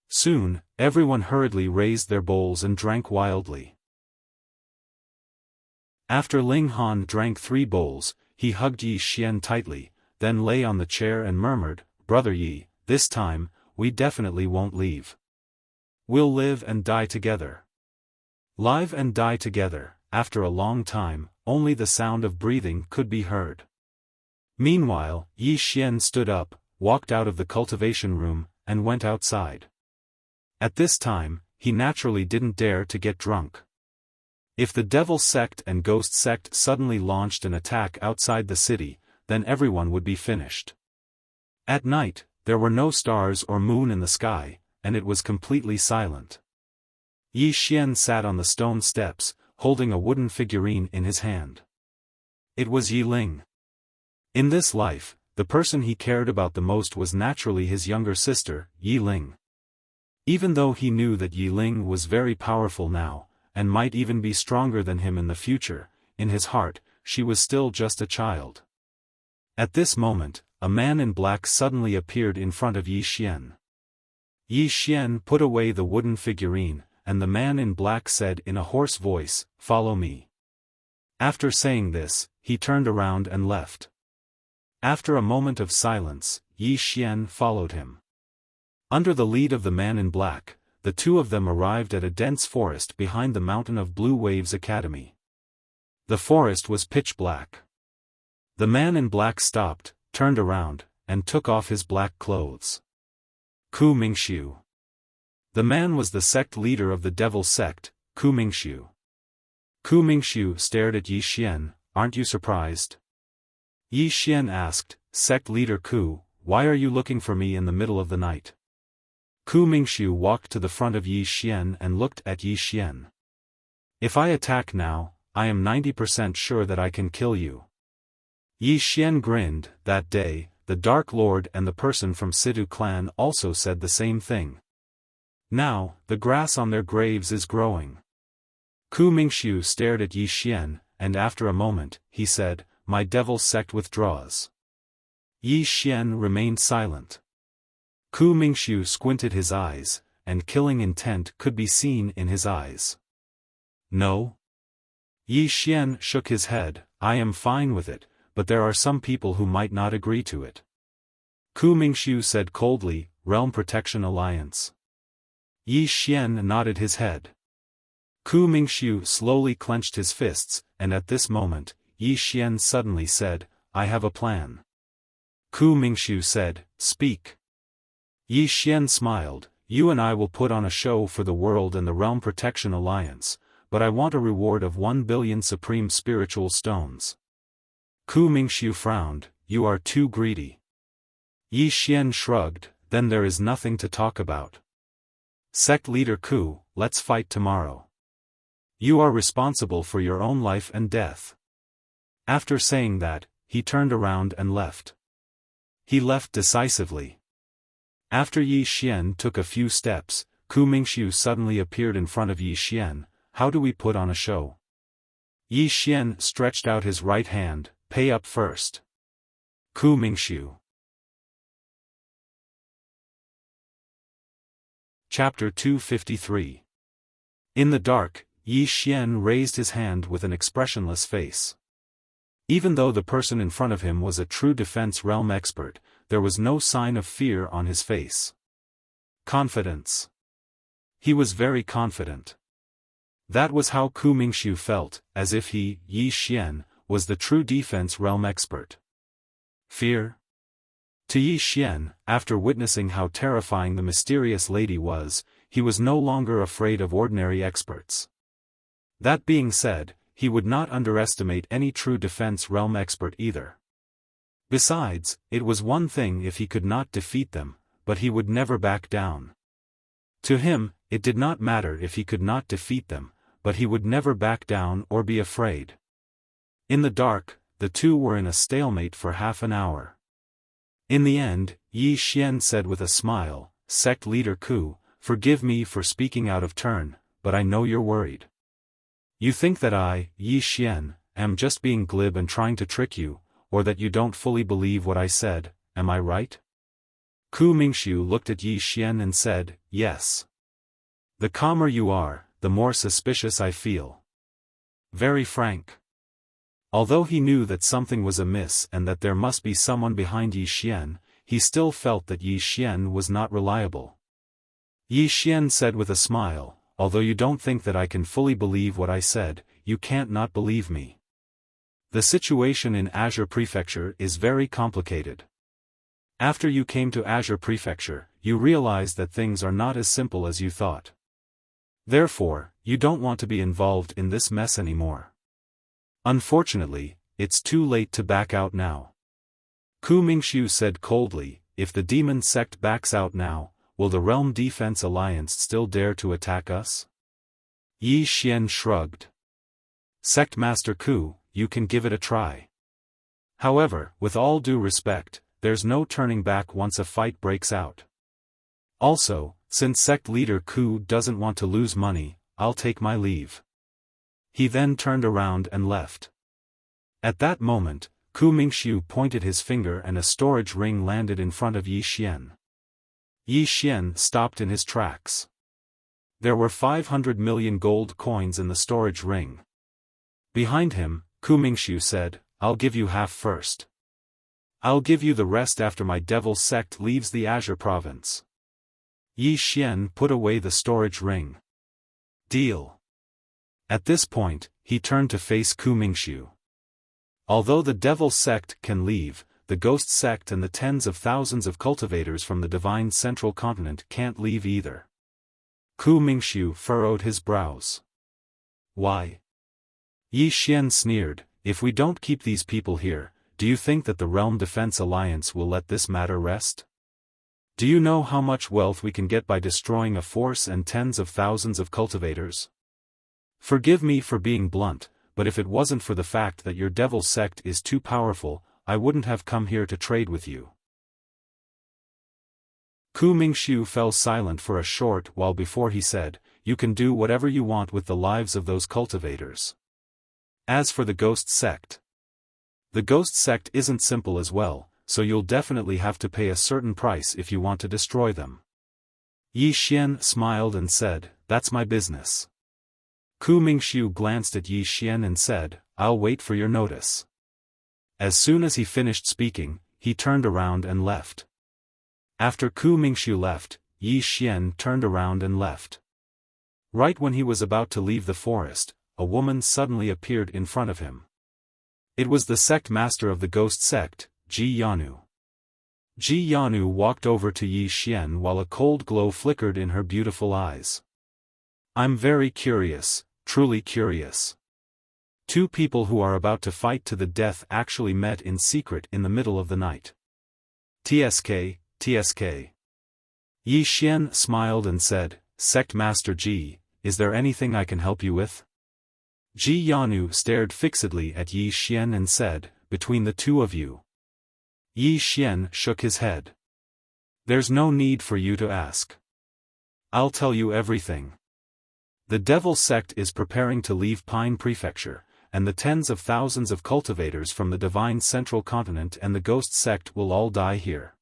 Soon, everyone hurriedly raised their bowls and drank wildly. After Ling Han drank 3 bowls, he hugged Yi Xian tightly, then lay on the chair and murmured, "Brother Yi, this time, we definitely won't leave. We'll live and die together." Live and die together. After a long time, only the sound of breathing could be heard. Meanwhile, Yi Xian stood up, walked out of the cultivation room, and went outside. At this time, he naturally didn't dare to get drunk. If the Devil Sect and Ghost Sect suddenly launched an attack outside the city, then everyone would be finished. At night, there were no stars or moon in the sky, and it was completely silent. Yi Xian sat on the stone steps, holding a wooden figurine in his hand. It was Yi Ling. In this life, the person he cared about the most was naturally his younger sister, Yi Ling. Even though he knew that Yi Ling was very powerful now, and might even be stronger than him in the future, in his heart, she was still just a child. At this moment, a man in black suddenly appeared in front of Yi Xian. Yi Xian put away the wooden figurine, and the man in black said in a hoarse voice, "Follow me." After saying this, he turned around and left. After a moment of silence, Yi Xian followed him. Under the lead of the man in black, the two of them arrived at a dense forest behind the mountain of Blue Waves Academy. The forest was pitch black. The man in black stopped, turned around, and took off his black clothes. Ku Mingxiu. The man was the sect leader of the devil sect, Ku Mingxiu. Ku Mingxiu stared at Yi Xian. Aren't you surprised? Yi Xian asked, Sect leader Ku, why are you looking for me in the middle of the night? Ku Mingxiu walked to the front of Yi Xian and looked at Yi Xian. If I attack now, I am 90% sure that I can kill you. Yi Xian grinned. That day, the Dark Lord and the person from Sidu clan also said the same thing. Now, the grass on their graves is growing. Ku Mingxiu stared at Yi Xian, and after a moment, he said, My devil sect withdraws. Yi Xian remained silent. Ku Mingxiu squinted his eyes, and killing intent could be seen in his eyes. No? Yi Xian shook his head. I am fine with it, but there are some people who might not agree to it. Ku Mingxiu said coldly, Realm Protection Alliance. Yi Xian nodded his head. Ku Mingxiu slowly clenched his fists, and at this moment, Yi Xian suddenly said, I have a plan. Ku Mingxiu said, Speak. Yi Xian smiled, You and I will put on a show for the world and the Realm Protection Alliance, but I want a reward of 1 billion supreme spiritual stones. Ku Mingxiu frowned, You are too greedy. Yi Xian shrugged, Then there is nothing to talk about. Sect leader Ku, let's fight tomorrow. You are responsible for your own life and death. After saying that, he turned around and left. He left decisively. After Yi Xian took a few steps, Ku Mingxiu suddenly appeared in front of Yi Xian. How do we put on a show? Yi Xian stretched out his right hand, Pay up first. Ku Mingxiu. Chapter 253. In the dark, Yi Xian raised his hand with an expressionless face. Even though the person in front of him was a true defense realm expert, there was no sign of fear on his face. Confidence. He was very confident. That was how Ku Mingxiu felt, as if he, Yi Xian, was the true defense realm expert. Fear? To Yi Xian, after witnessing how terrifying the mysterious lady was, he was no longer afraid of ordinary experts. That being said, he would not underestimate any true defense realm expert either. Besides, it was one thing if he could not defeat them, but he would never back down. To him, it did not matter if he could not defeat them, but he would never back down or be afraid. In the dark, the two were in a stalemate for half an hour. In the end, Yi Xian said with a smile, Sect leader Ku, forgive me for speaking out of turn, but I know you're worried. You think that I, Yi Xian, am just being glib and trying to trick you, or that you don't fully believe what I said, am I right? Ku Mingxiu looked at Yi Xian and said, Yes. The calmer you are, the more suspicious I feel. Very frank. Although he knew that something was amiss and that there must be someone behind Yi Xian, he still felt that Yi Xian was not reliable. Yi Xian said with a smile, Although you don't think that I can fully believe what I said, you can't not believe me. The situation in Azure Prefecture is very complicated. After you came to Azure Prefecture, you realized that things are not as simple as you thought. Therefore, you don't want to be involved in this mess anymore. Unfortunately, it's too late to back out now. Ku Mingxiu said coldly, If the demon sect backs out now, will the Realm Defense Alliance still dare to attack us? Yi Xian shrugged. Sect Master Ku, you can give it a try. However, with all due respect, there's no turning back once a fight breaks out. Also, since sect leader Ku doesn't want to lose money, I'll take my leave. He then turned around and left. At that moment, Ku Mingxiu pointed his finger and a storage ring landed in front of Yi Xian. Yi Xian stopped in his tracks. There were 500 million gold coins in the storage ring. Behind him, Ku Mingxiu said, I'll give you half first. I'll give you the rest after my devil sect leaves the Azure province. Yi Xian put away the storage ring. Deal. At this point, he turned to face Ku Mingxiu. Although the devil sect can leave, the ghost sect and the tens of thousands of cultivators from the divine central continent can't leave either. Ku Mingxiu furrowed his brows. Why? Yi Xian sneered, if we don't keep these people here, do you think that the Realm Defense Alliance will let this matter rest? Do you know how much wealth we can get by destroying a force and tens of thousands of cultivators? Forgive me for being blunt, but if it wasn't for the fact that your devil sect is too powerful, I wouldn't have come here to trade with you. Ku Mingxiu fell silent for a short while before he said, you can do whatever you want with the lives of those cultivators. As for the ghost sect, the ghost sect isn't simple as well, so you'll definitely have to pay a certain price if you want to destroy them. Yi Xian smiled and said, that's my business. Ku Mingxiu glanced at Yi Xian and said, I'll wait for your notice. As soon as he finished speaking, he turned around and left. After Ku Mingxiu left, Yi Xian turned around and left. Right when he was about to leave the forest, a woman suddenly appeared in front of him. It was the sect master of the ghost sect, Ji Yanu. Ji Yanu walked over to Yi Xian while a cold glow flickered in her beautiful eyes. I'm very curious, truly curious. Two people who are about to fight to the death actually met in secret in the middle of the night. TSK, TSK. Yi Xian smiled and said, Sect Master Ji, is there anything I can help you with? Ji Yanu stared fixedly at Yi Xian and said, between the two of you. Yi Xian shook his head. There's no need for you to ask. I'll tell you everything. The devil sect is preparing to leave Pine Prefecture, and the tens of thousands of cultivators from the divine central continent and the ghost sect will all die here.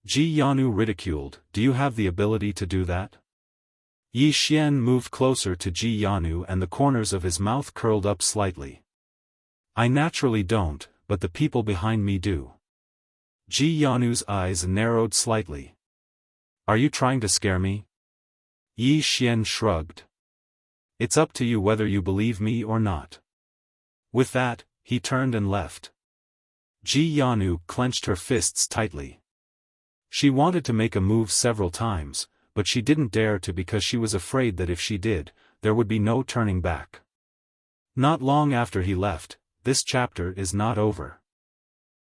Ji Yanu ridiculed, do you have the ability to do that? Yi Xian moved closer to Ji Yanu and the corners of his mouth curled up slightly. I naturally don't, but the people behind me do. Ji Yanu's eyes narrowed slightly. Are you trying to scare me? Yi Xian shrugged. It's up to you whether you believe me or not. With that, he turned and left. Ji Yanu clenched her fists tightly. She wanted to make a move several times, but she didn't dare to because she was afraid that if she did, there would be no turning back. Not long after he left, this chapter is not over.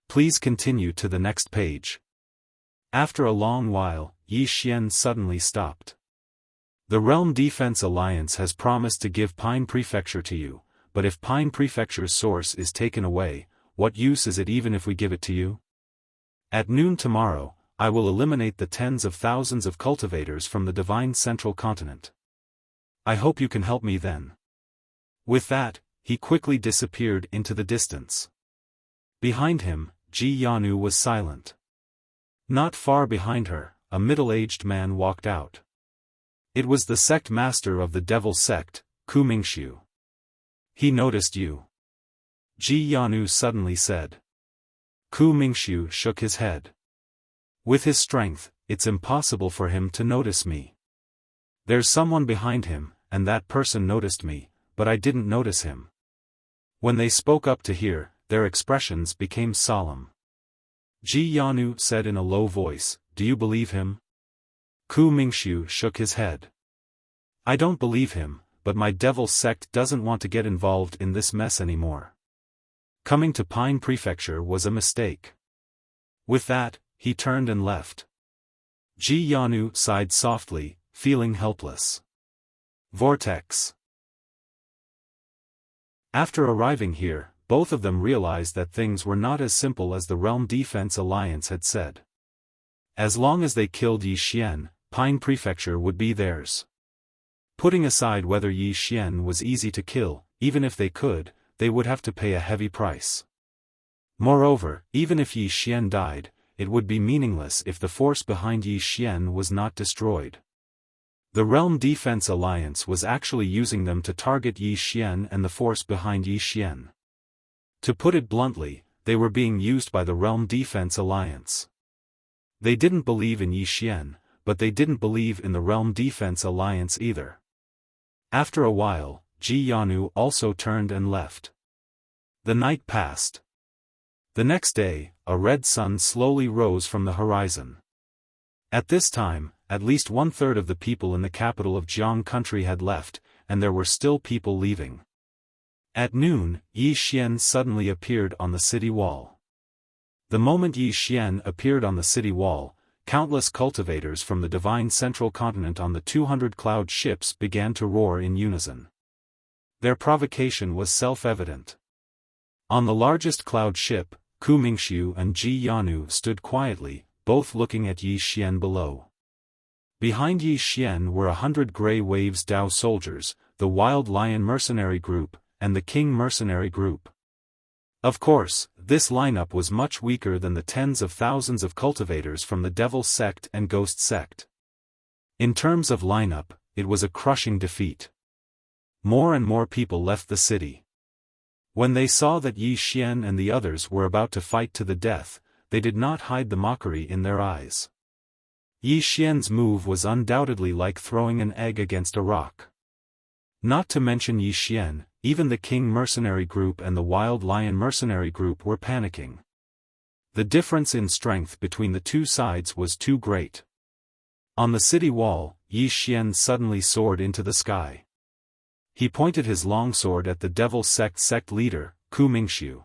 Please continue to the next page. After a long while, Yi Xian suddenly stopped. The Realm Defense Alliance has promised to give Pine Prefecture to you, but if Pine Prefecture's source is taken away, what use is it even if we give it to you? At noon tomorrow, I will eliminate the tens of thousands of cultivators from the divine central continent. I hope you can help me then. With that, he quickly disappeared into the distance. Behind him, Ji Yanu was silent. Not far behind her, a middle-aged man walked out. It was the sect master of the devil sect, Ku Mingxiu. He noticed you. Ji Yanu suddenly said. Ku Mingxiu shook his head. With his strength, it's impossible for him to notice me. There's someone behind him, and that person noticed me, but I didn't notice him. When they spoke up to hear, their expressions became solemn. Ji Yanu said in a low voice, do you believe him? Ku Mingxiu shook his head. I don't believe him, but my devil sect doesn't want to get involved in this mess anymore. Coming to Pine Prefecture was a mistake. With that, he turned and left. Ji Yanu sighed softly, feeling helpless. Vortex. After arriving here, both of them realized that things were not as simple as the Realm Defense Alliance had said. As long as they killed Yi Xian, Pine Prefecture would be theirs. Putting aside whether Yi Xian was easy to kill, even if they could, they would have to pay a heavy price. Moreover, even if Yi Xian died, it would be meaningless if the force behind Yi Xian was not destroyed. The Realm Defense Alliance was actually using them to target Yi Xian and the force behind Yi Xian. To put it bluntly, they were being used by the Realm Defense Alliance. They didn't believe in Yi Xian, but they didn't believe in the Realm Defense Alliance either. After a while, Ji Yanu also turned and left. The night passed. The next day, a red sun slowly rose from the horizon. At this time, at least 1/3 of the people in the capital of Jiang country had left, and there were still people leaving. At noon, Yi Xian suddenly appeared on the city wall. The moment Yi Xian appeared on the city wall, countless cultivators from the divine central continent on the 200 cloud ships began to roar in unison. Their provocation was self-evident. On the largest cloud ship, Ku Mingxiu and Ji Yanu stood quietly, both looking at Yi Xian below. Behind Yi Xian were 100 Grey Waves Dao soldiers, the Wild Lion mercenary group, and the King mercenary group. Of course, this lineup was much weaker than the tens of thousands of cultivators from the Devil sect and Ghost sect. In terms of lineup, it was a crushing defeat. More and more people left the city. When they saw that Yi Xian and the others were about to fight to the death, they did not hide the mockery in their eyes. Yi Xian's move was undoubtedly like throwing an egg against a rock. Not to mention Yi Xian, even the King mercenary group and the Wild Lion mercenary group were panicking. The difference in strength between the two sides was too great. On the city wall, Yi Xian suddenly soared into the sky. He pointed his longsword at the Devil sect leader, Ku Mingxiu.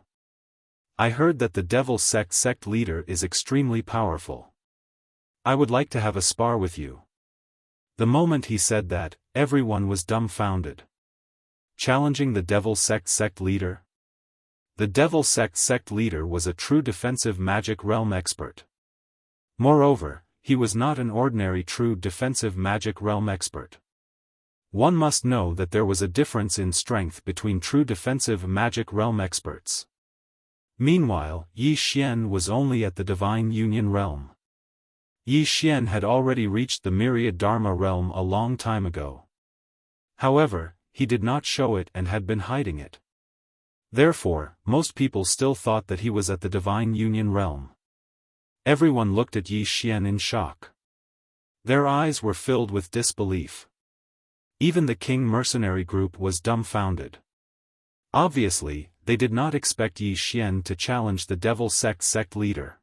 I heard that the Devil sect leader is extremely powerful. I would like to have a spar with you. The moment he said that, everyone was dumbfounded. Challenging the Devil sect leader? The Devil sect leader was a true defensive magic realm expert. Moreover, he was not an ordinary true defensive magic realm expert. One must know that there was a difference in strength between true defensive magic realm experts. Meanwhile, Yi Xian was only at the Divine Union realm. Yi Xian had already reached the Myriad Dharma realm a long time ago. However, he did not show it and had been hiding it. Therefore, most people still thought that he was at the Divine Union realm. Everyone looked at Yi Xian in shock. Their eyes were filled with disbelief. Even the King mercenary group was dumbfounded. Obviously, they did not expect Yi Xian to challenge the Devil sect leader.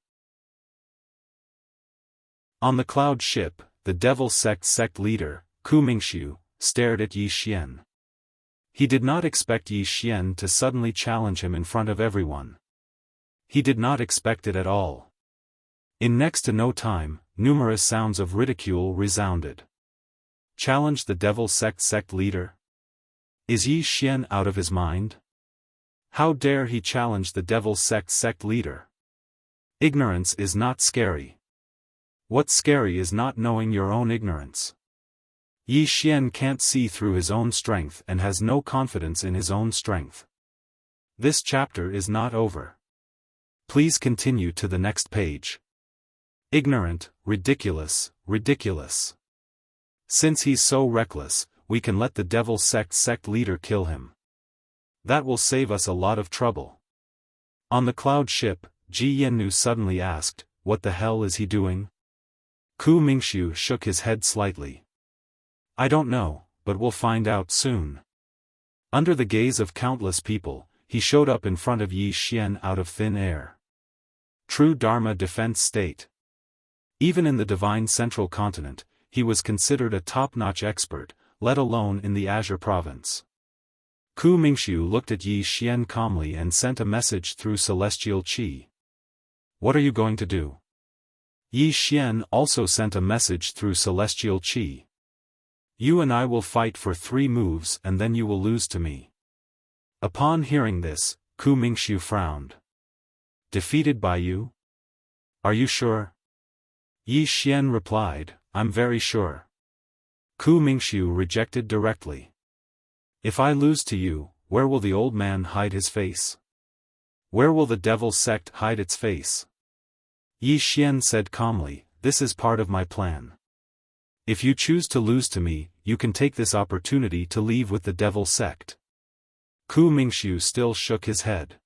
On the cloud ship, the Devil sect leader, Ku Mingxiu, stared at Yi Xian. He did not expect Yi Xian to suddenly challenge him in front of everyone. He did not expect it at all. In next to no time, numerous sounds of ridicule resounded. Challenge the Devil sect leader? Is Yi Xian out of his mind? How dare he challenge the Devil sect leader? Ignorance is not scary. What's scary is not knowing your own ignorance. Yi Xian can't see through his own strength and has no confidence in his own strength. This chapter is not over. Please continue to the next page. Ignorant, ridiculous, ridiculous. Since he's so reckless, we can let the Devil sect leader kill him. That will save us a lot of trouble. On the cloud ship, Ji Yanu suddenly asked, "What the hell is he doing?" Ku Mingxiu shook his head slightly. I don't know, but we'll find out soon. Under the gaze of countless people, he showed up in front of Yi Xian out of thin air. True Dharma defense state. Even in the divine central continent, he was considered a top-notch expert, let alone in the Azure province. Ku Mingxiu looked at Yi Xian calmly and sent a message through celestial qi. What are you going to do? Yi Xian also sent a message through celestial qi. You and I will fight for 3 moves and then you will lose to me. Upon hearing this, Ku Mingxiu frowned. Defeated by you? Are you sure? Yi Xian replied, I'm very sure. Ku Mingxiu rejected directly. If I lose to you, where will the old man hide his face? Where will the Devil sect hide its face? Yi Xian said calmly, this is part of my plan. If you choose to lose to me, you can take this opportunity to leave with the Devil sect. Ku Mingxiu still shook his head.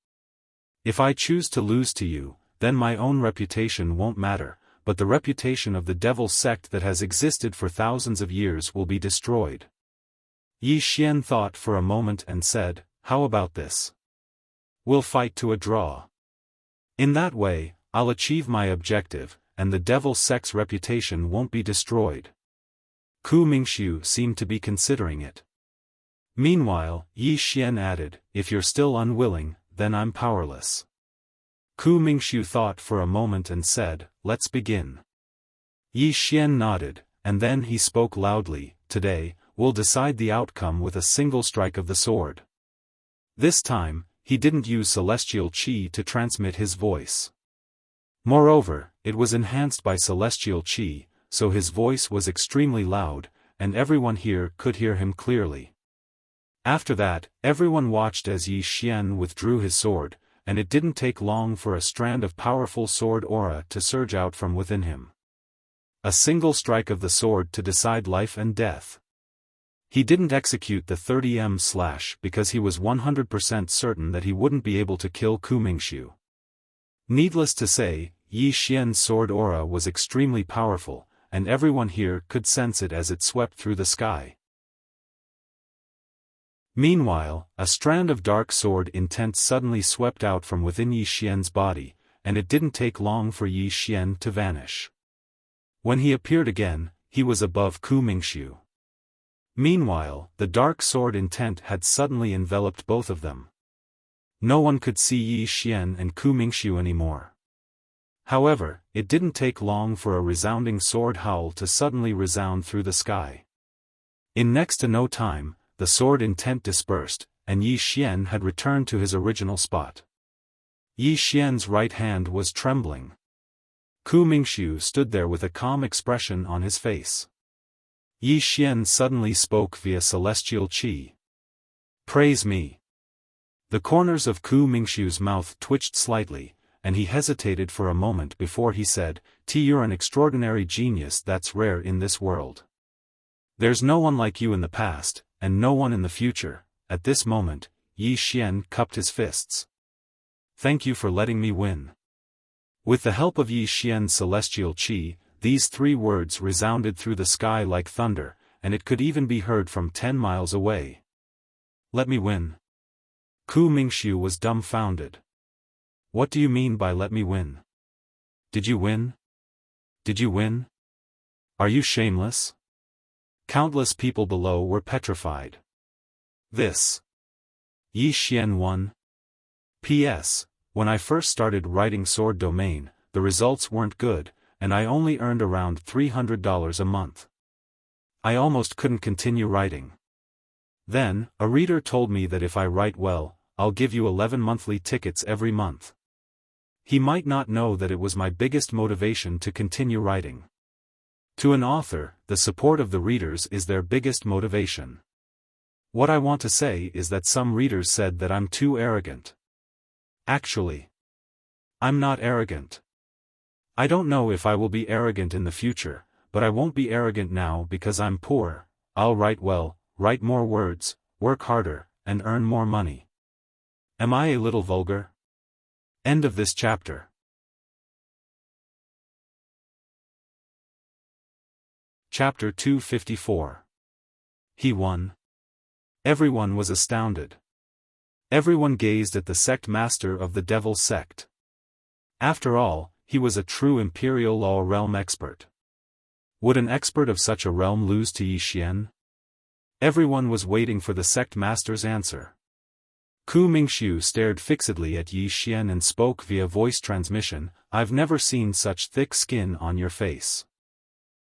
If I choose to lose to you, then my own reputation won't matter, but the reputation of the devil sect that has existed for thousands of years will be destroyed. Yi Xian thought for a moment and said, "How about this? We'll fight to a draw. In that way, I'll achieve my objective, and the devil sect's reputation won't be destroyed." Ku Mingxiu seemed to be considering it. Meanwhile, Yi Xian added, "If you're still unwilling, then I'm powerless." Ku Mingxiu thought for a moment and said, "Let's begin." Yi Xian nodded, and then he spoke loudly, "Today, we'll decide the outcome with a single strike of the sword." This time, he didn't use celestial qi to transmit his voice. Moreover, it was enhanced by celestial qi, so his voice was extremely loud, and everyone here could hear him clearly. After that, everyone watched as Yi Xian withdrew his sword, and it didn't take long for a strand of powerful sword aura to surge out from within him. A single strike of the sword to decide life and death. He didn't execute the 30 slash because he was 100% certain that he wouldn't be able to kill Ku Mingxiu. Needless to say, Yi Xian's sword aura was extremely powerful, and everyone here could sense it as it swept through the sky. Meanwhile, a strand of dark sword intent suddenly swept out from within Yi Xian's body, and it didn't take long for Yi Xian to vanish. When he appeared again, he was above Ku Mingxiu. Meanwhile, the dark sword intent had suddenly enveloped both of them. No one could see Yi Xian and Ku Mingxiu anymore. However, it didn't take long for a resounding sword howl to suddenly resound through the sky. In next to no time, the sword intent dispersed, and Yi Xian had returned to his original spot. Yi Xian's right hand was trembling. Ku Mingxiu stood there with a calm expression on his face. Yi Xian suddenly spoke via celestial qi. "Praise me." The corners of Ku Mingxiu's mouth twitched slightly, and he hesitated for a moment before he said, "You're an extraordinary genius that's rare in this world. There's no one like you in the past, and no one in the future." At this moment, Yi Xian cupped his fists. "Thank you for letting me win." With the help of Yi Xian's celestial qi, these three words resounded through the sky like thunder, and it could even be heard from 10 miles away. "Let me win." Ku Mingxiu was dumbfounded. "What do you mean by let me win? Did you win? Did you win? Are you shameless?" Countless people below were petrified. This. Yi Xian won. P.S. When I first started writing Sword Domain, the results weren't good, and I only earned around $300 a month. I almost couldn't continue writing. Then, a reader told me that if I write well, I'll give you 11 monthly tickets every month. He might not know that it was my biggest motivation to continue writing. To an author, the support of the readers is their biggest motivation. What I want to say is that some readers said that I'm too arrogant. Actually, I'm not arrogant. I don't know if I will be arrogant in the future, but I won't be arrogant now because I'm poor. I'll write well, write more words, work harder, and earn more money. Am I a little vulgar? End of this chapter. Chapter 254. He won. Everyone was astounded. Everyone gazed at the sect master of the devil sect. After all, he was a true imperial law realm expert. Would an expert of such a realm lose to Yi Xian? Everyone was waiting for the sect master's answer. Ku Mingxiu stared fixedly at Yi Xian and spoke via voice transmission, "I've never seen such thick skin on your face."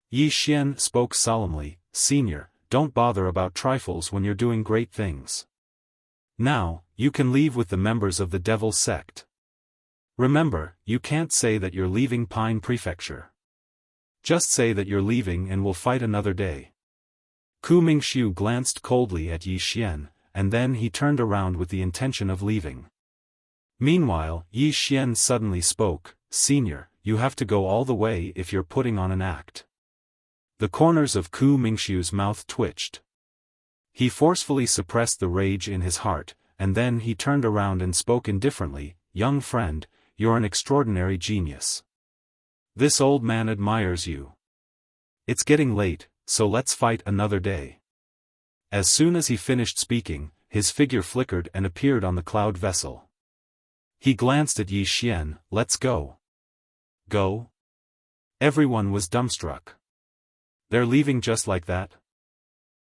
Yi Xian spoke solemnly, "Senior, don't bother about trifles when you're doing great things. Now, you can leave with the members of the devil sect. Remember, you can't say that you're leaving Pine Prefecture. Just say that you're leaving and we'll fight another day." Ku Mingxiu glanced coldly at Yi Xian, and then he turned around with the intention of leaving. Meanwhile, Yi Xian suddenly spoke, "Senior, you have to go all the way if you're putting on an act." The corners of Ku Mingxiu's mouth twitched. He forcefully suppressed the rage in his heart, and then he turned around and spoke indifferently, "Young friend, you're an extraordinary genius. This old man admires you. It's getting late, so let's fight another day. As soon as he finished speaking, his figure flickered and appeared on the cloud vessel. He glanced at Yi Xian. Let's go. Go? Everyone was dumbstruck. They're leaving just like that?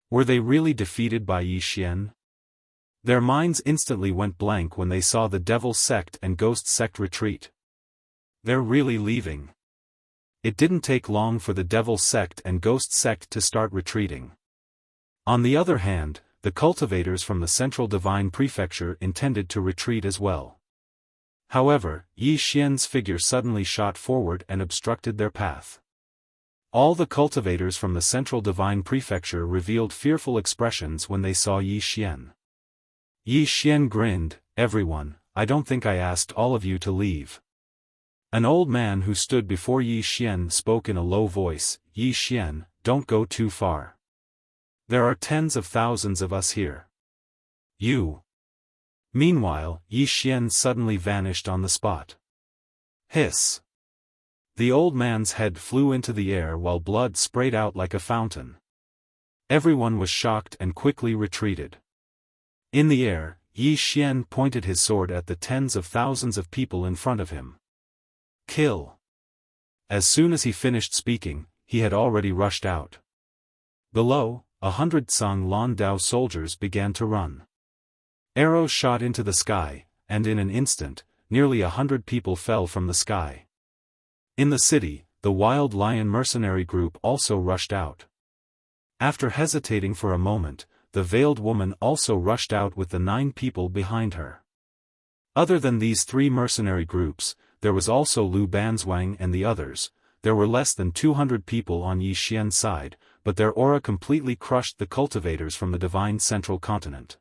Were they really defeated by Yi Xian? Their minds instantly went blank when they saw the Devil Sect and Ghost Sect retreat. They're really leaving. It didn't take long for the Devil Sect and Ghost Sect to start retreating. On the other hand, the cultivators from the Central Divine Prefecture intended to retreat as well. However, Yi Xian's figure suddenly shot forward and obstructed their path. All the cultivators from the Central Divine Prefecture revealed fearful expressions when they saw Yi Xian. Yi Xian grinned, "Everyone, I don't think I asked all of you to leave." An old man who stood before Yi Xian spoke in a low voice, "Yi Xian, don't go too far. There are tens of thousands of us here. You." Meanwhile, Yi Xian suddenly vanished on the spot. Hiss! The old man's head flew into the air while blood sprayed out like a fountain. Everyone was shocked and quickly retreated. In the air, Yi Xian pointed his sword at the tens of thousands of people in front of him. Kill! As soon as he finished speaking, he had already rushed out. Below, 100 Song Lan Dao soldiers began to run. Arrows shot into the sky, and in an instant, nearly 100 people fell from the sky. In the city, the Wild Lion mercenary group also rushed out. After hesitating for a moment, the veiled woman also rushed out with the 9 people behind her. Other than these 3 mercenary groups, there was also Lu Banzwang and the others. There were less than 200 people on Yi Xian's side, but their aura completely crushed the cultivators from the Divine Central Continent.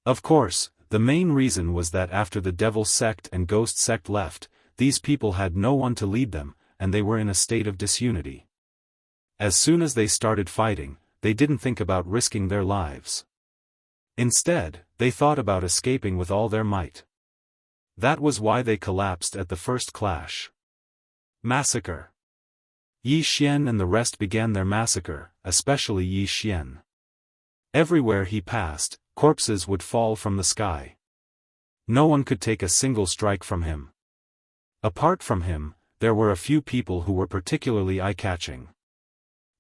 Of course, the main reason was that after the Devil Sect and Ghost Sect left, these people had no one to lead them, and they were in a state of disunity. As soon as they started fighting, they didn't think about risking their lives. Instead, they thought about escaping with all their might. That was why they collapsed at the first clash. Massacre. Yi Xian and the rest began their massacre, especially Yi Xian. Everywhere he passed, corpses would fall from the sky. No one could take a single strike from him. Apart from him, there were a few people who were particularly eye-catching.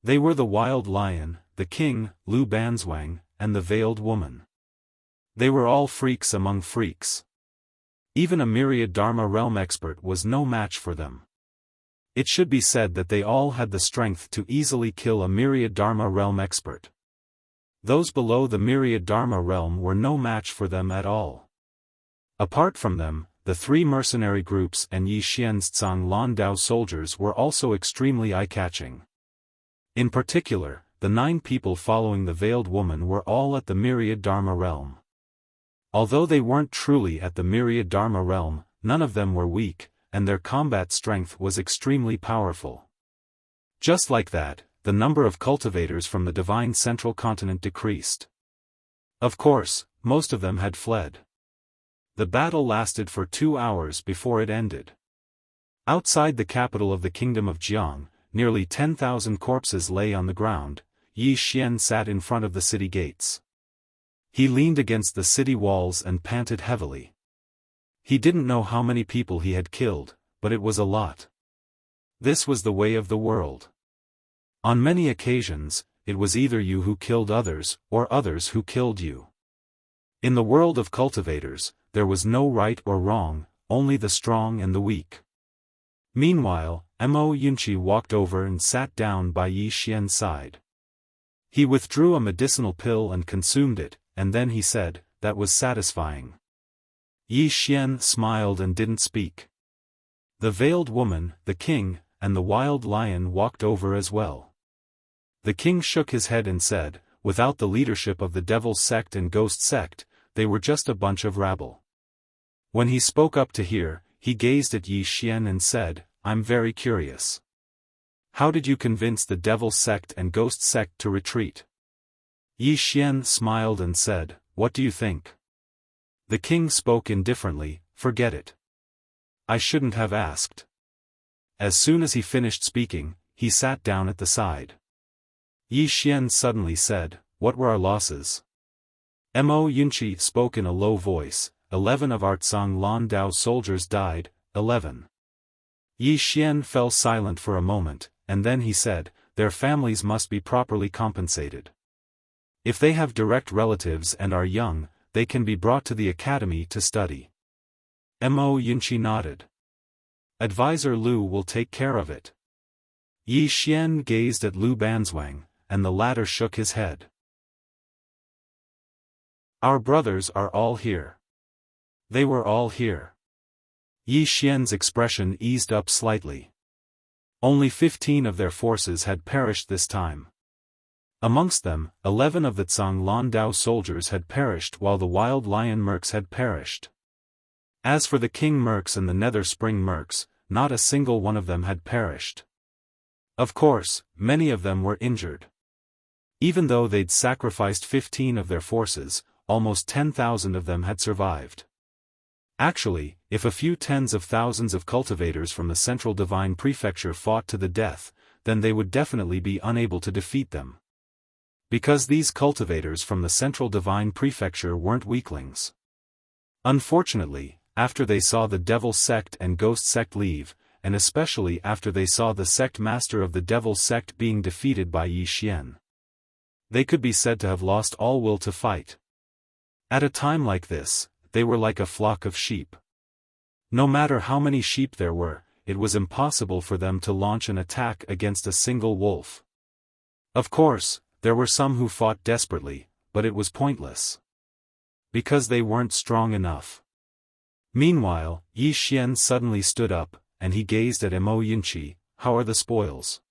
They were the Wild Lion, the King, Lu Banzwang, and the Veiled Woman. They were all freaks among freaks. Even a myriad Dharma realm expert was no match for them. It should be said that they all had the strength to easily kill a myriad Dharma realm expert. Those below the myriad Dharma realm were no match for them at all. Apart from them, the 3 mercenary groups and Yi Xian's Zhang Lan Dao soldiers were also extremely eye-catching. In particular, the 9 people following the Veiled Woman were all at the myriad Dharma realm. Although they weren't truly at the myriad Dharma realm, none of them were weak, and their combat strength was extremely powerful. Just like that, the number of cultivators from the Divine Central Continent decreased. Of course, most of them had fled. The battle lasted for 2 hours before it ended. Outside the capital of the Kingdom of Jiang, nearly 10,000 corpses lay on the ground. Yi Xian sat in front of the city gates. He leaned against the city walls and panted heavily. He didn't know how many people he had killed, but it was a lot. This was the way of the world. On many occasions, it was either you who killed others, or others who killed you. In the world of cultivators, there was no right or wrong, only the strong and the weak. Meanwhile, Mo Yunqi walked over and sat down by Yi Xian's side. He withdrew a medicinal pill and consumed it, and then he said, "That was satisfying." Yi Xian smiled and didn't speak. The Veiled Woman, the King, and the Wild Lion walked over as well. The King shook his head and said, "Without the leadership of the Devil Sect and Ghost Sect, they were just a bunch of rabble." When he spoke up to hear, he gazed at Yi Xian and said, "I'm very curious. How did you convince the Devil Sect and Ghost Sect to retreat?" Yi Xian smiled and said, "What do you think?" The King spoke indifferently, "Forget it. I shouldn't have asked." As soon as he finished speaking, he sat down at the side. Yi Xian suddenly said, "What were our losses?" Mo Yunqi spoke in a low voice, 11 of our Tsang Lan Dao soldiers died, 11. Yi Xian fell silent for a moment, and then he said, "Their families must be properly compensated. If they have direct relatives and are young, they can be brought to the academy to study." Mo Yunqi nodded. "Advisor Lu will take care of it." Yi Xian gazed at Lu Banzwang, and the latter shook his head. "Our brothers are all here." They were all here. Yi Xian's expression eased up slightly. Only 15 of their forces had perished this time. Amongst them, 11 of the Tsang Lan Dao soldiers had perished while the Wild Lion mercs had perished. As for the King mercs and the Nether Spring mercs, not a single one of them had perished. Of course, many of them were injured. Even though they'd sacrificed 15 of their forces, almost 10,000 of them had survived. Actually, if a few tens of thousands of cultivators from the Central Divine Prefecture fought to the death, then they would definitely be unable to defeat them. Because these cultivators from the Central Divine Prefecture weren't weaklings. Unfortunately, after they saw the Devil Sect and Ghost Sect leave, and especially after they saw the sect master of the Devil Sect being defeated by Yi Xian, they could be said to have lost all will to fight. At a time like this, they were like a flock of sheep. No matter how many sheep there were, it was impossible for them to launch an attack against a single wolf. Of course, there were some who fought desperately, but it was pointless. Because they weren't strong enough. Meanwhile, Yi Xian suddenly stood up, and he gazed at Mo Yunqi. "How are the spoils?"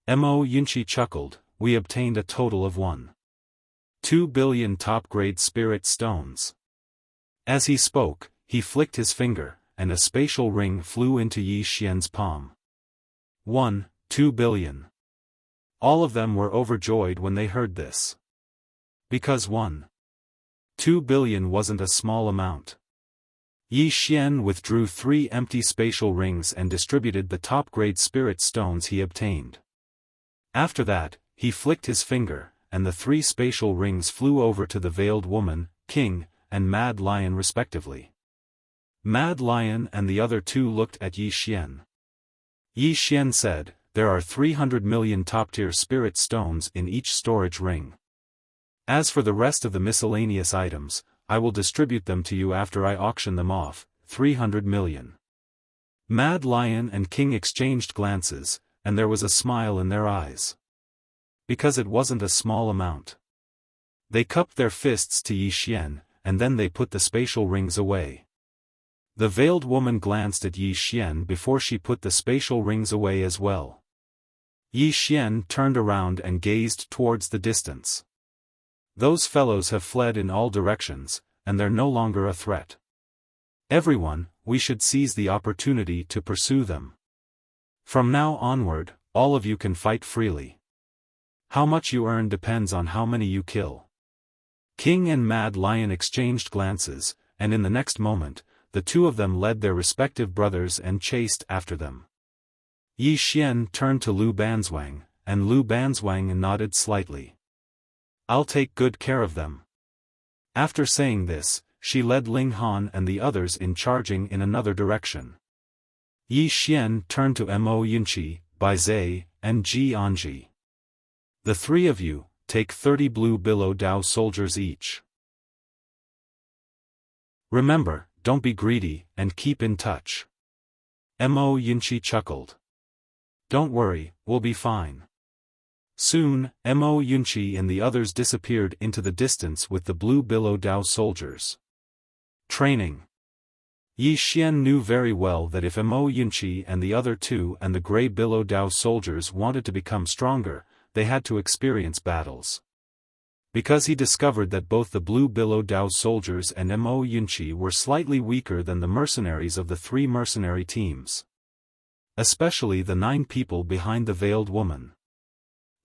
Mo Yunqi chuckled, "We obtained a total of 1.2 billion top-grade spirit stones." As he spoke, he flicked his finger, and a spatial ring flew into Yi Xian's palm. 1.2 billion. All of them were overjoyed when they heard this. Because 1.2 billion wasn't a small amount. Yi Xian withdrew 3 empty spatial rings and distributed the top-grade spirit stones he obtained. After that, he flicked his finger, and the 3 spatial rings flew over to the Veiled Woman, King, and Mad Lion respectively. Mad Lion and the other 2 looked at Yi Xian. Yi Xian said, "There are 300 million top-tier spirit stones in each storage ring. As for the rest of the miscellaneous items, I will distribute them to you after I auction them off, 300 million. Mad Lion and King exchanged glances, and there was a smile in their eyes. Because it wasn't a small amount. They cupped their fists to Yi Xian, and then they put the spatial rings away. The Veiled Woman glanced at Yi Xian before she put the spatial rings away as well. Yi Xian turned around and gazed towards the distance. Those fellows have fled in all directions, and they're no longer a threat. Everyone, we should seize the opportunity to pursue them. From now onward, all of you can fight freely. How much you earn depends on how many you kill." King and Mad Lion exchanged glances, and in the next moment, the 2 of them led their respective brothers and chased after them. Yi Xian turned to Lu Banzwang, and Lu Banzwang nodded slightly. "I'll take good care of them." After saying this, she led Ling Han and the others in charging in another direction. Yi Xian turned to Mo Yunqi, Bai Zai, and Ji Anji. "The 3 of you, take 30 blue Billow Dao soldiers each. Remember, don't be greedy, and keep in touch." Mo Yunqi chuckled. "Don't worry, we'll be fine." Soon, Mo Yunqi and the others disappeared into the distance with the blue Billow Dao soldiers. Training. Yi Xian knew very well that if Mo Yunqi and the other 2 and the Grey Billow Dao soldiers wanted to become stronger, they had to experience battles. Because he discovered that both the Blue Billow Dao soldiers and Mo Yunqi were slightly weaker than the mercenaries of the 3 mercenary teams. Especially the 9 people behind the Veiled Woman.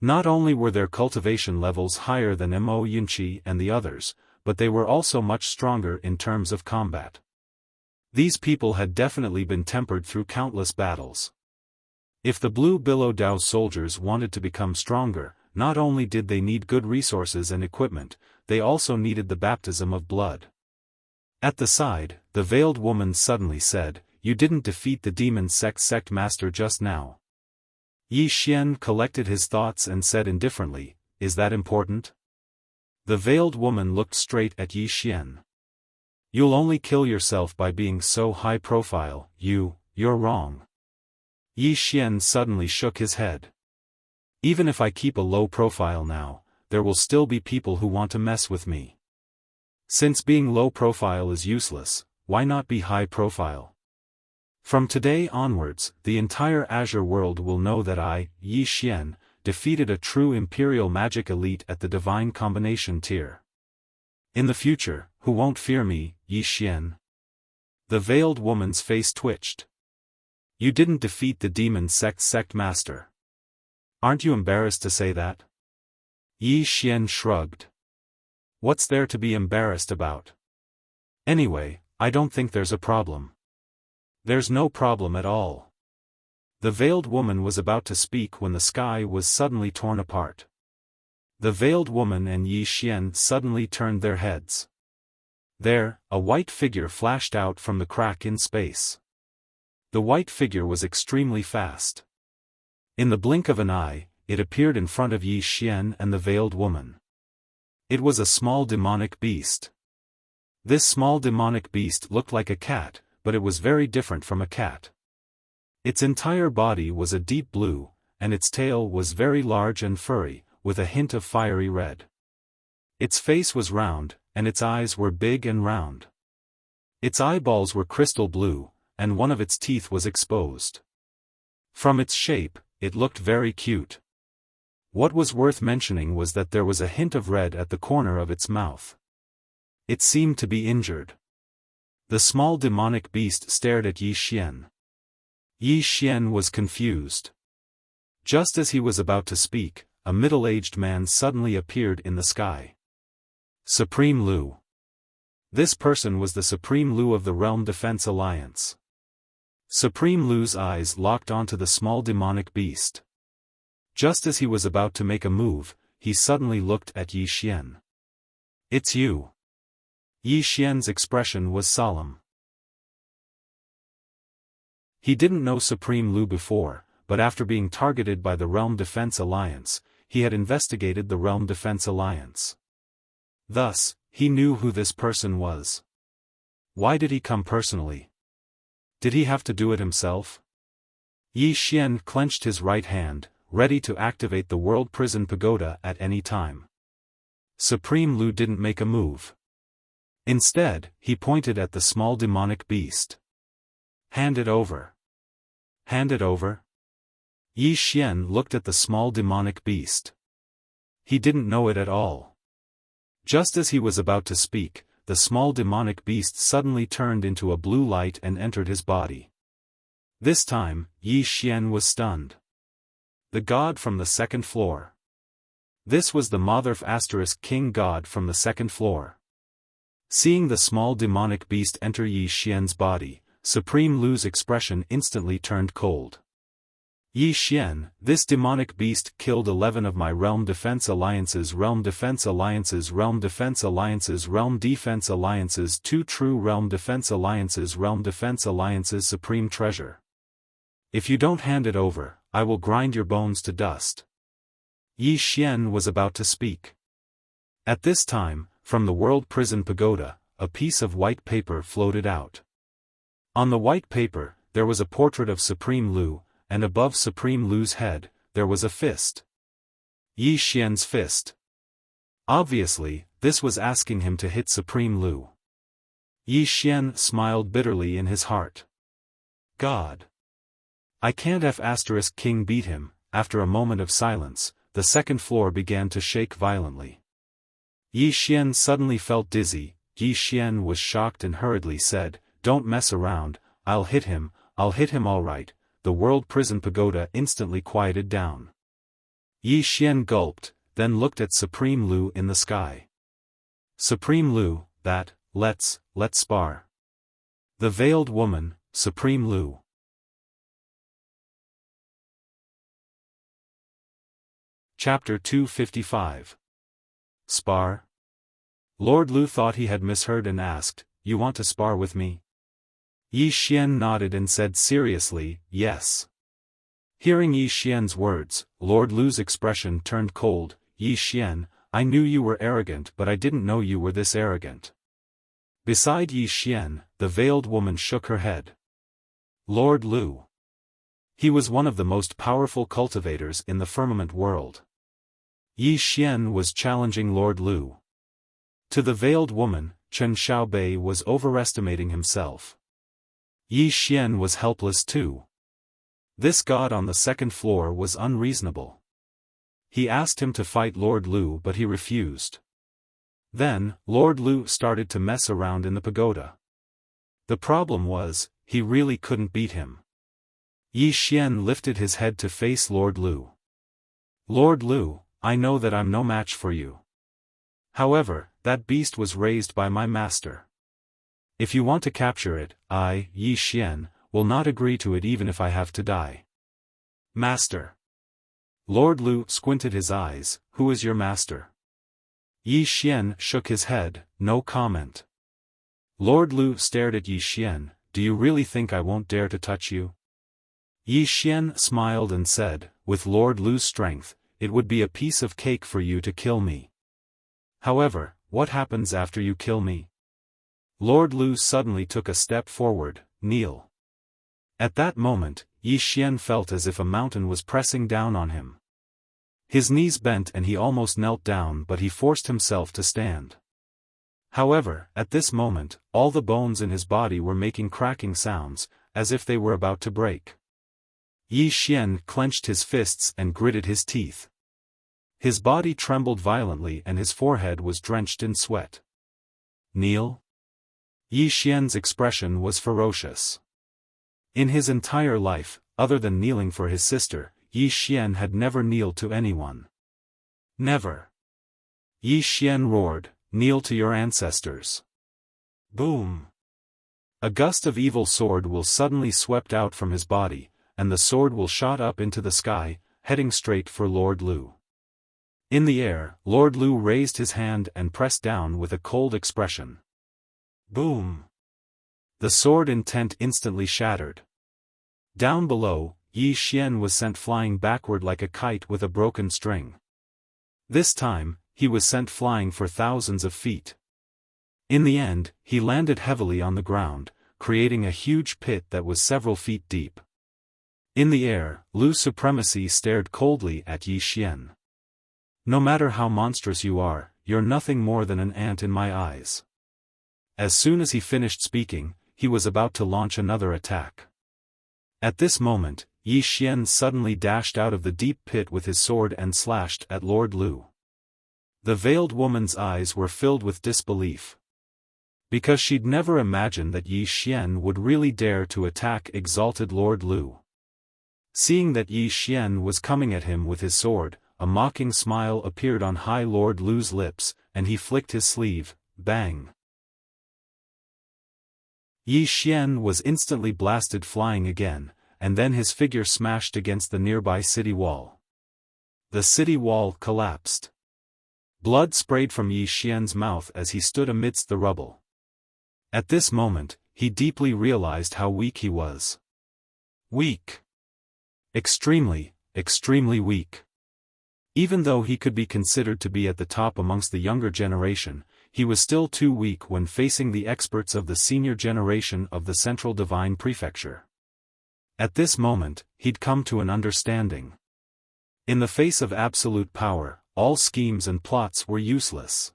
Not only were their cultivation levels higher than Mo Yunqi and the others, but they were also much stronger in terms of combat. These people had definitely been tempered through countless battles. If the Blue Billow Dao soldiers wanted to become stronger, not only did they need good resources and equipment, they also needed the baptism of blood. At the side, the veiled woman suddenly said, "You didn't defeat the demon sect master just now." Yi Xian collected his thoughts and said indifferently, "Is that important?" The veiled woman looked straight at Yi Xian. "You'll only kill yourself by being so high profile, you're wrong." Yi Xian suddenly shook his head. "Even if I keep a low profile now, there will still be people who want to mess with me. Since being low profile is useless, why not be high profile? From today onwards, the entire Azure world will know that I, Yi Xian, defeated a true Imperial Magic Elite at the Divine Combination tier. In the future, who won't fear me, Yi Xian?" The veiled woman's face twitched. "You didn't defeat the demon sect master. Aren't you embarrassed to say that?" Yi Xian shrugged. "What's there to be embarrassed about? Anyway, I don't think there's a problem." "There's no problem at all." The veiled woman was about to speak when the sky was suddenly torn apart. The veiled woman and Yi Xian suddenly turned their heads. There, a white figure flashed out from the crack in space. The white figure was extremely fast. In the blink of an eye, it appeared in front of Yi Xian and the veiled woman. It was a small demonic beast. This small demonic beast looked like a cat, but it was very different from a cat. Its entire body was a deep blue, and its tail was very large and furry, with a hint of fiery red. Its face was round, and its eyes were big and round. Its eyeballs were crystal blue, and one of its teeth was exposed. From its shape, it looked very cute. What was worth mentioning was that there was a hint of red at the corner of its mouth. It seemed to be injured. The small demonic beast stared at Yi Xian. Yi Xian was confused. Just as he was about to speak, a middle-aged man suddenly appeared in the sky. Supreme Lu. This person was the Supreme Lu of the Realm Defense Alliance. Supreme Lu's eyes locked onto the small demonic beast. Just as he was about to make a move, he suddenly looked at Yi Xian. "It's you." Yi Xian's expression was solemn. He didn't know Supreme Lu before, but after being targeted by the Realm Defense Alliance, he had investigated the Realm Defense Alliance. Thus, he knew who this person was. Why did he come personally? Did he have to do it himself? Yi Xian clenched his right hand, ready to activate the World Prison Pagoda at any time. Supreme Lu didn't make a move. Instead, he pointed at the small demonic beast. "Hand it over." "Hand it over?" Yi Xian looked at the small demonic beast. He didn't know it at all. Just as he was about to speak, the small demonic beast suddenly turned into a blue light and entered his body. This time, Yi Xian was stunned. The god from the second floor. This was the Motherf * king god from the second floor. Seeing the small demonic beast enter Yi Xian's body, Supreme Lu's expression instantly turned cold. "Yi Xian, this demonic beast killed 11 of my Realm Defense Alliance's Realm Defense Alliance's Realm Defense Alliance's Realm Defense Alliance's 2 true Realm Defense Alliance's Realm Defense Alliance's supreme treasure. If you don't hand it over, I will grind your bones to dust." Yi Xian was about to speak. At this time, from the World Prison Pagoda, a piece of white paper floated out. On the white paper, there was a portrait of Supreme Lu, and above Supreme Lu's head, there was a fist. Yi Xian's fist. Obviously, this was asking him to hit Supreme Lu. Yi Xian smiled bitterly in his heart. God. I can't have * king beat him. After a moment of silence, the second floor began to shake violently. Yi Xian suddenly felt dizzy. Yi Xian was shocked and hurriedly said, "Don't mess around, I'll hit him all right." The World Prison Pagoda instantly quieted down. Yi Xian gulped, then looked at Supreme Lu in the sky. "Supreme Lu, let's spar." The veiled woman, Supreme Lu. Chapter 255. Spar? Lord Lu thought he had misheard and asked, "You want to spar with me?" Yi Xian nodded and said seriously, "Yes." Hearing Yi Xian's words, Lord Lu's expression turned cold. "Yi Xian, I knew you were arrogant, but I didn't know you were this arrogant." Beside Yi Xian, the veiled woman shook her head. Lord Lu. He was one of the most powerful cultivators in the firmament world. Yi Xian was challenging Lord Lu. To the veiled woman, Chen Xiaobei was overestimating himself. Yi Xian was helpless too. This god on the second floor was unreasonable. He asked him to fight Lord Lu, but he refused. Then, Lord Lu started to mess around in the pagoda. The problem was, he really couldn't beat him. Yi Xian lifted his head to face Lord Lu. "Lord Lu, I know that I'm no match for you. However, that beast was raised by my master. If you want to capture it, I, Yi Xian, will not agree to it even if I have to die." "Master?" Lord Lu squinted his eyes. "Who is your master?" Yi Xian shook his head, no comment. Lord Lu stared at Yi Xian. "Do you really think I won't dare to touch you?" Yi Xian smiled and said, "With Lord Lu's strength, it would be a piece of cake for you to kill me. However, what happens after you kill me?" Lord Lu suddenly took a step forward. "Kneel." At that moment, Yi Xian felt as if a mountain was pressing down on him. His knees bent and he almost knelt down, but he forced himself to stand. However, at this moment, all the bones in his body were making cracking sounds, as if they were about to break. Yi Xian clenched his fists and gritted his teeth. His body trembled violently and his forehead was drenched in sweat. "Kneel?" Yi Xian's expression was ferocious. In his entire life, other than kneeling for his sister, Yi Xian had never kneeled to anyone. Never. Yi Xian roared, "Kneel to your ancestors." Boom! A gust of evil sword will suddenly swept out from his body, and the sword will shot up into the sky, heading straight for Lord Lu. In the air, Lord Lu raised his hand and pressed down with a cold expression. Boom! The sword intent instantly shattered. Down below, Yi Xian was sent flying backward like a kite with a broken string. This time, he was sent flying for thousands of feet. In the end, he landed heavily on the ground, creating a huge pit that was several feet deep. In the air, Lu's supremacy stared coldly at Yi Xian. "No matter how monstrous you are, you're nothing more than an ant in my eyes." As soon as he finished speaking, he was about to launch another attack. At this moment, Yi Xian suddenly dashed out of the deep pit with his sword and slashed at Lord Lu. The veiled woman's eyes were filled with disbelief. Because she'd never imagined that Yi Xian would really dare to attack exalted Lord Lu. Seeing that Yi Xian was coming at him with his sword, a mocking smile appeared on high Lord Lu's lips, and he flicked his sleeve. Bang! Yi Xian was instantly blasted flying again, and then his figure smashed against the nearby city wall. The city wall collapsed. Blood sprayed from Yi Xian's mouth as he stood amidst the rubble. At this moment, he deeply realized how weak he was. Weak. Extremely, extremely weak. Even though he could be considered to be at the top amongst the younger generation, he was still too weak when facing the experts of the senior generation of the Central Divine Prefecture. At this moment, he'd come to an understanding. In the face of absolute power, all schemes and plots were useless.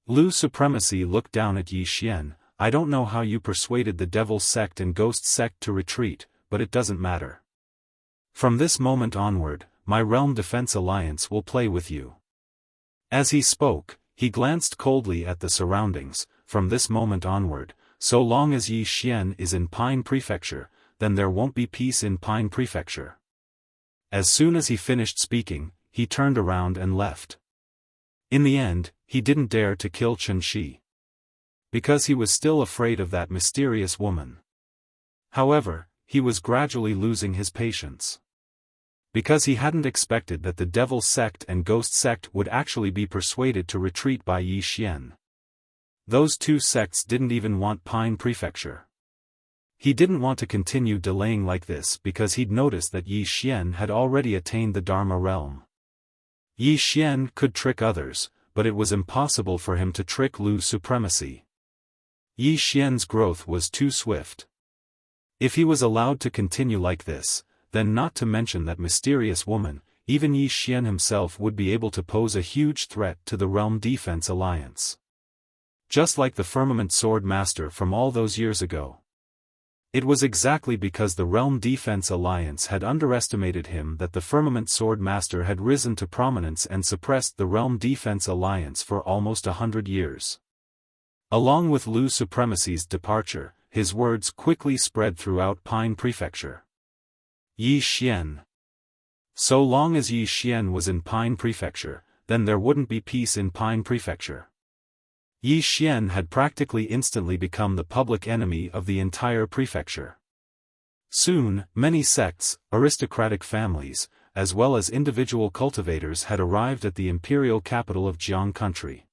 Lu's supremacy looked down at Yi Xian. "I don't know how you persuaded the Devil Sect and Ghost Sect to retreat, but it doesn't matter. From this moment onward, my Realm Defense Alliance will play with you." As he spoke, he glanced coldly at the surroundings. "From this moment onward, so long as Yi Xian is in Pine Prefecture, then there won't be peace in Pine Prefecture." As soon as he finished speaking, he turned around and left. In the end, he didn't dare to kill Chen Shi. Because he was still afraid of that mysterious woman. However, he was gradually losing his patience. Because he hadn't expected that the Devil Sect and Ghost Sect would actually be persuaded to retreat by Yi Xian. Those two sects didn't even want Pine Prefecture. He didn't want to continue delaying like this because he'd noticed that Yi Xian had already attained the Dharma realm. Yi Xian could trick others, but it was impossible for him to trick Lu's supremacy. Yi Xian's growth was too swift. If he was allowed to continue like this, then not to mention that mysterious woman, even Yi Xian himself would be able to pose a huge threat to the Realm Defense Alliance. Just like the Firmament Swordmaster from all those years ago. It was exactly because the Realm Defense Alliance had underestimated him that the Firmament Swordmaster had risen to prominence and suppressed the Realm Defense Alliance for almost 100 years. Along with Lu's supremacy's departure, his words quickly spread throughout Pine Prefecture. Yi Xian. So long as Yi Xian was in Pine Prefecture, then there wouldn't be peace in Pine Prefecture. Yi Xian had practically instantly become the public enemy of the entire prefecture. Soon, many sects, aristocratic families, as well as individual cultivators had arrived at the imperial capital of Jiang country.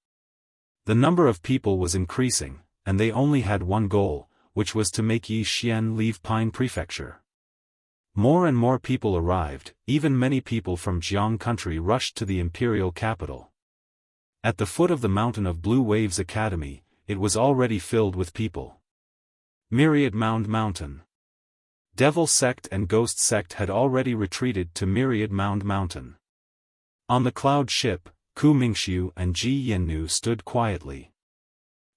The number of people was increasing, and they only had one goal, which was to make Yi Xian leave Pine Prefecture. More and more people arrived, even many people from Jiang country rushed to the imperial capital. At the foot of the mountain of Blue Waves Academy, it was already filled with people. Myriad Mound Mountain. Devil Sect and Ghost Sect had already retreated to Myriad Mound Mountain. On the cloud ship, Ku Mingxiu and Ji Yannu stood quietly.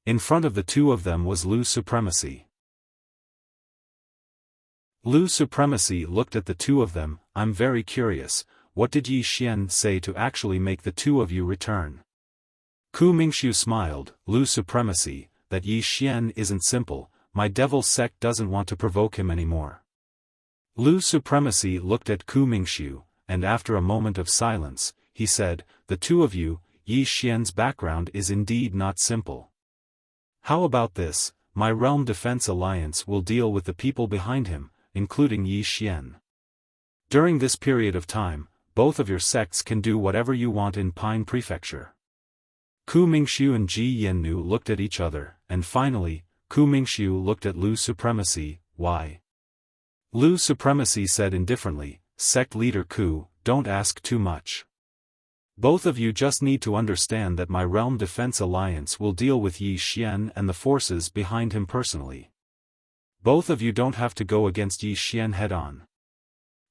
In front of the two of them was Lu's supremacy. Lu's supremacy looked at the two of them. I'm very curious, what did Yi Xian say to actually make the two of you return? Ku Mingxiu smiled. Lu's supremacy, that Yi Xian isn't simple, my Devil Sect doesn't want to provoke him anymore. Lu's supremacy looked at Ku Mingxiu, and after a moment of silence, he said, the two of you, Yi Xian's background is indeed not simple. How about this, my Realm Defense Alliance will deal with the people behind him, including Yi Xian. During this period of time, both of your sects can do whatever you want in Pine Prefecture. Ku Mingxiu and Ji Yannu looked at each other, and finally, Ku Mingxiu looked at Lu's supremacy. Why? Lu's supremacy said indifferently, Sect Leader Ku, don't ask too much. Both of you just need to understand that my Realm Defense Alliance will deal with Yi Xian and the forces behind him personally. Both of you don't have to go against Yi Xian head-on.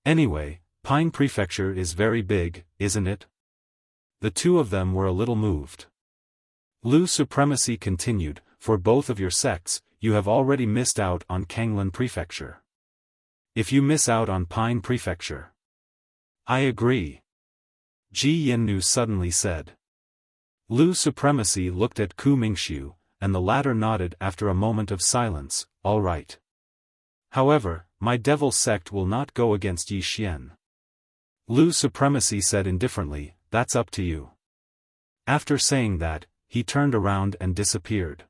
Anyway, Pine Prefecture is very big, isn't it? The two of them were a little moved. Lu's supremacy continued, for both of your sects, you have already missed out on Kanglan Prefecture. If you miss out on Pine Prefecture. I agree. Ji Yannu suddenly said. Lu's supremacy looked at Ku Mingxiu, and the latter nodded after a moment of silence, all right. However, my Devil Sect will not go against Yi Xian. Lu's supremacy said indifferently, that's up to you. After saying that, he turned around and disappeared.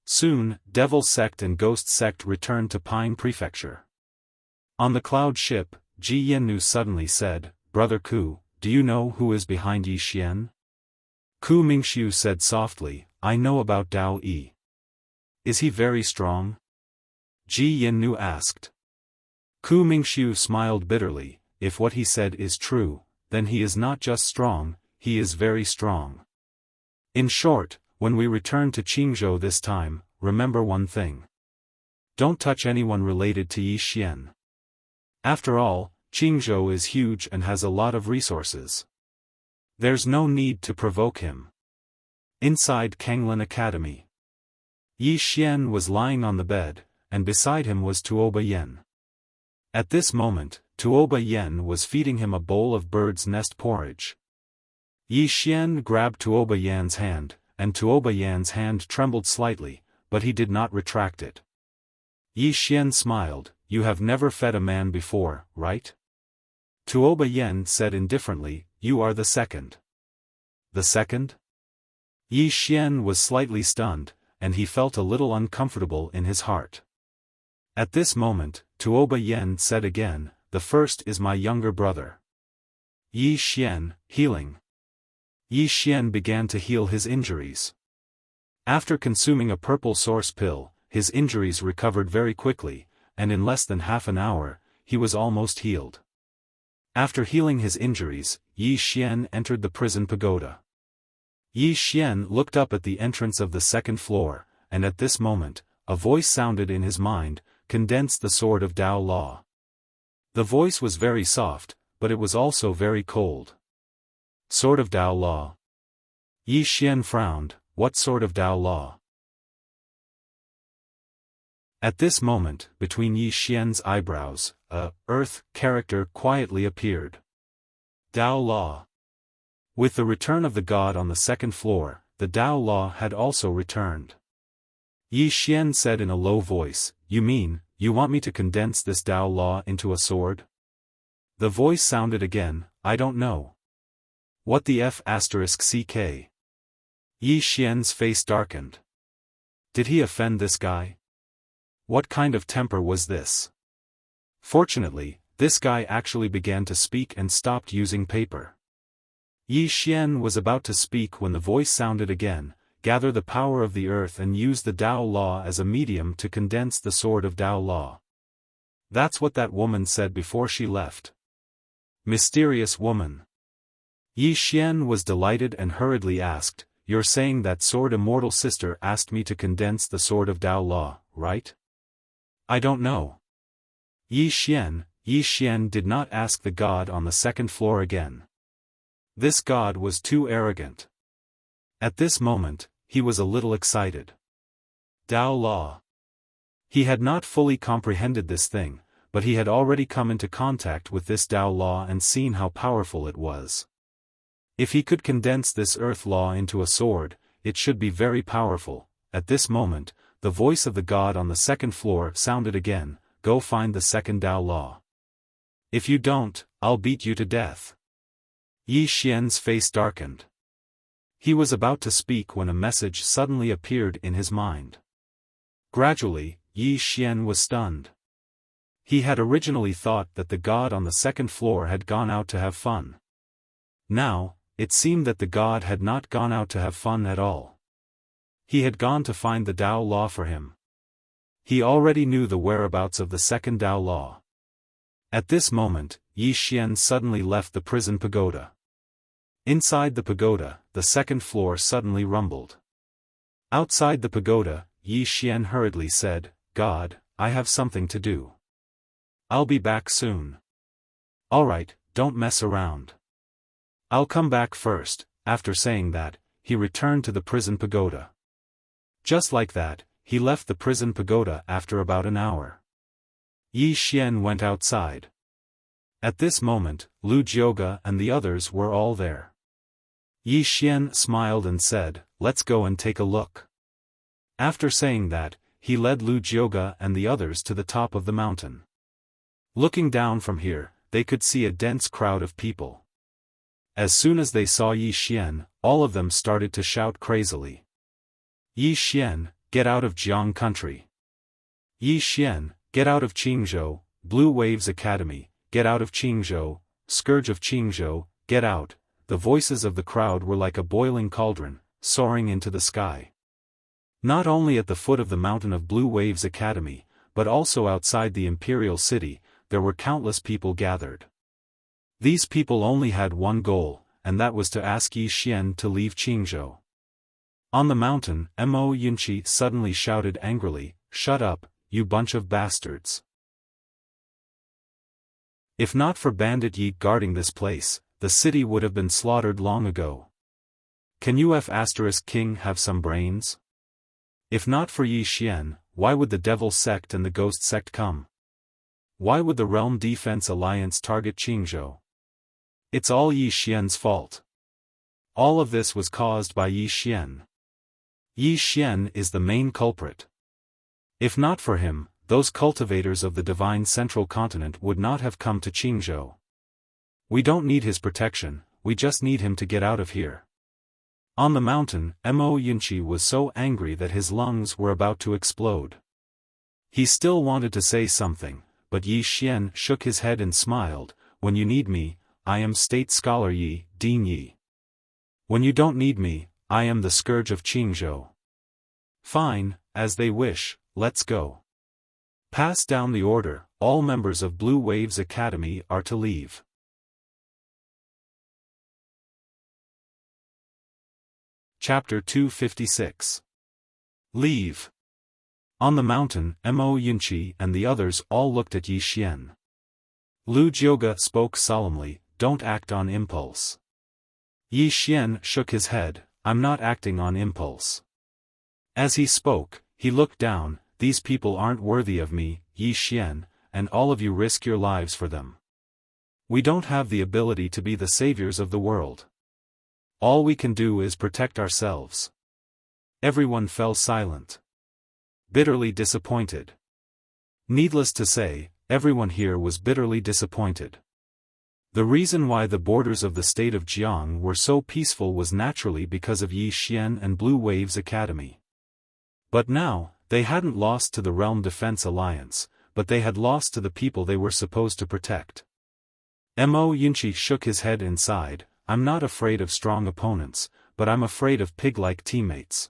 Soon, Devil Sect and Ghost Sect returned to Pine Prefecture. On the cloud ship, Ji Yannu suddenly said, Brother Ku, do you know who is behind Yi Xian? Ku Mingxiu said softly, I know about Dao Yi. Is he very strong? Ji Yannu asked. Ku Mingxiu smiled bitterly, if what he said is true, then he is not just strong, he is very strong. In short, when we return to Qingzhou this time, remember one thing. Don't touch anyone related to Yi Xian. After all, Qingzhou is huge and has a lot of resources. There's no need to provoke him. Inside Kanglan Academy. Yi Xian was lying on the bed, and beside him was Tuoba Yen. At this moment, Tuoba Yen was feeding him a bowl of bird's nest porridge. Yi Xian grabbed Tuoba Yan's hand, and Tuoba Yan's hand trembled slightly, but he did not retract it. Yi Xian smiled, you have never fed a man before, right? Tuoba Yen said indifferently, you are the second. The second? Yi Xian was slightly stunned, and he felt a little uncomfortable in his heart. At this moment, Tuoba Yen said again, the first is my younger brother. Yi Xian, healing. Yi Xian began to heal his injuries. After consuming a purple source pill, his injuries recovered very quickly, and in less than half an hour, he was almost healed. After healing his injuries, Yi Xian entered the prison pagoda. Yi Xian looked up at the entrance of the second floor, and at this moment, a voice sounded in his mind, "Condense the sword of Tao Law." The voice was very soft, but it was also very cold. Sword of Tao Law. Yi Xian frowned. What sort of Tao Law? At this moment, between Yi Xian's eyebrows, a earth character quietly appeared. Tao Law. With the return of the god on the second floor, the Tao Law had also returned. Yi Xian said in a low voice, "You mean, you want me to condense this Tao Law into a sword?" The voice sounded again, "I don't know. What the F***ck? Yi Xian's face darkened. Did he offend this guy? What kind of temper was this? Fortunately, this guy actually began to speak and stopped using paper. Yi Xian was about to speak when the voice sounded again, "Gather the power of the earth and use the Tao Law as a medium to condense the sword of Tao Law." That's what that woman said before she left. Mysterious woman. Yi Xian was delighted and hurriedly asked, "You're saying that sword immortal sister asked me to condense the sword of Tao Law, right?" "I don't know." Yi Xian did not ask the god on the second floor again. This god was too arrogant. At this moment, he was a little excited. Tao Law. He had not fully comprehended this thing, but he had already come into contact with this Tao Law and seen how powerful it was. If he could condense this earth law into a sword, it should be very powerful. At this moment, the voice of the god on the second floor sounded again, "Go find the second Tao Law. If you don't, I'll beat you to death." Yi Xian's face darkened. He was about to speak when a message suddenly appeared in his mind. Gradually, Yi Xian was stunned. He had originally thought that the god on the second floor had gone out to have fun. Now, it seemed that the god had not gone out to have fun at all. He had gone to find the Tao Law for him. He already knew the whereabouts of the second Tao Law. At this moment, Yi Xian suddenly left the prison pagoda. Inside the pagoda, the second floor suddenly rumbled. Outside the pagoda, Yi Xian hurriedly said, "God, I have something to do. I'll be back soon." "Alright, don't mess around. I'll come back first." After saying that, he returned to the prison pagoda. Just like that, he left the prison pagoda after about an hour. Yi Xian went outside. At this moment, Lu Jioge and the others were all there. Yi Xian smiled and said, "Let's go and take a look." After saying that, he led Lu Jioge and the others to the top of the mountain. Looking down from here, they could see a dense crowd of people. As soon as they saw Yi Xian, all of them started to shout crazily. "Yi Xian, get out of Jiang country. Yi Xian, get out of Qingzhou, Blue Waves Academy, get out of Qingzhou, Scourge of Qingzhou, get out." The voices of the crowd were like a boiling cauldron, soaring into the sky. Not only at the foot of the mountain of Blue Waves Academy, but also outside the imperial city, there were countless people gathered. These people only had one goal, and that was to ask Yi Xian to leave Qingzhou. On the mountain, Mo Yunqi suddenly shouted angrily, "Shut up, you bunch of bastards. If not for Bandit Yi guarding this place, the city would have been slaughtered long ago. Can King have some brains? If not for Yi Xian, why would the Devil Sect and the Ghost Sect come? Why would the Realm Defense Alliance target Qingzhou? It's all Yi Xian's fault. All of this was caused by Yi Xian. Yi Xian is the main culprit. If not for him, those cultivators of the Divine Central Continent would not have come to Qingzhou. We don't need his protection, we just need him to get out of here." On the mountain, Mo Yunqi was so angry that his lungs were about to explode. He still wanted to say something, but Yi Xian shook his head and smiled. When you need me, I am State Scholar Yi, Dean Yi. When you don't need me, I am the Scourge of Qingzhou. Fine, as they wish, let's go. Pass down the order, all members of Blue Waves Academy are to leave. Chapter 256. Leave. On the mountain, Mo Yunqi and the others all looked at Yi Xian. Lu Jioge spoke solemnly, "Don't act on impulse." Yi Xian shook his head, "I'm not acting on impulse." As he spoke, he looked down, "These people aren't worthy of me, Yi Xian, and all of you risk your lives for them. We don't have the ability to be the saviors of the world. All we can do is protect ourselves." Everyone fell silent. Bitterly disappointed. Needless to say, everyone here was bitterly disappointed. The reason why the borders of the state of Jiang were so peaceful was naturally because of Yi Xian and Blue Waves Academy. But now, they hadn't lost to the Realm Defense Alliance, but they had lost to the people they were supposed to protect. Mo Yunqi shook his head and sighed, "I'm not afraid of strong opponents, but I'm afraid of pig-like teammates."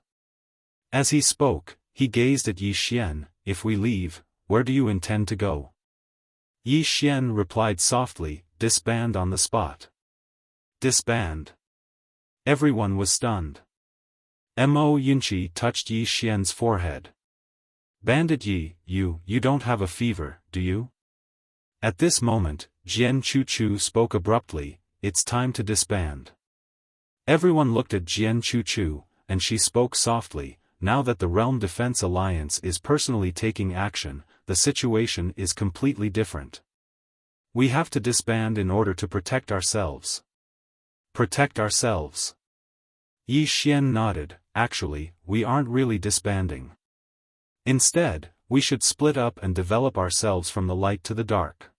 As he spoke, he gazed at Yi Xian, "If we leave, where do you intend to go?" Yi Xian replied softly, "Disband on the spot." Disband. Everyone was stunned. Mo Yunqi touched Yi Xian's forehead. "Bandit Yi, you don't have a fever, do you?" At this moment, Jian Chuchu spoke abruptly, "It's time to disband." Everyone looked at Jian Chuchu, and she spoke softly, "Now that the Realm Defense Alliance is personally taking action, the situation is completely different. We have to disband in order to protect ourselves." Protect ourselves. Yi Xian nodded, "Actually, we aren't really disbanding. Instead, we should split up and develop ourselves from the light to the dark."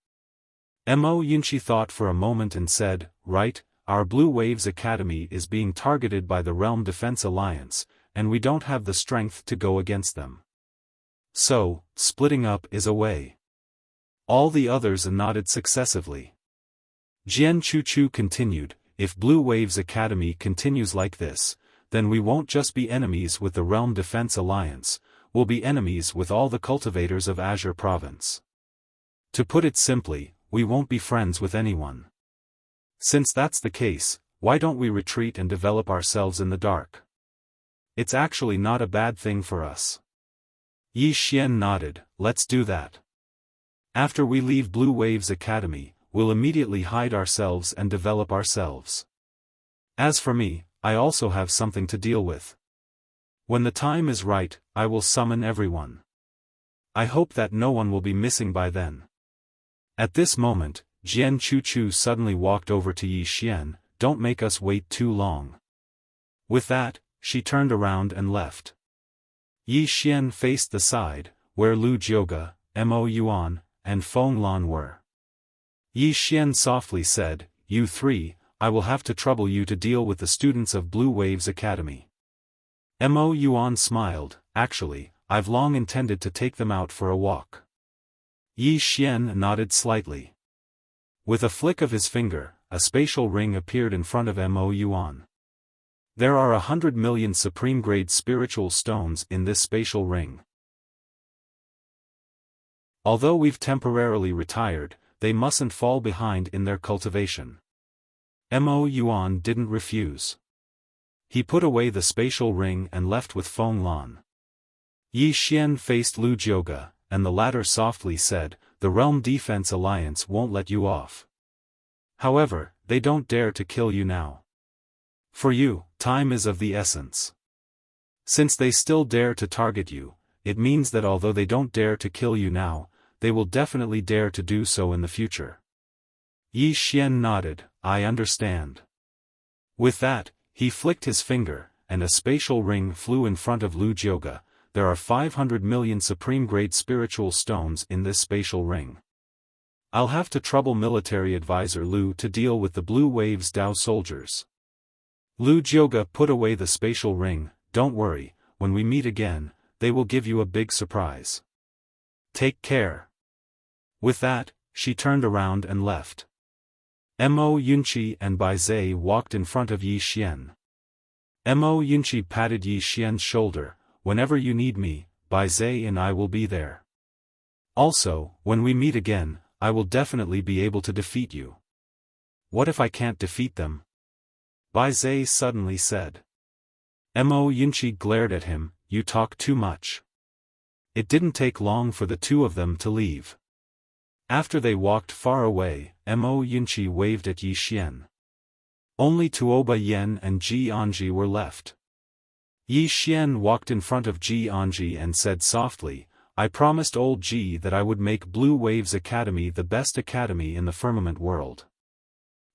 Mo Yunqi thought for a moment and said, "Right, our Blue Waves Academy is being targeted by the Realm Defense Alliance, and we don't have the strength to go against them. So, splitting up is a way." All the others nodded successively. Jian Chuchu continued, "If Blue Waves Academy continues like this, then we won't just be enemies with the Realm Defense Alliance, we'll be enemies with all the cultivators of Azure Province. To put it simply, we won't be friends with anyone. Since that's the case, why don't we retreat and develop ourselves in the dark? It's actually not a bad thing for us." Yi Xian nodded, "Let's do that. After we leave Blue Waves Academy, we'll immediately hide ourselves and develop ourselves. As for me, I also have something to deal with. When the time is right, I will summon everyone. I hope that no one will be missing by then." At this moment, Jian Chuchu suddenly walked over to Yi Xian, "Don't make us wait too long." With that, she turned around and left. Yi Xian faced the side, where Lu Jioge, Mo Yuan, and Feng Lan were. Yi Xian softly said, "You three, I will have to trouble you to deal with the students of Blue Waves Academy." Mo Yuan smiled, "Actually, I've long intended to take them out for a walk." Yi Xian nodded slightly. With a flick of his finger, a spatial ring appeared in front of Mo Yuan. There are 100 million supreme-grade spiritual stones in this spatial ring. Although we've temporarily retired, they mustn't fall behind in their cultivation. Mo Yuan didn't refuse. He put away the spatial ring and left with Feng Lan. Yi Xian faced Lu Jioge, and the latter softly said, "The Realm Defense Alliance won't let you off. However, they don't dare to kill you now. For you, time is of the essence. Since they still dare to target you, it means that although they don't dare to kill you now, they will definitely dare to do so in the future." Yi Xian nodded, "I understand." With that, he flicked his finger, and a spatial ring flew in front of Lu Jioge. "There are 500 million supreme-grade spiritual stones in this spatial ring. I'll have to trouble military advisor Lu to deal with the Blue Waves Dao soldiers." Lu Jioge put away the spatial ring, "Don't worry, when we meet again, they will give you a big surprise. Take care." With that, she turned around and left. Mo Yunqi and Bai Zai walked in front of Yi Xian. Mo Yunqi patted Yi Xian's shoulder. Whenever you need me, Bai Zai and I will be there. Also, when we meet again, I will definitely be able to defeat you. What if I can't defeat them? Bai Zai suddenly said. Mo Yunqi glared at him. You talk too much. It didn't take long for the two of them to leave. After they walked far away, Mo Yunqi waved at Yi Xian. Only Tuoba Yen and Ji Anji were left. Yi Xian walked in front of Ji Anji and said softly, I promised old Ji that I would make Blue Waves Academy the best academy in the firmament world.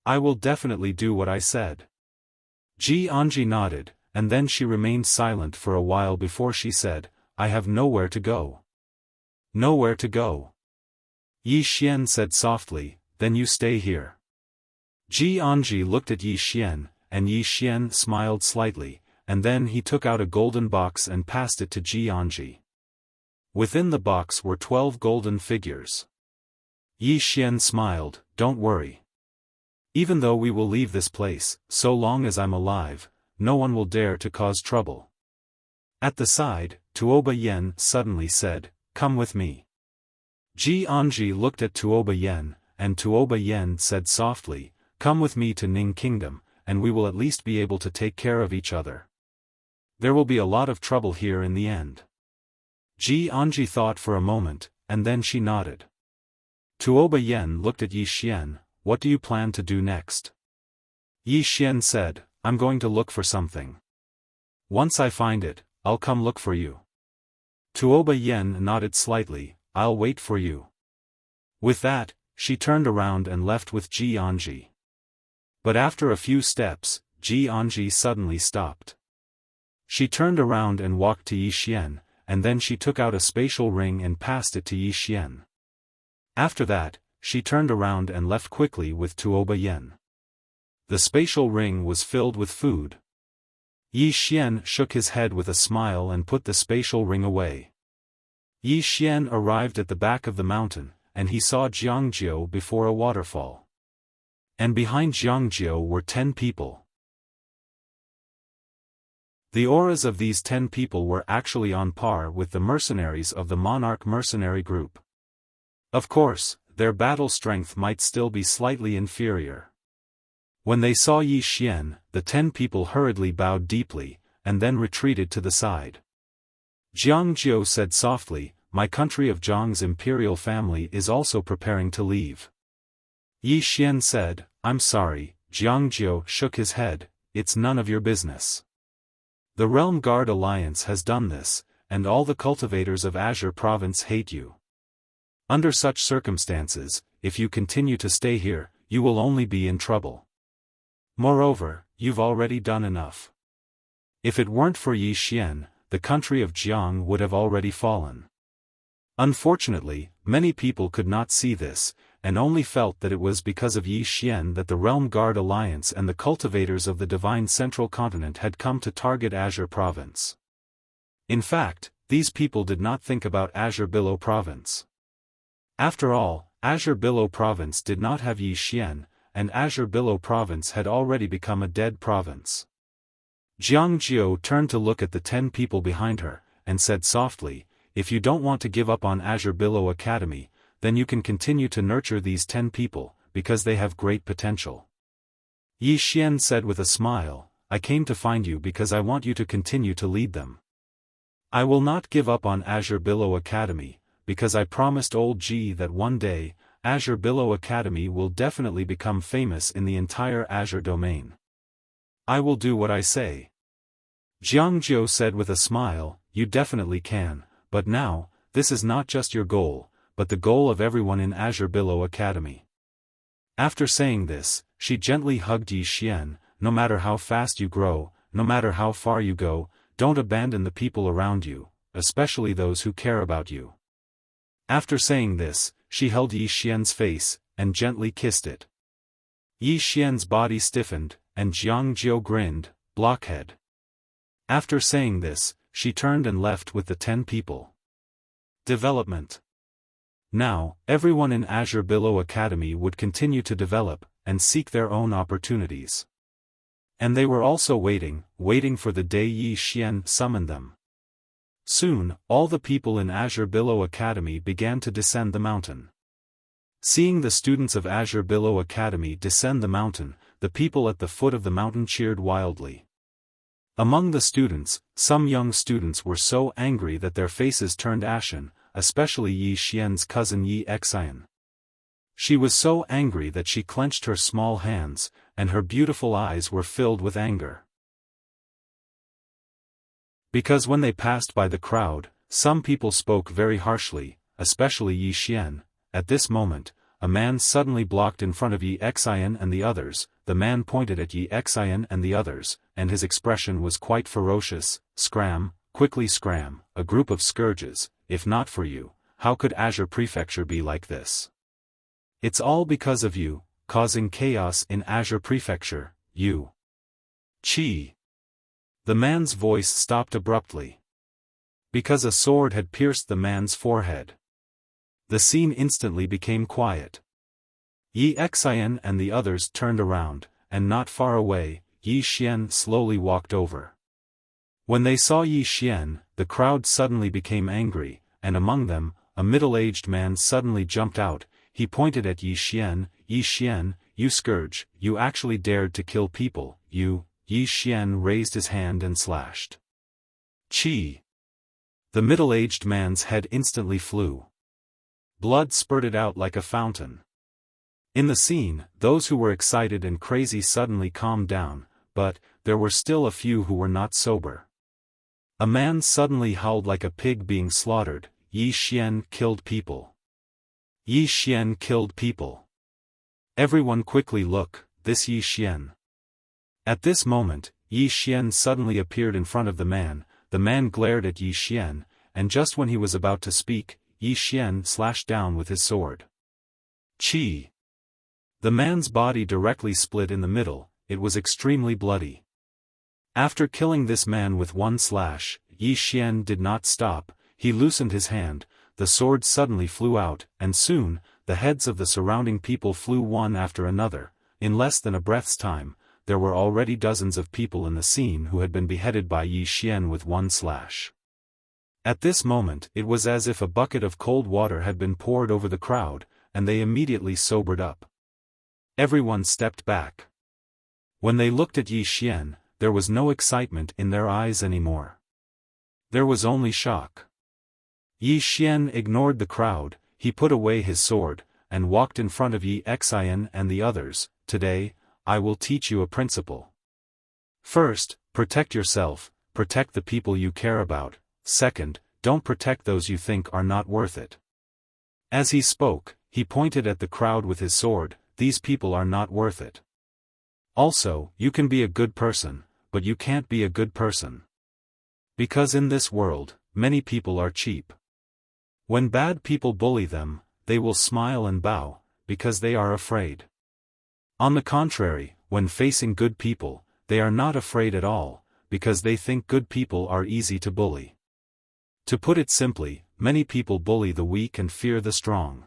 I will definitely do what I said. Ji Anji nodded, and then she remained silent for a while before she said, I have nowhere to go. Nowhere to go. Yi Xian said softly, then you stay here. Ji Anji looked at Yi Xian, and Yi Xian smiled slightly, and then he took out a golden box and passed it to Ji Anji. Within the box were 12 golden figures. Yi Xian smiled, don't worry. Even though we will leave this place, so long as I'm alive, no one will dare to cause trouble. At the side, Tuoba Yen suddenly said, come with me. Ji Anji looked at Tuoba Yen, and Tuoba Yen said softly, come with me to Ning Kingdom, and we will at least be able to take care of each other. There will be a lot of trouble here in the end. Ji Anji thought for a moment, and then she nodded. Tuoba Yen looked at Yi Xian, what do you plan to do next? Yi Xian said, I'm going to look for something. Once I find it, I'll come look for you. Tuoba Yen nodded slightly, I'll wait for you. With that, she turned around and left with Ji Anji. But after a few steps, Ji Anji suddenly stopped. She turned around and walked to Yi Xian, and then she took out a spatial ring and passed it to Yi Xian. After that, she turned around and left quickly with Tuoba Yen. The spatial ring was filled with food. Yi Xian shook his head with a smile and put the spatial ring away. Yi Xian arrived at the back of the mountain, and he saw Jiangjiu before a waterfall. And behind Jiangjiu were 10 people. The auras of these 10 people were actually on par with the mercenaries of the Monarch mercenary group. Of course, their battle strength might still be slightly inferior. When they saw Yi Xian, the 10 people hurriedly bowed deeply, and then retreated to the side. Jiangjiu said softly, my country of Zhang's imperial family is also preparing to leave. Yi Xian said, I'm sorry. Jiangjiu shook his head, it's none of your business. The Realm Guard Alliance has done this, and all the cultivators of Azure Province hate you. Under such circumstances, if you continue to stay here, you will only be in trouble. Moreover, you've already done enough. If it weren't for Yi Xian, the country of Jiang would have already fallen. Unfortunately, many people could not see this, and only felt that it was because of Yi Xian that the Realm Guard Alliance and the cultivators of the Divine Central Continent had come to target Azure Province. In fact, these people did not think about Azure Billow Province. After all, Azure Billow Province did not have Yi Xian, and Azure Billow Province had already become a dead province. Jiangjiu turned to look at the 10 people behind her, and said softly, if you don't want to give up on Azure Billow Academy, then you can continue to nurture these 10 people, because they have great potential. Yi Xian said with a smile, I came to find you because I want you to continue to lead them. I will not give up on Azure Billow Academy, because I promised old Ji that one day, Azure Billow Academy will definitely become famous in the entire Azure domain. I will do what I say. Jiangjiu said with a smile, you definitely can, but now, this is not just your goal, but the goal of everyone in Azure Billow Academy. After saying this, she gently hugged Yi Xian, no matter how fast you grow, no matter how far you go, don't abandon the people around you, especially those who care about you. After saying this, she held Yi Xian's face, and gently kissed it. Yi Xian's body stiffened, and Jiangjiu grinned, blockhead. After saying this, she turned and left with the 10 people. Development. Now, everyone in Azure Billow Academy would continue to develop, and seek their own opportunities. And they were also waiting for the day Yi Xian summoned them. Soon, all the people in Azure Billow Academy began to descend the mountain. Seeing the students of Azure Billow Academy descend the mountain, the people at the foot of the mountain cheered wildly. Among the students, some young students were so angry that their faces turned ashen, especially Yi Xian's cousin Yi Xian. She was so angry that she clenched her small hands, and her beautiful eyes were filled with anger. Because when they passed by the crowd, some people spoke very harshly, especially Yi Xian. At this moment, a man suddenly blocked in front of Yi Xian and the others. The man pointed at Yi Xian and the others, and his expression was quite ferocious. Scram, quickly scram, a group of scourges. If not for you, how could Azure Prefecture be like this? It's all because of you, causing chaos in Azure Prefecture, you. Chi. The man's voice stopped abruptly. Because a sword had pierced the man's forehead. The scene instantly became quiet. Yi Xian and the others turned around, and not far away, Yi Xian slowly walked over. When they saw Yi Xian, the crowd suddenly became angry, and among them, a middle-aged man suddenly jumped out. He pointed at Yi Xian. Yi Xian, you scourge, you actually dared to kill people, you. Yi Xian raised his hand and slashed. Chi. The middle-aged man's head instantly flew. Blood spurted out like a fountain. In the scene, those who were excited and crazy suddenly calmed down, but there were still a few who were not sober. A man suddenly howled like a pig being slaughtered. Yi Xian killed people. Yi Xian killed people. Everyone quickly look, this Yi Xian. At this moment, Yi Xian suddenly appeared in front of the man. The man glared at Yi Xian, and just when he was about to speak, Yi Xian slashed down with his sword. Chi. The man's body directly split in the middle. It was extremely bloody. After killing this man with one slash, Yi Xian did not stop. He loosened his hand, the sword suddenly flew out, and soon, the heads of the surrounding people flew one after another. In less than a breath's time, there were already dozens of people in the scene who had been beheaded by Yi Xian with one slash. At this moment it was as if a bucket of cold water had been poured over the crowd, and they immediately sobered up. Everyone stepped back. When they looked at Yi Xian, there was no excitement in their eyes anymore. There was only shock. Yi Xian ignored the crowd. He put away his sword, and walked in front of Yi Xian and the others. Today, I will teach you a principle. First, protect yourself, protect the people you care about. Second, don't protect those you think are not worth it. As he spoke, he pointed at the crowd with his sword. These people are not worth it. Also, you can be a good person, but you can't be a good person. Because in this world, many people are cheap. When bad people bully them, they will smile and bow, because they are afraid. On the contrary, when facing good people, they are not afraid at all, because they think good people are easy to bully. To put it simply, many people bully the weak and fear the strong.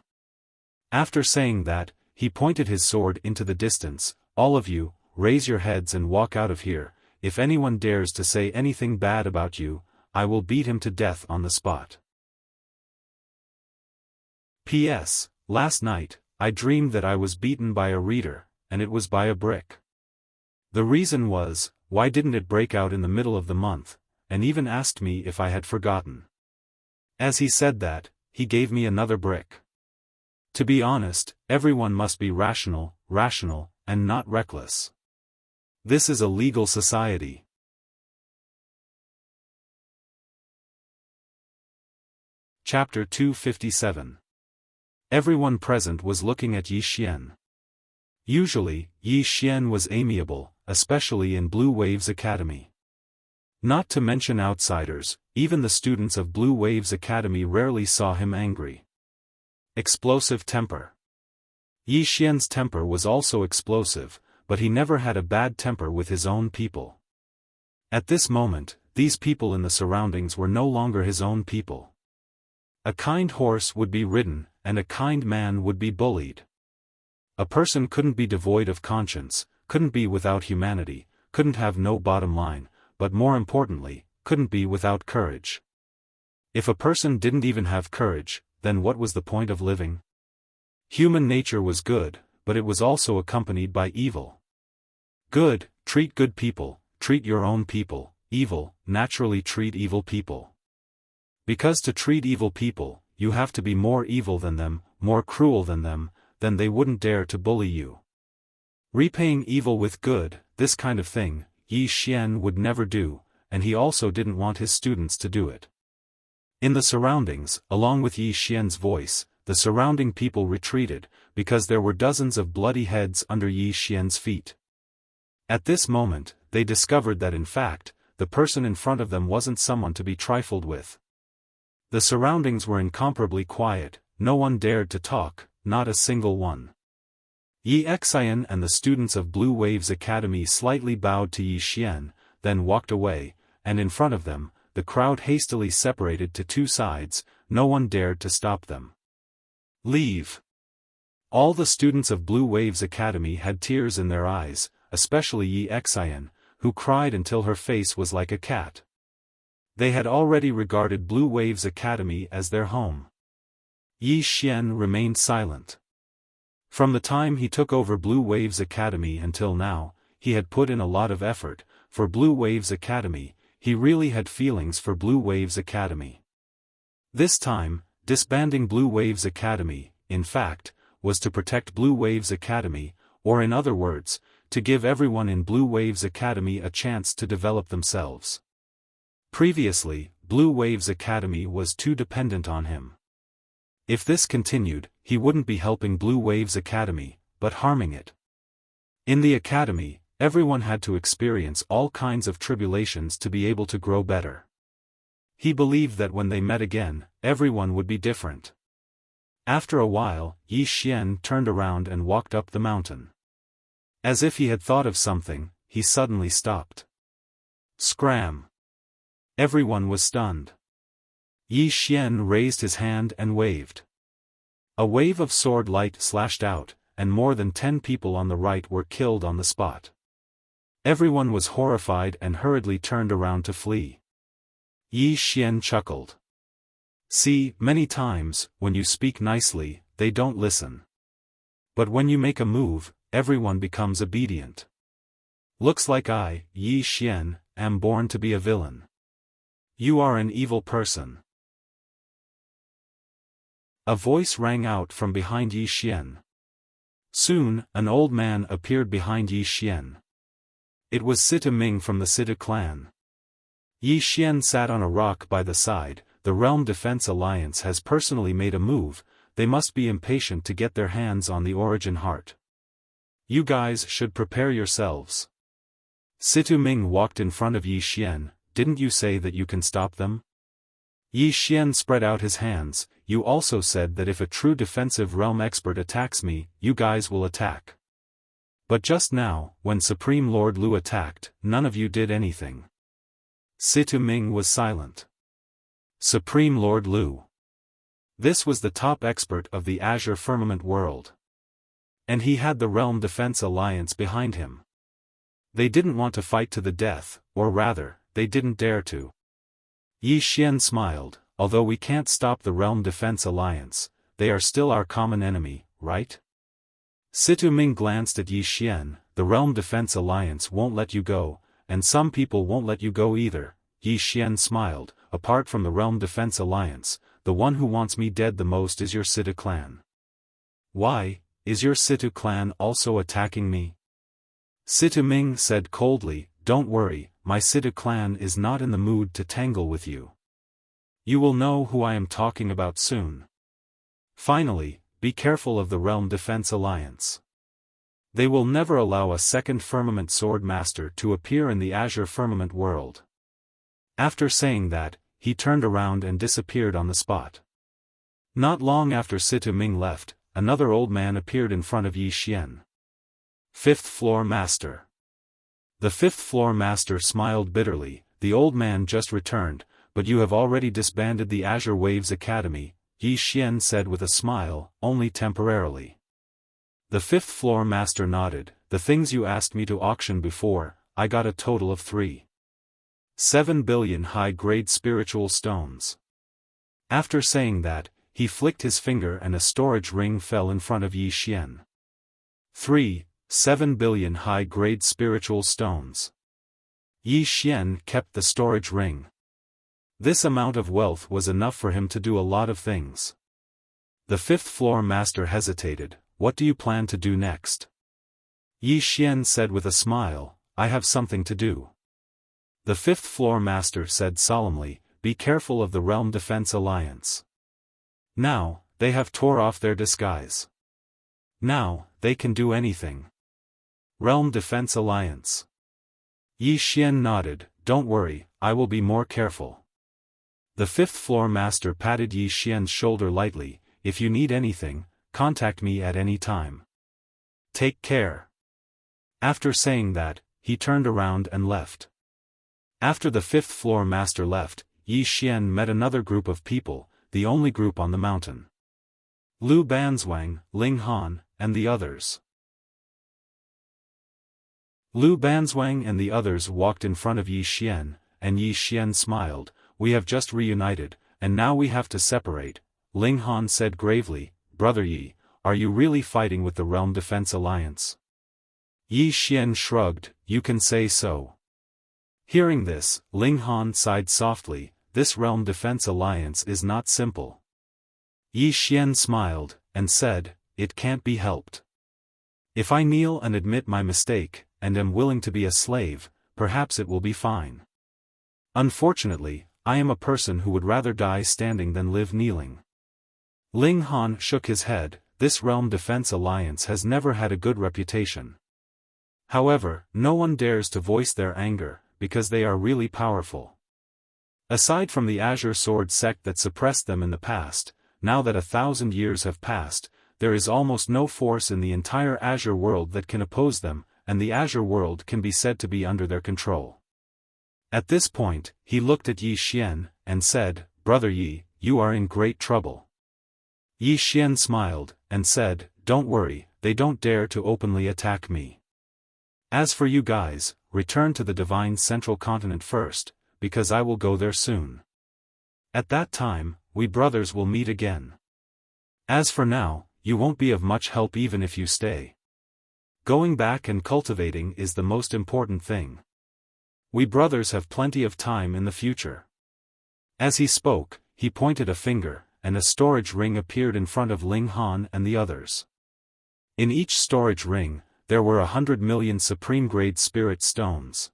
After saying that, he pointed his sword into the distance. All of you, raise your heads and walk out of here. If anyone dares to say anything bad about you, I will beat him to death on the spot. P.S. Last night, I dreamed that I was beaten by a reader, and it was by a brick. The reason was, why didn't it break out in the middle of the month, and even asked me if I had forgotten. As he said that, he gave me another brick. To be honest, everyone must be rational, and not reckless. This is a legal society. Chapter 257. Everyone present was looking at Yi Xian. Usually, Yi Xian was amiable, especially in Blue Waves Academy. Not to mention outsiders, even the students of Blue Waves Academy rarely saw him angry. Explosive temper. Yi Xian's temper was also explosive, but he never had a bad temper with his own people. At this moment, these people in the surroundings were no longer his own people. A kind horse would be ridden, and a kind man would be bullied. A person couldn't be devoid of conscience, couldn't be without humanity, couldn't have no bottom line, but more importantly, couldn't be without courage. If a person didn't even have courage, then what was the point of living? Human nature was good, but it was also accompanied by evil. Good, treat good people, treat your own people. Evil, naturally treat evil people. Because to treat evil people, you have to be more evil than them, more cruel than them, then they wouldn't dare to bully you. Repaying evil with good, this kind of thing, Yi Xian would never do, and he also didn't want his students to do it. In the surroundings, along with Yi Xian's voice, the surrounding people retreated, because there were dozens of bloody heads under Yi Xian's feet. At this moment, they discovered that in fact, the person in front of them wasn't someone to be trifled with. The surroundings were incomparably quiet, no one dared to talk, not a single one. Yi Xian and the students of Blue Waves Academy slightly bowed to Yi Xian, then walked away, and in front of them, the crowd hastily separated to two sides, no one dared to stop them. Leave! All the students of Blue Waves Academy had tears in their eyes, especially Yi Xian, who cried until her face was like a cat. They had already regarded Blue Waves Academy as their home. Yi Xian remained silent. From the time he took over Blue Waves Academy until now, he had put in a lot of effort. For Blue Waves Academy, he really had feelings for Blue Waves Academy. This time, disbanding Blue Waves Academy, in fact, was to protect Blue Waves Academy, or in other words, to give everyone in Blue Waves Academy a chance to develop themselves. Previously, Blue Waves Academy was too dependent on him. If this continued, he wouldn't be helping Blue Waves Academy, but harming it. In the academy, everyone had to experience all kinds of tribulations to be able to grow better. He believed that when they met again, everyone would be different. After a while, Yi Xian turned around and walked up the mountain. As if he had thought of something, he suddenly stopped. Scram! Everyone was stunned. Yi Xian raised his hand and waved. A wave of sword light slashed out, and more than 10 people on the right were killed on the spot. Everyone was horrified and hurriedly turned around to flee. Yi Xian chuckled. See, many times, when you speak nicely, they don't listen. But when you make a move, everyone becomes obedient. Looks like I, Yi Xian, am born to be a villain. You are an evil person. A voice rang out from behind Yi Xian. Soon, an old man appeared behind Yi Xian. It was Situ Ming from the Situ clan. Yi Xian sat on a rock by the side. The Realm Defense Alliance has personally made a move, they must be impatient to get their hands on the Origin Heart. You guys should prepare yourselves. Situ Ming walked in front of Yi Xian. Didn't you say that you can stop them? Yi Xian spread out his hands. You also said that if a true defensive realm expert attacks me, you guys will attack. But just now, when Supreme Lord Lu attacked, none of you did anything. Situ Ming was silent. Supreme Lord Lu. This was the top expert of the Azure Firmament world. And he had the Realm Defense Alliance behind him. They didn't want to fight to the death, or rather, they didn't dare to. Yi Xian smiled. Although we can't stop the Realm Defense Alliance, they are still our common enemy, right? Situ Ming glanced at Yi Xian. The Realm Defense Alliance won't let you go, and some people won't let you go either. Yi Xian smiled. Apart from the Realm Defense Alliance, the one who wants me dead the most is your Situ clan. Why, is your Situ clan also attacking me? Situ Ming said coldly, don't worry, my Situ clan is not in the mood to tangle with you. You will know who I am talking about soon. Finally, be careful of the Realm Defense Alliance. They will never allow a second Firmament Swordmaster to appear in the Azure Firmament world. After saying that, he turned around and disappeared on the spot. Not long after Situ Ming left, another old man appeared in front of Yi Xian. Fifth Floor Master. The fifth floor master smiled bitterly. The old man just returned, but you have already disbanded the Azure Waves Academy. Yi Xian said with a smile, only temporarily. The fifth floor master nodded. The things you asked me to auction before, I got a total of 3.7 billion high-grade spiritual stones. After saying that, he flicked his finger and a storage ring fell in front of Yi Xian. 3.7 billion high-grade spiritual stones. Yi Xian kept the storage ring. This amount of wealth was enough for him to do a lot of things. The fifth floor master hesitated. What do you plan to do next? Yi Xian said with a smile, I have something to do. The fifth floor master said solemnly, be careful of the Realm Defense Alliance. Now, they have tore off their disguise. Now, they can do anything. Realm Defense Alliance. Yi Xian nodded, don't worry, I will be more careful. The fifth floor master patted Yi Xian's shoulder lightly, if you need anything, contact me at any time. Take care. After saying that, he turned around and left. After the fifth floor master left, Yi Xian met another group of people, the only group on the mountain. Lu Banzwang, Ling Han, and the others. Lu Banzwang and the others walked in front of Yi Xian, and Yi Xian smiled, we have just reunited, and now we have to separate. Ling Han said gravely, Brother Yi, are you really fighting with the Realm Defense Alliance? Yi Xian shrugged, you can say so. Hearing this, Ling Han sighed softly, this Realm Defense Alliance is not simple. Yi Xian smiled, and said, it can't be helped. If I kneel and admit my mistake, and am willing to be a slave, perhaps it will be fine. Unfortunately, I am a person who would rather die standing than live kneeling. Ling Han shook his head, this Realm Defense Alliance has never had a good reputation. However, no one dares to voice their anger, because they are really powerful. Aside from the Azure Sword sect that suppressed them in the past, now that 1,000 years have passed, there is almost no force in the entire Azure world that can oppose them, and the Azure world can be said to be under their control. At this point, he looked at Yi Xian, and said, Brother Yi, you are in great trouble. Yi Xian smiled, and said, don't worry, they don't dare to openly attack me. As for you guys, return to the Divine Central Continent first, because I will go there soon. At that time, we brothers will meet again. As for now, you won't be of much help even if you stay. Going back and cultivating is the most important thing. We brothers have plenty of time in the future. As he spoke, he pointed a finger, and a storage ring appeared in front of Ling Han and the others. In each storage ring, there were 100 million supreme-grade spirit stones.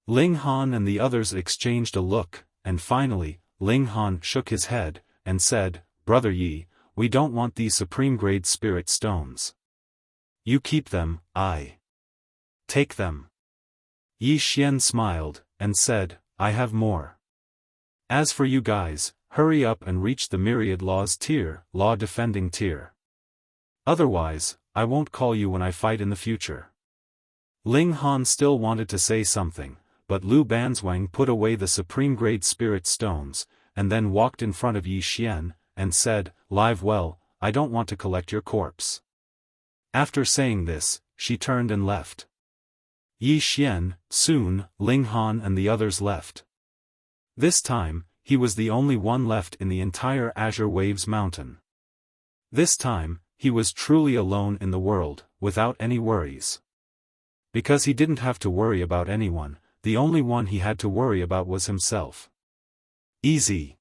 Ling Han and the others exchanged a look, and finally, Ling Han shook his head, and said, Brother Yi, we don't want these supreme-grade spirit stones. You keep them, I take them. Yi Xian smiled, and said, I have more. As for you guys, hurry up and reach the Myriad Laws tier, law-defending tier. Otherwise, I won't call you when I fight in the future. Ling Han still wanted to say something, but Lu Banzwang put away the supreme-grade spirit stones, and then walked in front of Yi Xian, and said, Live well, I don't want to collect your corpse. After saying this, she turned and left. Yi Xian, soon, Ling Han and the others left. This time, he was the only one left in the entire Azure Waves Mountain. This time, he was truly alone in the world, without any worries. Because he didn't have to worry about anyone, the only one he had to worry about was himself. Easy.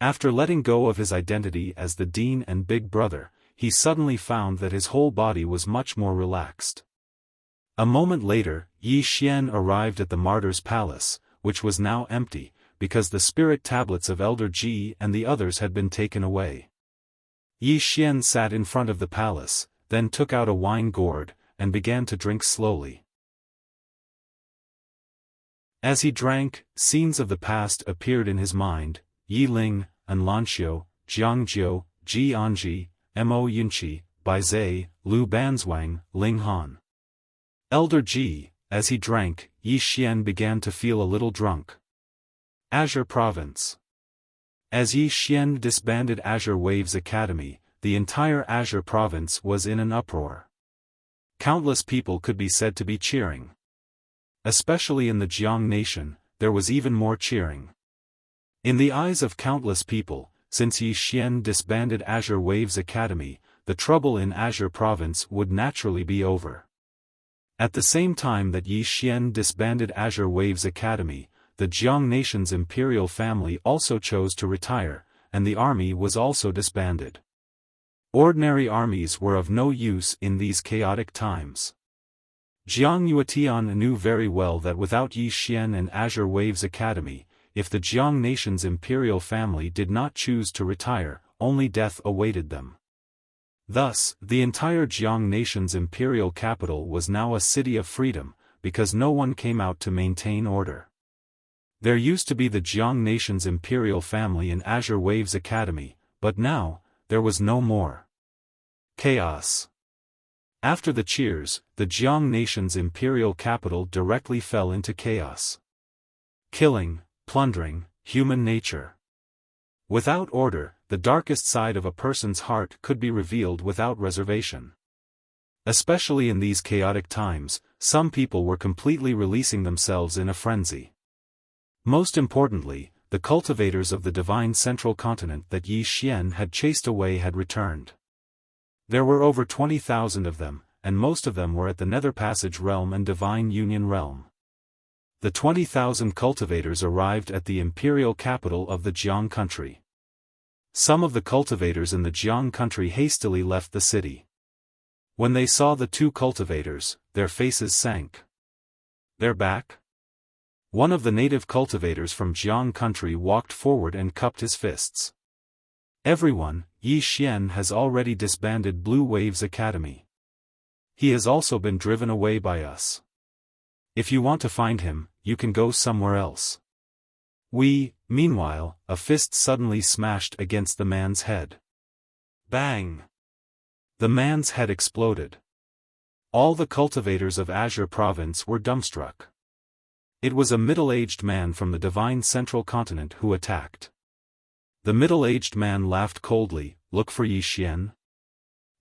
After letting go of his identity as the Dean and Big Brother, he suddenly found that his whole body was much more relaxed. A moment later, Yi Xian arrived at the Martyr's Palace, which was now empty, because the spirit tablets of Elder Ji and the others had been taken away. Yi Xian sat in front of the palace, then took out a wine gourd, and began to drink slowly. As he drank, scenes of the past appeared in his mind, Yi Ling, Anlanxiu, Jiangjiu, Ji Anji, Mo Yunqi, Bai Zai, Lu Banzwang, Ling Han. Elder Ji, as he drank, Yi Xian began to feel a little drunk. Azure Province. As Yi Xian disbanded Azure Waves Academy, the entire Azure province was in an uproar. Countless people could be said to be cheering. Especially in the Jiang nation, there was even more cheering. In the eyes of countless people, since Yi Xian disbanded Azure Waves Academy, the trouble in Azure province would naturally be over. At the same time that Yi Xian disbanded Azure Waves Academy, the Jiang nation's imperial family also chose to retire, and the army was also disbanded. Ordinary armies were of no use in these chaotic times. Jiang Yuetian knew very well that without Yi Xian and Azure Waves Academy, if the Jiang nation's imperial family did not choose to retire, only death awaited them. Thus, the entire Jiang nation's imperial capital was now a city of freedom, because no one came out to maintain order. There used to be the Jiang nation's imperial family in Azure Waves Academy, but now, there was no more. Chaos. After the cheers, the Jiang nation's imperial capital directly fell into chaos. Killing, plundering, human nature. Without order, the darkest side of a person's heart could be revealed without reservation. Especially in these chaotic times, some people were completely releasing themselves in a frenzy. Most importantly, the cultivators of the divine central continent that Yi Xian had chased away had returned. There were over 20,000 of them, and most of them were at the Nether Passage realm and Divine Union realm. The 20,000 cultivators arrived at the imperial capital of the Jiang country. Some of the cultivators in the Jiang country hastily left the city. When they saw the two cultivators, their faces sank. "They're back?" One of the native cultivators from Jiang country walked forward and cupped his fists. "Everyone, Yi Xian has already disbanded Blue Waves Academy. He has also been driven away by us. If you want to find him, you can go somewhere else." Meanwhile, a fist suddenly smashed against the man's head. Bang! The man's head exploded. All the cultivators of Azure province were dumbstruck. It was a middle-aged man from the divine central continent who attacked. The middle-aged man laughed coldly. "Look for Yi Xian?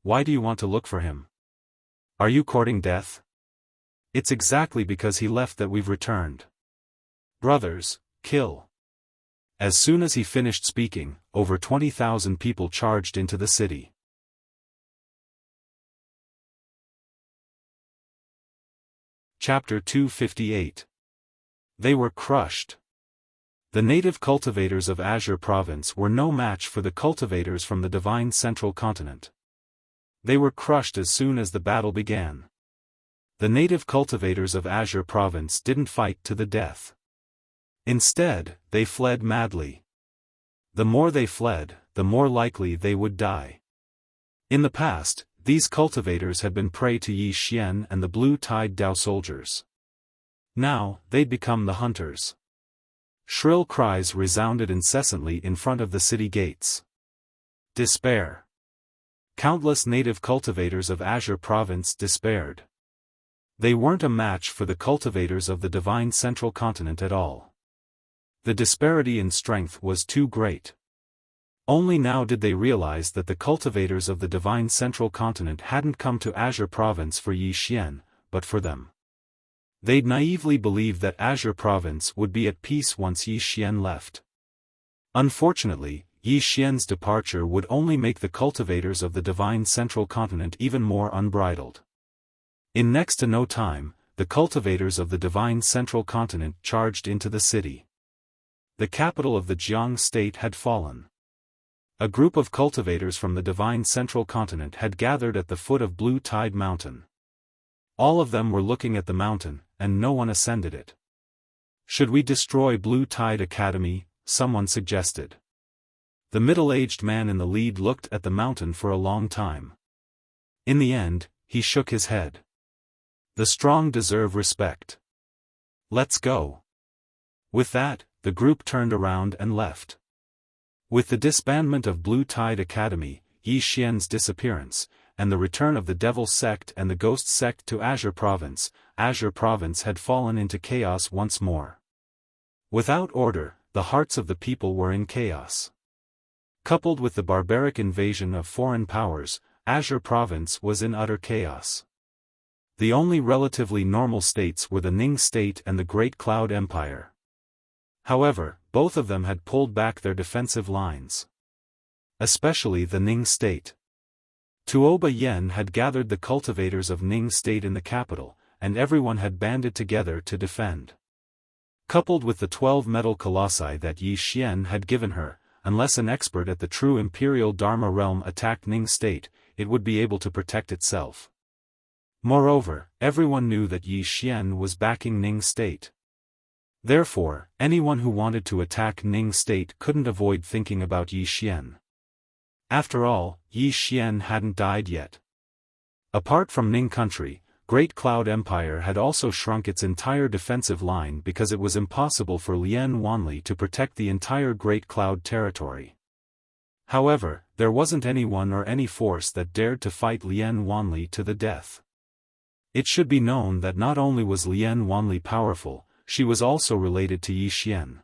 Why do you want to look for him? Are you courting death? It's exactly because he left that we've returned. Brothers, kill." As soon as he finished speaking, over 20,000 people charged into the city. Chapter 258. They were crushed. The native cultivators of Azure province were no match for the cultivators from the divine central continent. They were crushed as soon as the battle began. The native cultivators of Azure province didn't fight to the death. Instead, they fled madly. The more they fled, the more likely they would die. In the past, these cultivators had been prey to Yi Xian and the blue-tide Dao soldiers. Now, they'd become the hunters. Shrill cries resounded incessantly in front of the city gates. Despair. Countless native cultivators of Azure province despaired. They weren't a match for the cultivators of the divine central continent at all. The disparity in strength was too great. Only now did they realize that the cultivators of the divine central continent hadn't come to Azure province for Yi Xian, but for them. They'd naively believed that Azure province would be at peace once Yi Xian left. Unfortunately, Yi Xian's departure would only make the cultivators of the divine central continent even more unbridled. In next to no time, the cultivators of the divine central continent charged into the city. The capital of the Jiang state had fallen. A group of cultivators from the divine central continent had gathered at the foot of Blue Tide Mountain. All of them were looking at the mountain, and no one ascended it. "Should we destroy Blue Tide Academy?" someone suggested. The middle-aged man in the lead looked at the mountain for a long time. In the end, he shook his head. "The strong deserve respect. Let's go." With that, the group turned around and left. With the disbandment of Blue Tide Academy, Yi Xian's disappearance, and the return of the Devil Sect and the Ghost Sect to Azure Province had fallen into chaos once more. Without order, the hearts of the people were in chaos. Coupled with the barbaric invasion of foreign powers, Azure Province was in utter chaos. The only relatively normal states were the Ning State and the Great Cloud Empire. However, both of them had pulled back their defensive lines. Especially the Ning State. Tuoba Yen had gathered the cultivators of Ning State in the capital, and everyone had banded together to defend. Coupled with the 12 metal colossi that Yi Xian had given her, unless an expert at the true imperial Dharma realm attacked Ning State, it would be able to protect itself. Moreover, everyone knew that Yi Xian was backing Ning State. Therefore, anyone who wanted to attack Ning State couldn't avoid thinking about Yi Xian. After all, Yi Xian hadn't died yet. Apart from Ning country, Great Cloud Empire had also shrunk its entire defensive line because it was impossible for Lian Wanli to protect the entire Great Cloud territory. However, there wasn't anyone or any force that dared to fight Lian Wanli to the death. It should be known that not only was Lian Wanli powerful, she was also related to Yi Xian.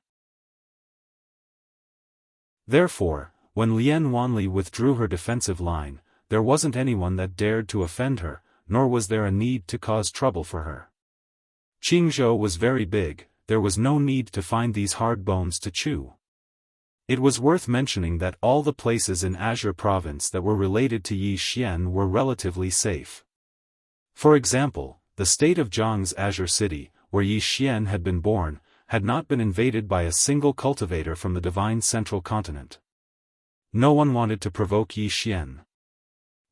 Therefore, when Lian Wanli withdrew her defensive line, there wasn't anyone that dared to offend her, nor was there a need to cause trouble for her. Qingzhou was very big, there was no need to find these hard bones to chew. It was worth mentioning that all the places in Azure Province that were related to Yi Xian were relatively safe. For example, the state of Zhang's Azure City, where Yi Xian had been born, had not been invaded by a single cultivator from the divine central continent. No one wanted to provoke Yi Xian.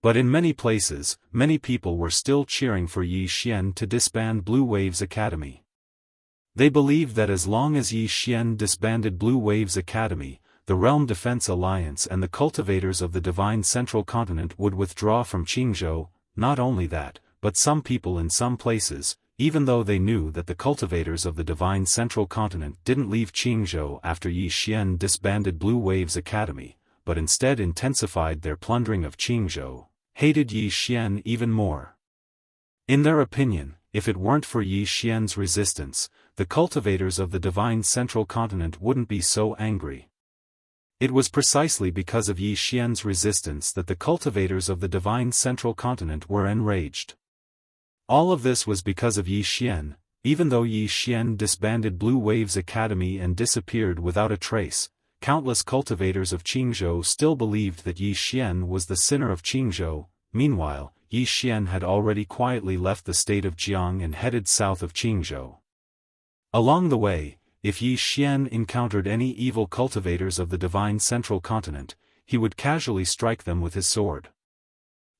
But in many places, many people were still cheering for Yi Xian to disband Blue Waves Academy. They believed that as long as Yi Xian disbanded Blue Waves Academy, the Realm Defense Alliance and the cultivators of the divine central continent would withdraw from Qingzhou. Not only that, but some people in some places, even though they knew that the cultivators of the divine central continent didn't leave Qingzhou after Yi Xian disbanded Blue Waves Academy, but instead intensified their plundering of Qingzhou, hated Yi Xian even more. In their opinion, if it weren't for Yi Xian's resistance, the cultivators of the divine central continent wouldn't be so angry. It was precisely because of Yi Xian's resistance that the cultivators of the divine central continent were enraged. All of this was because of Yi Xian. Even though Yi Xian disbanded Blue Waves Academy and disappeared without a trace, countless cultivators of Qingzhou still believed that Yi Xian was the sinner of Qingzhou. Meanwhile, Yi Xian had already quietly left the state of Jiang and headed south of Qingzhou. Along the way, if Yi Xian encountered any evil cultivators of the divine central continent, he would casually strike them with his sword.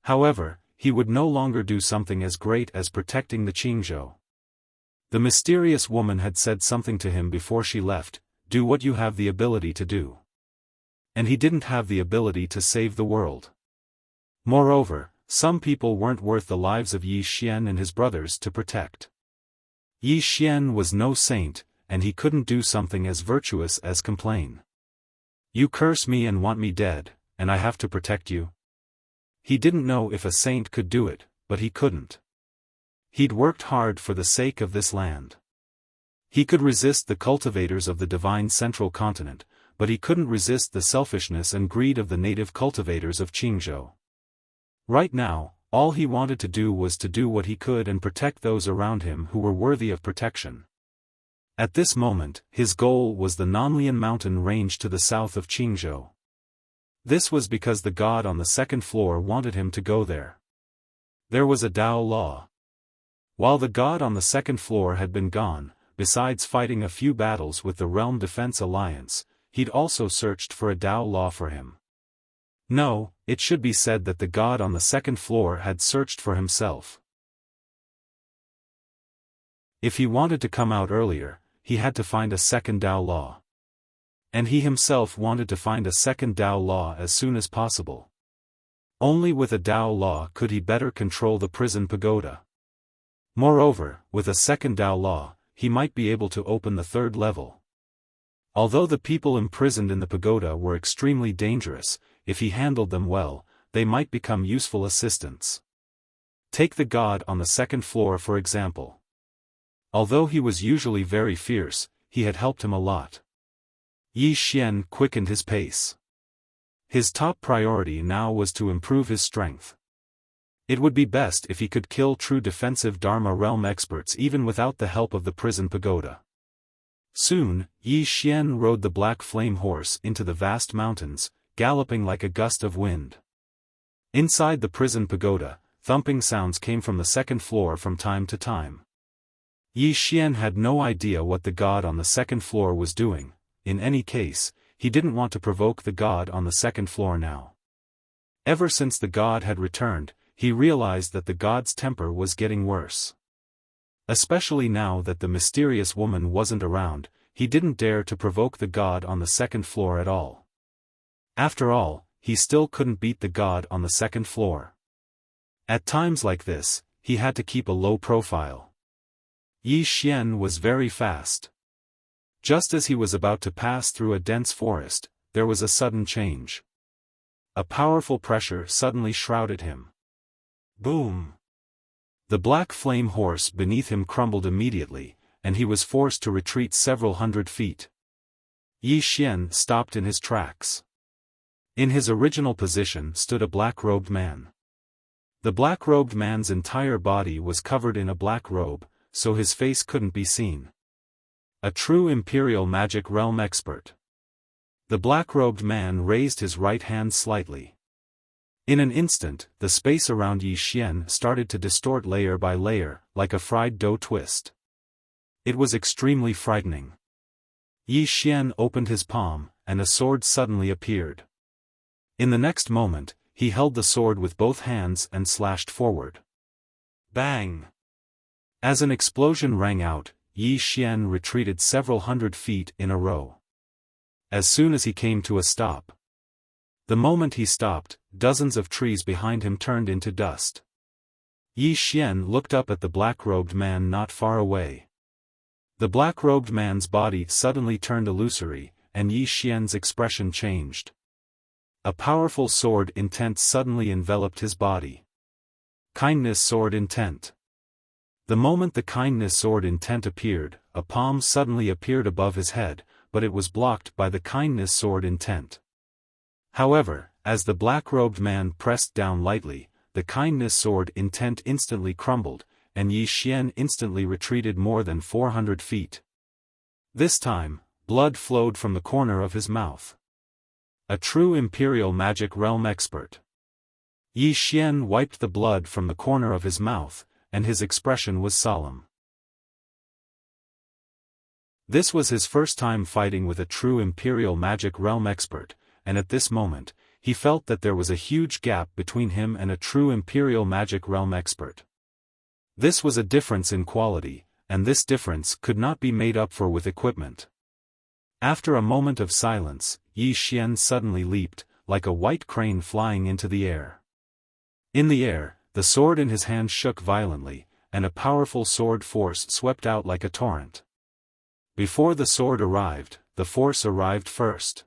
However, he would no longer do something as great as protecting the Qingzhou. The mysterious woman had said something to him before she left: do what you have the ability to do. And he didn't have the ability to save the world. Moreover, some people weren't worth the lives of Yi Xian and his brothers to protect. Yi Xian was no saint, and he couldn't do something as virtuous as complain. You curse me and want me dead, and I have to protect you? He didn't know if a saint could do it, but he couldn't. He'd worked hard for the sake of this land. He could resist the cultivators of the divine central continent, but he couldn't resist the selfishness and greed of the native cultivators of Qingzhou. Right now, all he wanted to do was to do what he could and protect those around him who were worthy of protection. At this moment, his goal was the Nanlian mountain range to the south of Qingzhou. This was because the god on the second floor wanted him to go there. There was a Tao law. While the god on the second floor had been gone, besides fighting a few battles with the Realm Defense Alliance, he'd also searched for a Tao law for him. No, it should be said that the god on the second floor had searched for himself. If he wanted to come out earlier, he had to find a second Tao law. And he himself wanted to find a second Tao law as soon as possible. Only with a Tao law could he better control the prison pagoda. Moreover, with a second Tao law, he might be able to open the third level. Although the people imprisoned in the pagoda were extremely dangerous, if he handled them well, they might become useful assistants. Take the god on the second floor for example. Although he was usually very fierce, he had helped him a lot. Yi Xian quickened his pace. His top priority now was to improve his strength. It would be best if he could kill true defensive Dharma realm experts even without the help of the prison pagoda. Soon, Yi Xian rode the black flame horse into the vast mountains, galloping like a gust of wind. Inside the prison pagoda, thumping sounds came from the second floor from time to time. Yi Xian had no idea what the god on the second floor was doing. In any case, he didn't want to provoke the god on the second floor now. Ever since the god had returned, he realized that the god's temper was getting worse. Especially now that the mysterious woman wasn't around, he didn't dare to provoke the god on the second floor at all. After all, he still couldn't beat the god on the second floor. At times like this, he had to keep a low profile. Yi Xian was very fast. Just as he was about to pass through a dense forest, there was a sudden change. A powerful pressure suddenly shrouded him. Boom! The black flame horse beneath him crumbled immediately, and he was forced to retreat several hundred feet. Yi Xian stopped in his tracks. In his original position stood a black-robed man. The black-robed man's entire body was covered in a black robe, so his face couldn't be seen. A true Imperial Magic Realm expert. The black-robed man raised his right hand slightly. In an instant, the space around Yi Xian started to distort layer by layer, like a fried dough twist. It was extremely frightening. Yi Xian opened his palm, and a sword suddenly appeared. In the next moment, he held the sword with both hands and slashed forward. Bang! As an explosion rang out, Yi Xian retreated several hundred feet in a row. As soon as he came to a stop. The moment he stopped, dozens of trees behind him turned into dust. Yi Xian looked up at the black-robed man not far away. The black-robed man's body suddenly turned illusory, and Yi Xian's expression changed. A powerful sword intent suddenly enveloped his body. Kindness sword intent. The moment the kindness sword intent appeared, a palm suddenly appeared above his head, but it was blocked by the kindness sword intent. However, as the black-robed man pressed down lightly, the kindness sword intent instantly crumbled, and Yi Xian instantly retreated more than 400 feet. This time, blood flowed from the corner of his mouth. A true Imperial Magic Realm expert. Yi Xian wiped the blood from the corner of his mouth, and his expression was solemn. This was his first time fighting with a true Imperial Magic Realm expert, and at this moment, he felt that there was a huge gap between him and a true Imperial Magic Realm expert. This was a difference in quality, and this difference could not be made up for with equipment. After a moment of silence, Yi Xian suddenly leaped, like a white crane flying into the air. In the air, the sword in his hand shook violently, and a powerful sword force swept out like a torrent. Before the sword arrived, the force arrived first.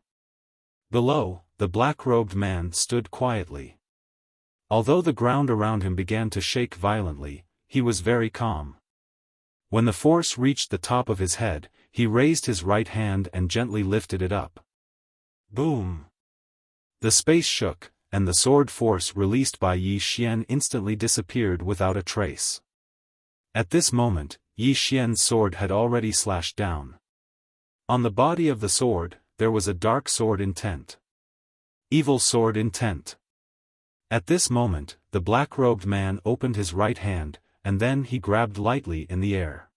Below, the black-robed man stood quietly. Although the ground around him began to shake violently, he was very calm. When the force reached the top of his head, he raised his right hand and gently lifted it up. Boom! The space shook, and the sword force released by Yi Xian instantly disappeared without a trace. At this moment, Yi Xian's sword had already slashed down. On the body of the sword, there was a dark sword intent. Evil sword intent. At this moment, the black-robed man opened his right hand, and then he grabbed lightly in the air.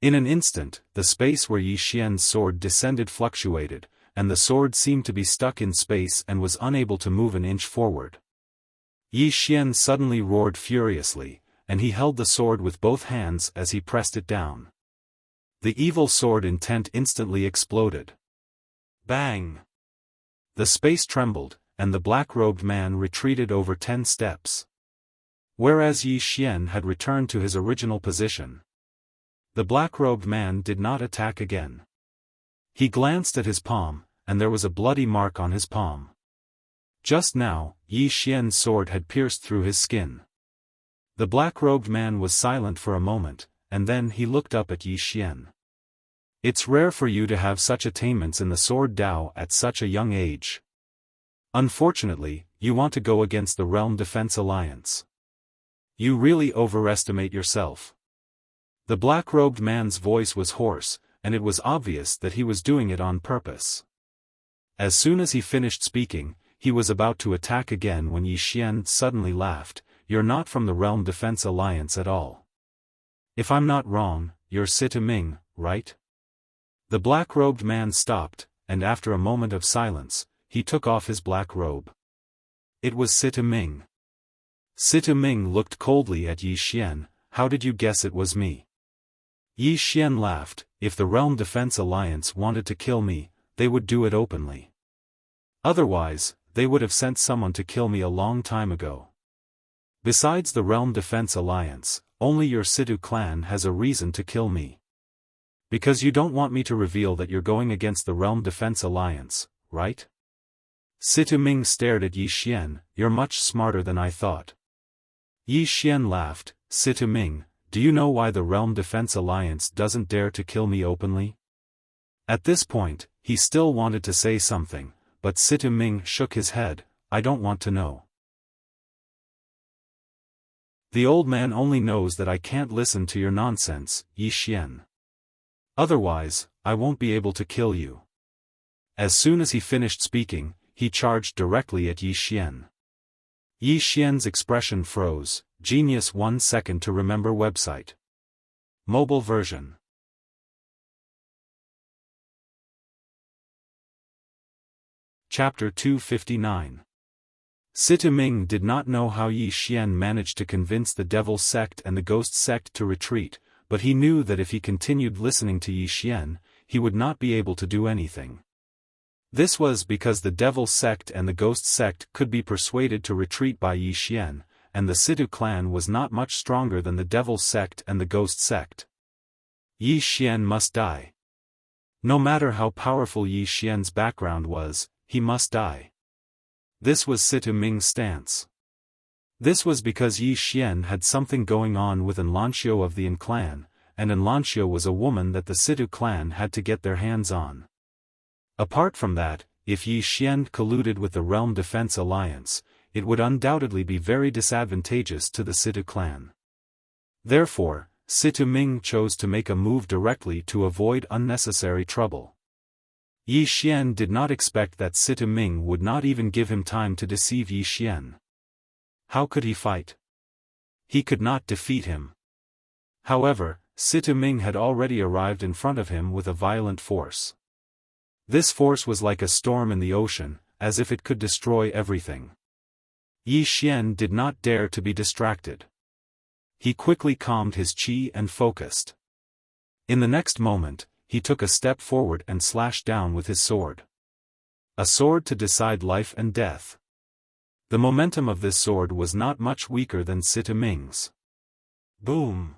In an instant, the space where Yi Xian's sword descended fluctuated, and the sword seemed to be stuck in space and was unable to move an inch forward. Yi Xian suddenly roared furiously, and he held the sword with both hands as he pressed it down. The evil sword intent instantly exploded. Bang! The space trembled, and the black-robed man retreated over 10 steps. Whereas Yi Xian had returned to his original position. The black-robed man did not attack again. He glanced at his palm, and there was a bloody mark on his palm. Just now, Yi Xian's sword had pierced through his skin. The black-robed man was silent for a moment, and then he looked up at Yi Xian. It's rare for you to have such attainments in the sword Dao at such a young age. Unfortunately, you want to go against the Realm Defense Alliance. You really overestimate yourself. The black-robed man's voice was hoarse, and it was obvious that he was doing it on purpose. As soon as he finished speaking, he was about to attack again when Yi Xian suddenly laughed. "You're not from the Realm Defense Alliance at all. If I'm not wrong, you're Sita Ming, right?" The black-robed man stopped, and after a moment of silence, he took off his black robe. It was Sita Ming. Sita Ming looked coldly at Yi Xian. "How did you guess it was me?" Yi Xian laughed. "If the Realm Defense Alliance wanted to kill me, they would do it openly. Otherwise, they would have sent someone to kill me a long time ago. Besides the Realm Defense Alliance, only your Situ clan has a reason to kill me. Because you don't want me to reveal that you're going against the Realm Defense Alliance, right?" Sita Ming stared at Yi Xian. "You're much smarter than I thought." Yi Xian laughed. "Sita Ming, do you know why the Realm Defense Alliance doesn't dare to kill me openly?" At this point, he still wanted to say something, but Sita Ming shook his head. "I don't want to know. The old man only knows that I can't listen to your nonsense, Yi Xian. Otherwise, I won't be able to kill you." As soon as he finished speaking, he charged directly at Yi Xian. Yi Xian's expression froze. Genius 1 second to remember website. Mobile version. Chapter 259. Sita Ming did not know how Yi Xian managed to convince the Devil Sect and the Ghost Sect to retreat, but he knew that if he continued listening to Yi Xian, he would not be able to do anything. This was because the Devil Sect and the Ghost Sect could be persuaded to retreat by Yi Xian, and the Situ clan was not much stronger than the Devil Sect and the Ghost Sect. Yi Xian must die. No matter how powerful Yi Xian's background was, he must die. This was Sita Ming's stance. This was because Yi Xian had something going on with Enlancio of the An clan, and Enlancio was a woman that the Situ clan had to get their hands on. Apart from that, if Yi Xian colluded with the Realm Defense Alliance, it would undoubtedly be very disadvantageous to the Situ clan. Therefore, Sita Ming chose to make a move directly to avoid unnecessary trouble. Yi Xian did not expect that Sita Ming would not even give him time to deceive Yi Xian. How could he fight? He could not defeat him. However, Sita Ming had already arrived in front of him with a violent force. This force was like a storm in the ocean, as if it could destroy everything. Yi Xian did not dare to be distracted. He quickly calmed his qi and focused. In the next moment, he took a step forward and slashed down with his sword. A sword to decide life and death. The momentum of this sword was not much weaker than Sita Ming's. Boom!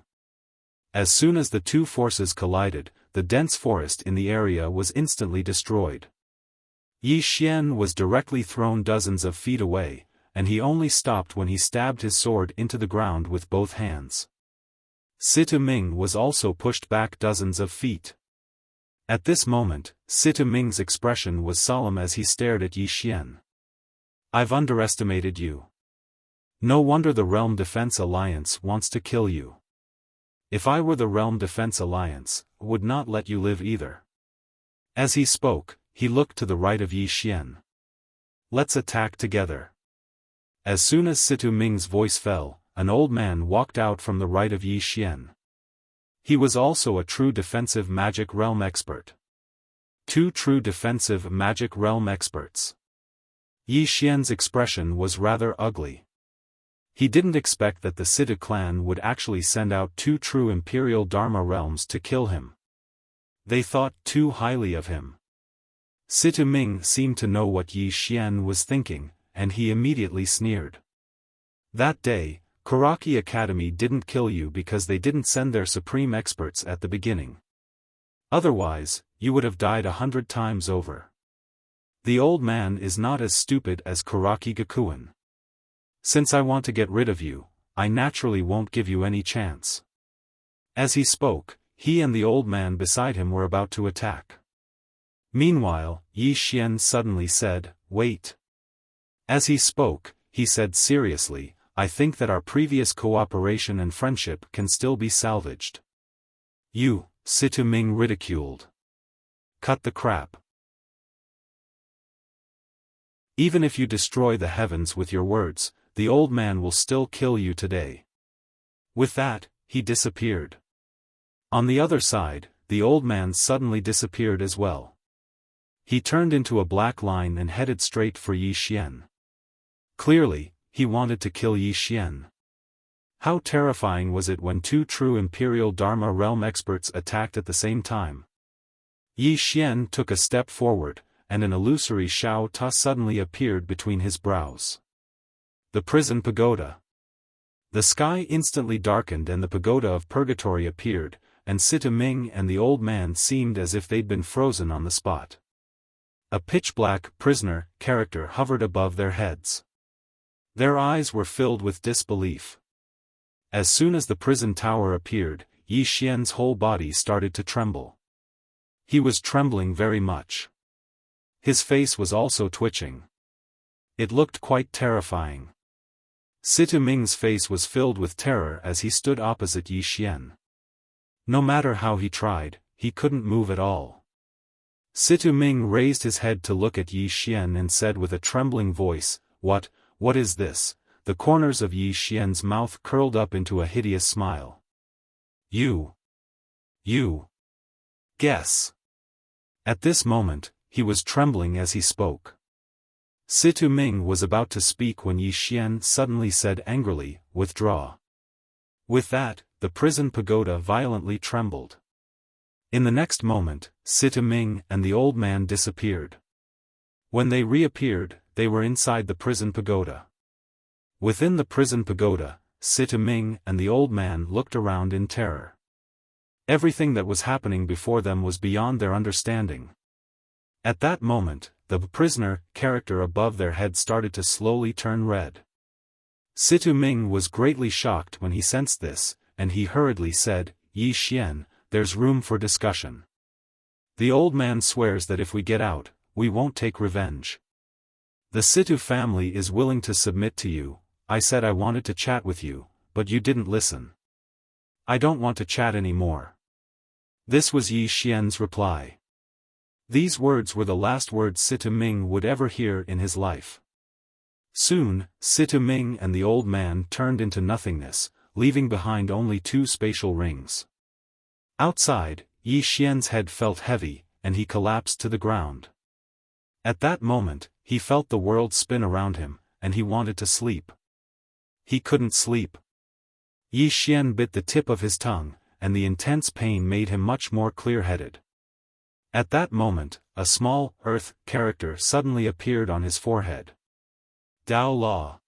As soon as the two forces collided, the dense forest in the area was instantly destroyed. Yi Xian was directly thrown dozens of feet away, and he only stopped when he stabbed his sword into the ground with both hands. Sita Ming was also pushed back dozens of feet. At this moment, Sita Ming's expression was solemn as he stared at Yi Xian. "I've underestimated you. No wonder the Realm Defense Alliance wants to kill you. If I were the Realm Defense Alliance, I would not let you live either." As he spoke, he looked to the right of Yi Xian. "Let's attack together." As soon as Sita Ming's voice fell, an old man walked out from the right of Yi Xian. He was also a true defensive magic realm expert. Two true defensive magic realm experts. Yi Xian's expression was rather ugly. He didn't expect that the Situ clan would actually send out two true Imperial Dharma realms to kill him. They thought too highly of him. Sita Ming seemed to know what Yi Xian was thinking, and he immediately sneered. That day, Kuraki Academy didn't kill you because they didn't send their supreme experts at the beginning. Otherwise, you would have died 100 times over. The old man is not as stupid as Kuraki Gakuen. Since I want to get rid of you, I naturally won't give you any chance. As he spoke, he and the old man beside him were about to attack. Meanwhile, Yi Xian suddenly said, "Wait. As he spoke, he said seriously, "I think that our previous cooperation and friendship can still be salvaged." "You," Situ Ming ridiculed. "Cut the crap. Even if you destroy the heavens with your words, the old man will still kill you today." With that, he disappeared. On the other side, the old man suddenly disappeared as well. He turned into a black line and headed straight for Yi Xian. Clearly, he wanted to kill Yi Xian. How terrifying was it when two true Imperial Dharma realm experts attacked at the same time? Yi Xian took a step forward, and an illusory Shao Ta suddenly appeared between his brows. The prison pagoda. The sky instantly darkened and the pagoda of purgatory appeared, and Situ Ming and the old man seemed as if they'd been frozen on the spot. A pitch-black prisoner character hovered above their heads. Their eyes were filled with disbelief. As soon as the prison tower appeared, Yi Xian's whole body started to tremble. He was trembling very much. His face was also twitching. It looked quite terrifying. Situ Ming's face was filled with terror as he stood opposite Yi Xian. No matter how he tried, he couldn't move at all. Situ Ming raised his head to look at Yi Xian and said with a trembling voice, What is this?" The corners of Yi Xian's mouth curled up into a hideous smile. You. Guess." At this moment, he was trembling as he spoke. Situ Ming was about to speak when Yi Xian suddenly said angrily, "Withdraw." With that, the prison pagoda violently trembled. In the next moment, Situ Ming and the old man disappeared. When they reappeared, they were inside the prison pagoda. Within the prison pagoda, Situ Ming and the old man looked around in terror. Everything that was happening before them was beyond their understanding. At that moment, the prisoner character above their head started to slowly turn red. Situ Ming was greatly shocked when he sensed this, and he hurriedly said, "Yi Xian, there's room for discussion. The old man swears that if we get out, we won't take revenge. The Situ family is willing to submit to you. I said I wanted to chat with you, but you didn't listen. I don't want to chat anymore." This was Yi Xian's reply. These words were the last words Situ Ming would ever hear in his life. Soon, Situ Ming and the old man turned into nothingness, leaving behind only two spatial rings. Outside, Yi Xian's head felt heavy, and he collapsed to the ground. At that moment, he felt the world spin around him, and he wanted to sleep. He couldn't sleep. Yi Xian bit the tip of his tongue, and the intense pain made him much more clear-headed. At that moment, a small, earth, character suddenly appeared on his forehead. Dao Law.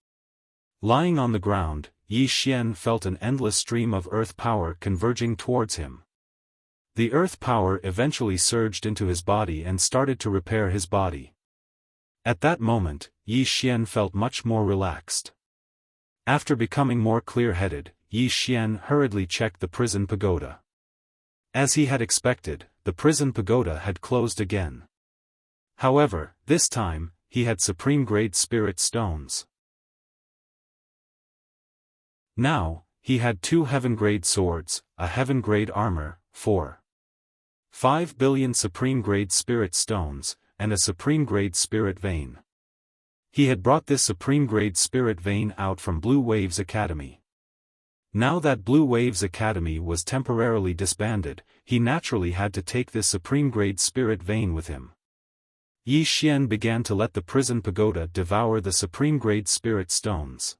Lying on the ground, Yi Xian felt an endless stream of earth power converging towards him. The earth power eventually surged into his body and started to repair his body. At that moment, Yi Xian felt much more relaxed. After becoming more clear-headed, Yi Xian hurriedly checked the prison pagoda. As he had expected, the prison pagoda had closed again. However, this time, he had supreme-grade spirit stones. Now, he had 2 heaven-grade swords, a heaven-grade armor, 5 billion supreme-grade spirit stones, and a supreme-grade spirit vein. He had brought this supreme-grade spirit vein out from Blue Waves Academy. Now that Blue Waves Academy was temporarily disbanded, he naturally had to take this supreme-grade spirit vein with him. Yi Xian began to let the prison pagoda devour the supreme-grade spirit stones.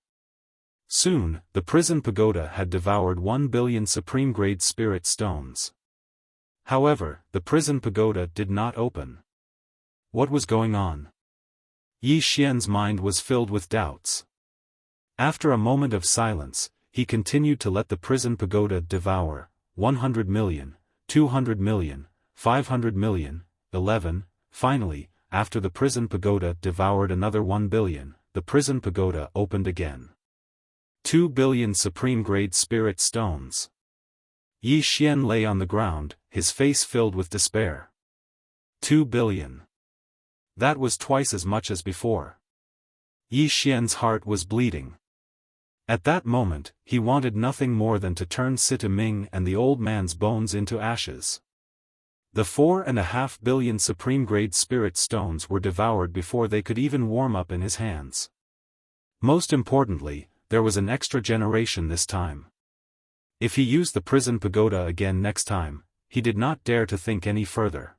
Soon, the prison pagoda had devoured 1 billion supreme-grade spirit stones. However, the prison pagoda did not open. What was going on? Yi Xian's mind was filled with doubts. After a moment of silence, he continued to let the prison pagoda devour 100 million, 200 million, 500 million, 11. Finally, after the prison pagoda devoured another 1 billion, the prison pagoda opened again. 2 billion supreme-grade spirit stones. Yi Xian lay on the ground, his face filled with despair. 2 billion. That was twice as much as before. Yi Xian's heart was bleeding. At that moment, he wanted nothing more than to turn Sita Ming and the old man's bones into ashes. The 4.5 billion supreme-grade spirit stones were devoured before they could even warm up in his hands. Most importantly, there was an extra generation this time. If he used the prison pagoda again next time, he did not dare to think any further.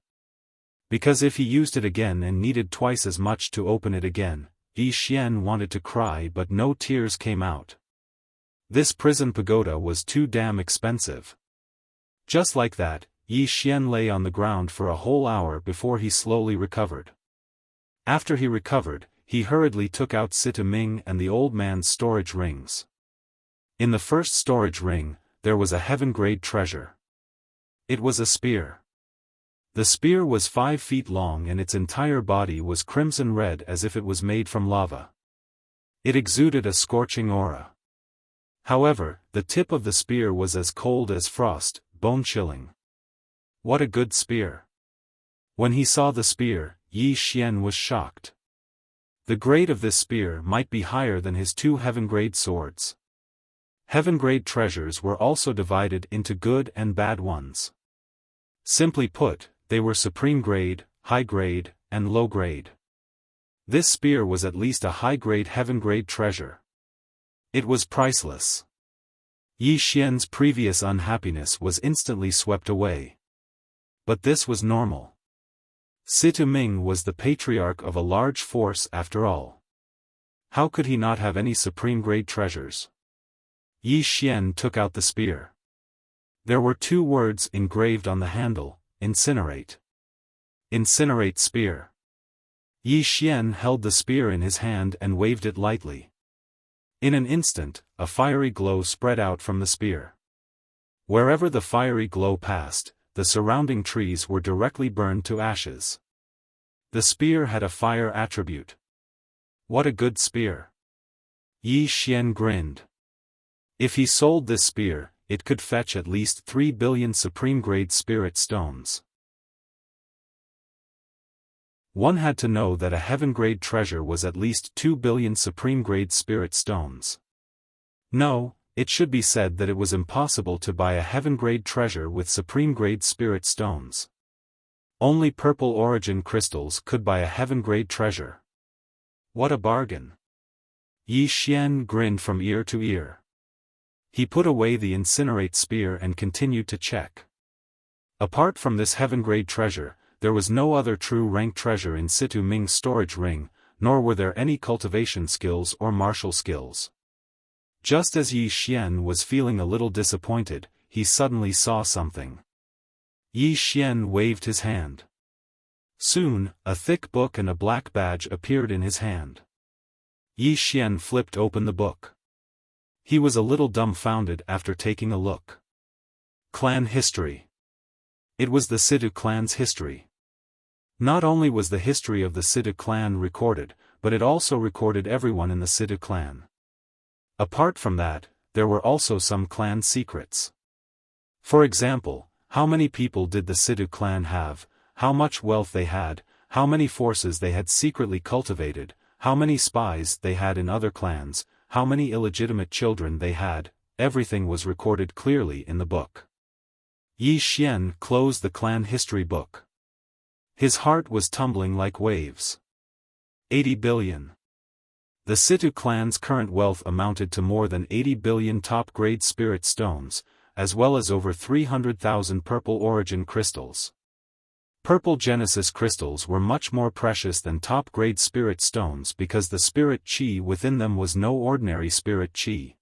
Because if he used it again and needed twice as much to open it again, Yi Xian wanted to cry but no tears came out. This prison pagoda was too damn expensive. Just like that, Yi Xian lay on the ground for a whole hour before he slowly recovered. After he recovered, he hurriedly took out Sita Ming and the old man's storage rings. In the first storage ring, there was a heaven-grade treasure. It was a spear. The spear was 5 feet long and its entire body was crimson red as if it was made from lava. It exuded a scorching aura. However, the tip of the spear was as cold as frost, bone-chilling. What a good spear! When he saw the spear, Yi Xian was shocked. The grade of this spear might be higher than his 2 heaven-grade swords. Heaven-grade treasures were also divided into good and bad ones. Simply put, they were supreme grade, high grade, and low grade. This spear was at least a high-grade heaven-grade treasure. It was priceless. Yi Xian's previous unhappiness was instantly swept away. But this was normal. Sita Ming was the patriarch of a large force after all. How could he not have any supreme-grade treasures? Yi Xian took out the spear. There were 2 words engraved on the handle: incinerate. Incinerate spear. Yi Xian held the spear in his hand and waved it lightly. In an instant, a fiery glow spread out from the spear. Wherever the fiery glow passed, the surrounding trees were directly burned to ashes. The spear had a fire attribute. What a good spear! Yi Xian grinned. If he sold this spear, it could fetch at least 3 billion supreme-grade spirit stones. One had to know that a heaven-grade treasure was at least 2 billion supreme-grade spirit stones. No, it should be said that it was impossible to buy a heaven-grade treasure with supreme-grade spirit stones. Only purple origin crystals could buy a heaven-grade treasure. What a bargain! Yi Xian grinned from ear to ear. He put away the incinerate spear and continued to check. Apart from this heaven-grade treasure, there was no other true rank treasure in Sita Ming's storage ring, nor were there any cultivation skills or martial skills. Just as Yi Xian was feeling a little disappointed, he suddenly saw something. Yi Xian waved his hand. Soon, a thick book and a black badge appeared in his hand. Yi Xian flipped open the book. He was a little dumbfounded after taking a look. Clan history. It was the Sita clan's history. Not only was the history of the Sita clan recorded, but it also recorded everyone in the Sita clan. Apart from that, there were also some clan secrets. For example, how many people did the Sita clan have, how much wealth they had, how many forces they had secretly cultivated, how many spies they had in other clans, how many illegitimate children they had, everything was recorded clearly in the book. Yi Xian closed the clan history book. His heart was tumbling like waves. 80 billion. The Sita clan's current wealth amounted to more than 80 billion top-grade spirit stones, as well as over 300,000 purple origin crystals. Purple Genesis crystals were much more precious than top-grade spirit stones because the spirit chi within them was no ordinary spirit chi.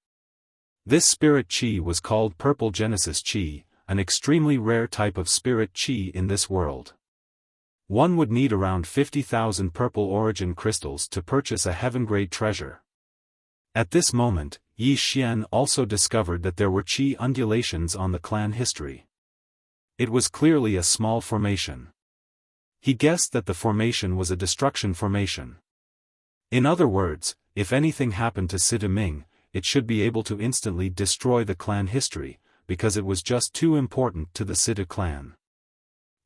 This spirit chi was called Purple Genesis chi, an extremely rare type of spirit chi in this world. One would need around 50,000 purple origin crystals to purchase a heaven-grade treasure. At this moment, Yi Xian also discovered that there were chi undulations on the clan history. It was clearly a small formation. He guessed that the formation was a destruction formation. In other words, if anything happened to Sita Ming, it should be able to instantly destroy the clan history, because it was just too important to the Sita clan.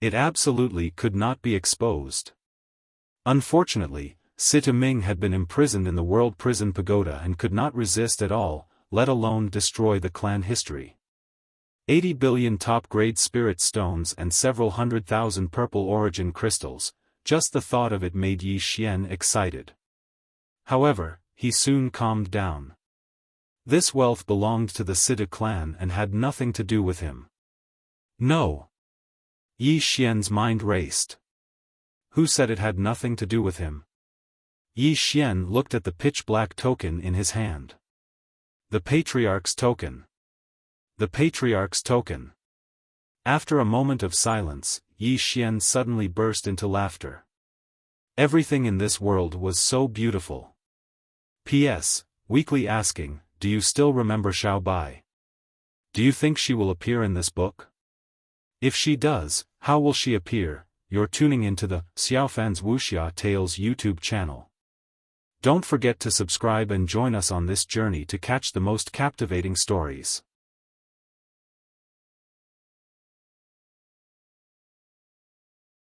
It absolutely could not be exposed. Unfortunately, Sita Ming had been imprisoned in the World Prison Pagoda and could not resist at all, let alone destroy the clan history. 80 billion top-grade spirit stones and several 100,000 purple origin crystals, just the thought of it made Yi Xian excited. However, he soon calmed down. This wealth belonged to the Sita clan and had nothing to do with him. No. Yi Xian's mind raced. Who said it had nothing to do with him? Yi Xian looked at the pitch-black token in his hand. The Patriarch's token. The Patriarch's token. After a moment of silence, Yi Xian suddenly burst into laughter. Everything in this world was so beautiful. P.S. Weekly asking, do you still remember Xiao Bai? Do you think she will appear in this book? If she does, how will she appear? You're tuning into the Xiaofan's Wuxia Tales YouTube channel. Don't forget to subscribe and join us on this journey to catch the most captivating stories.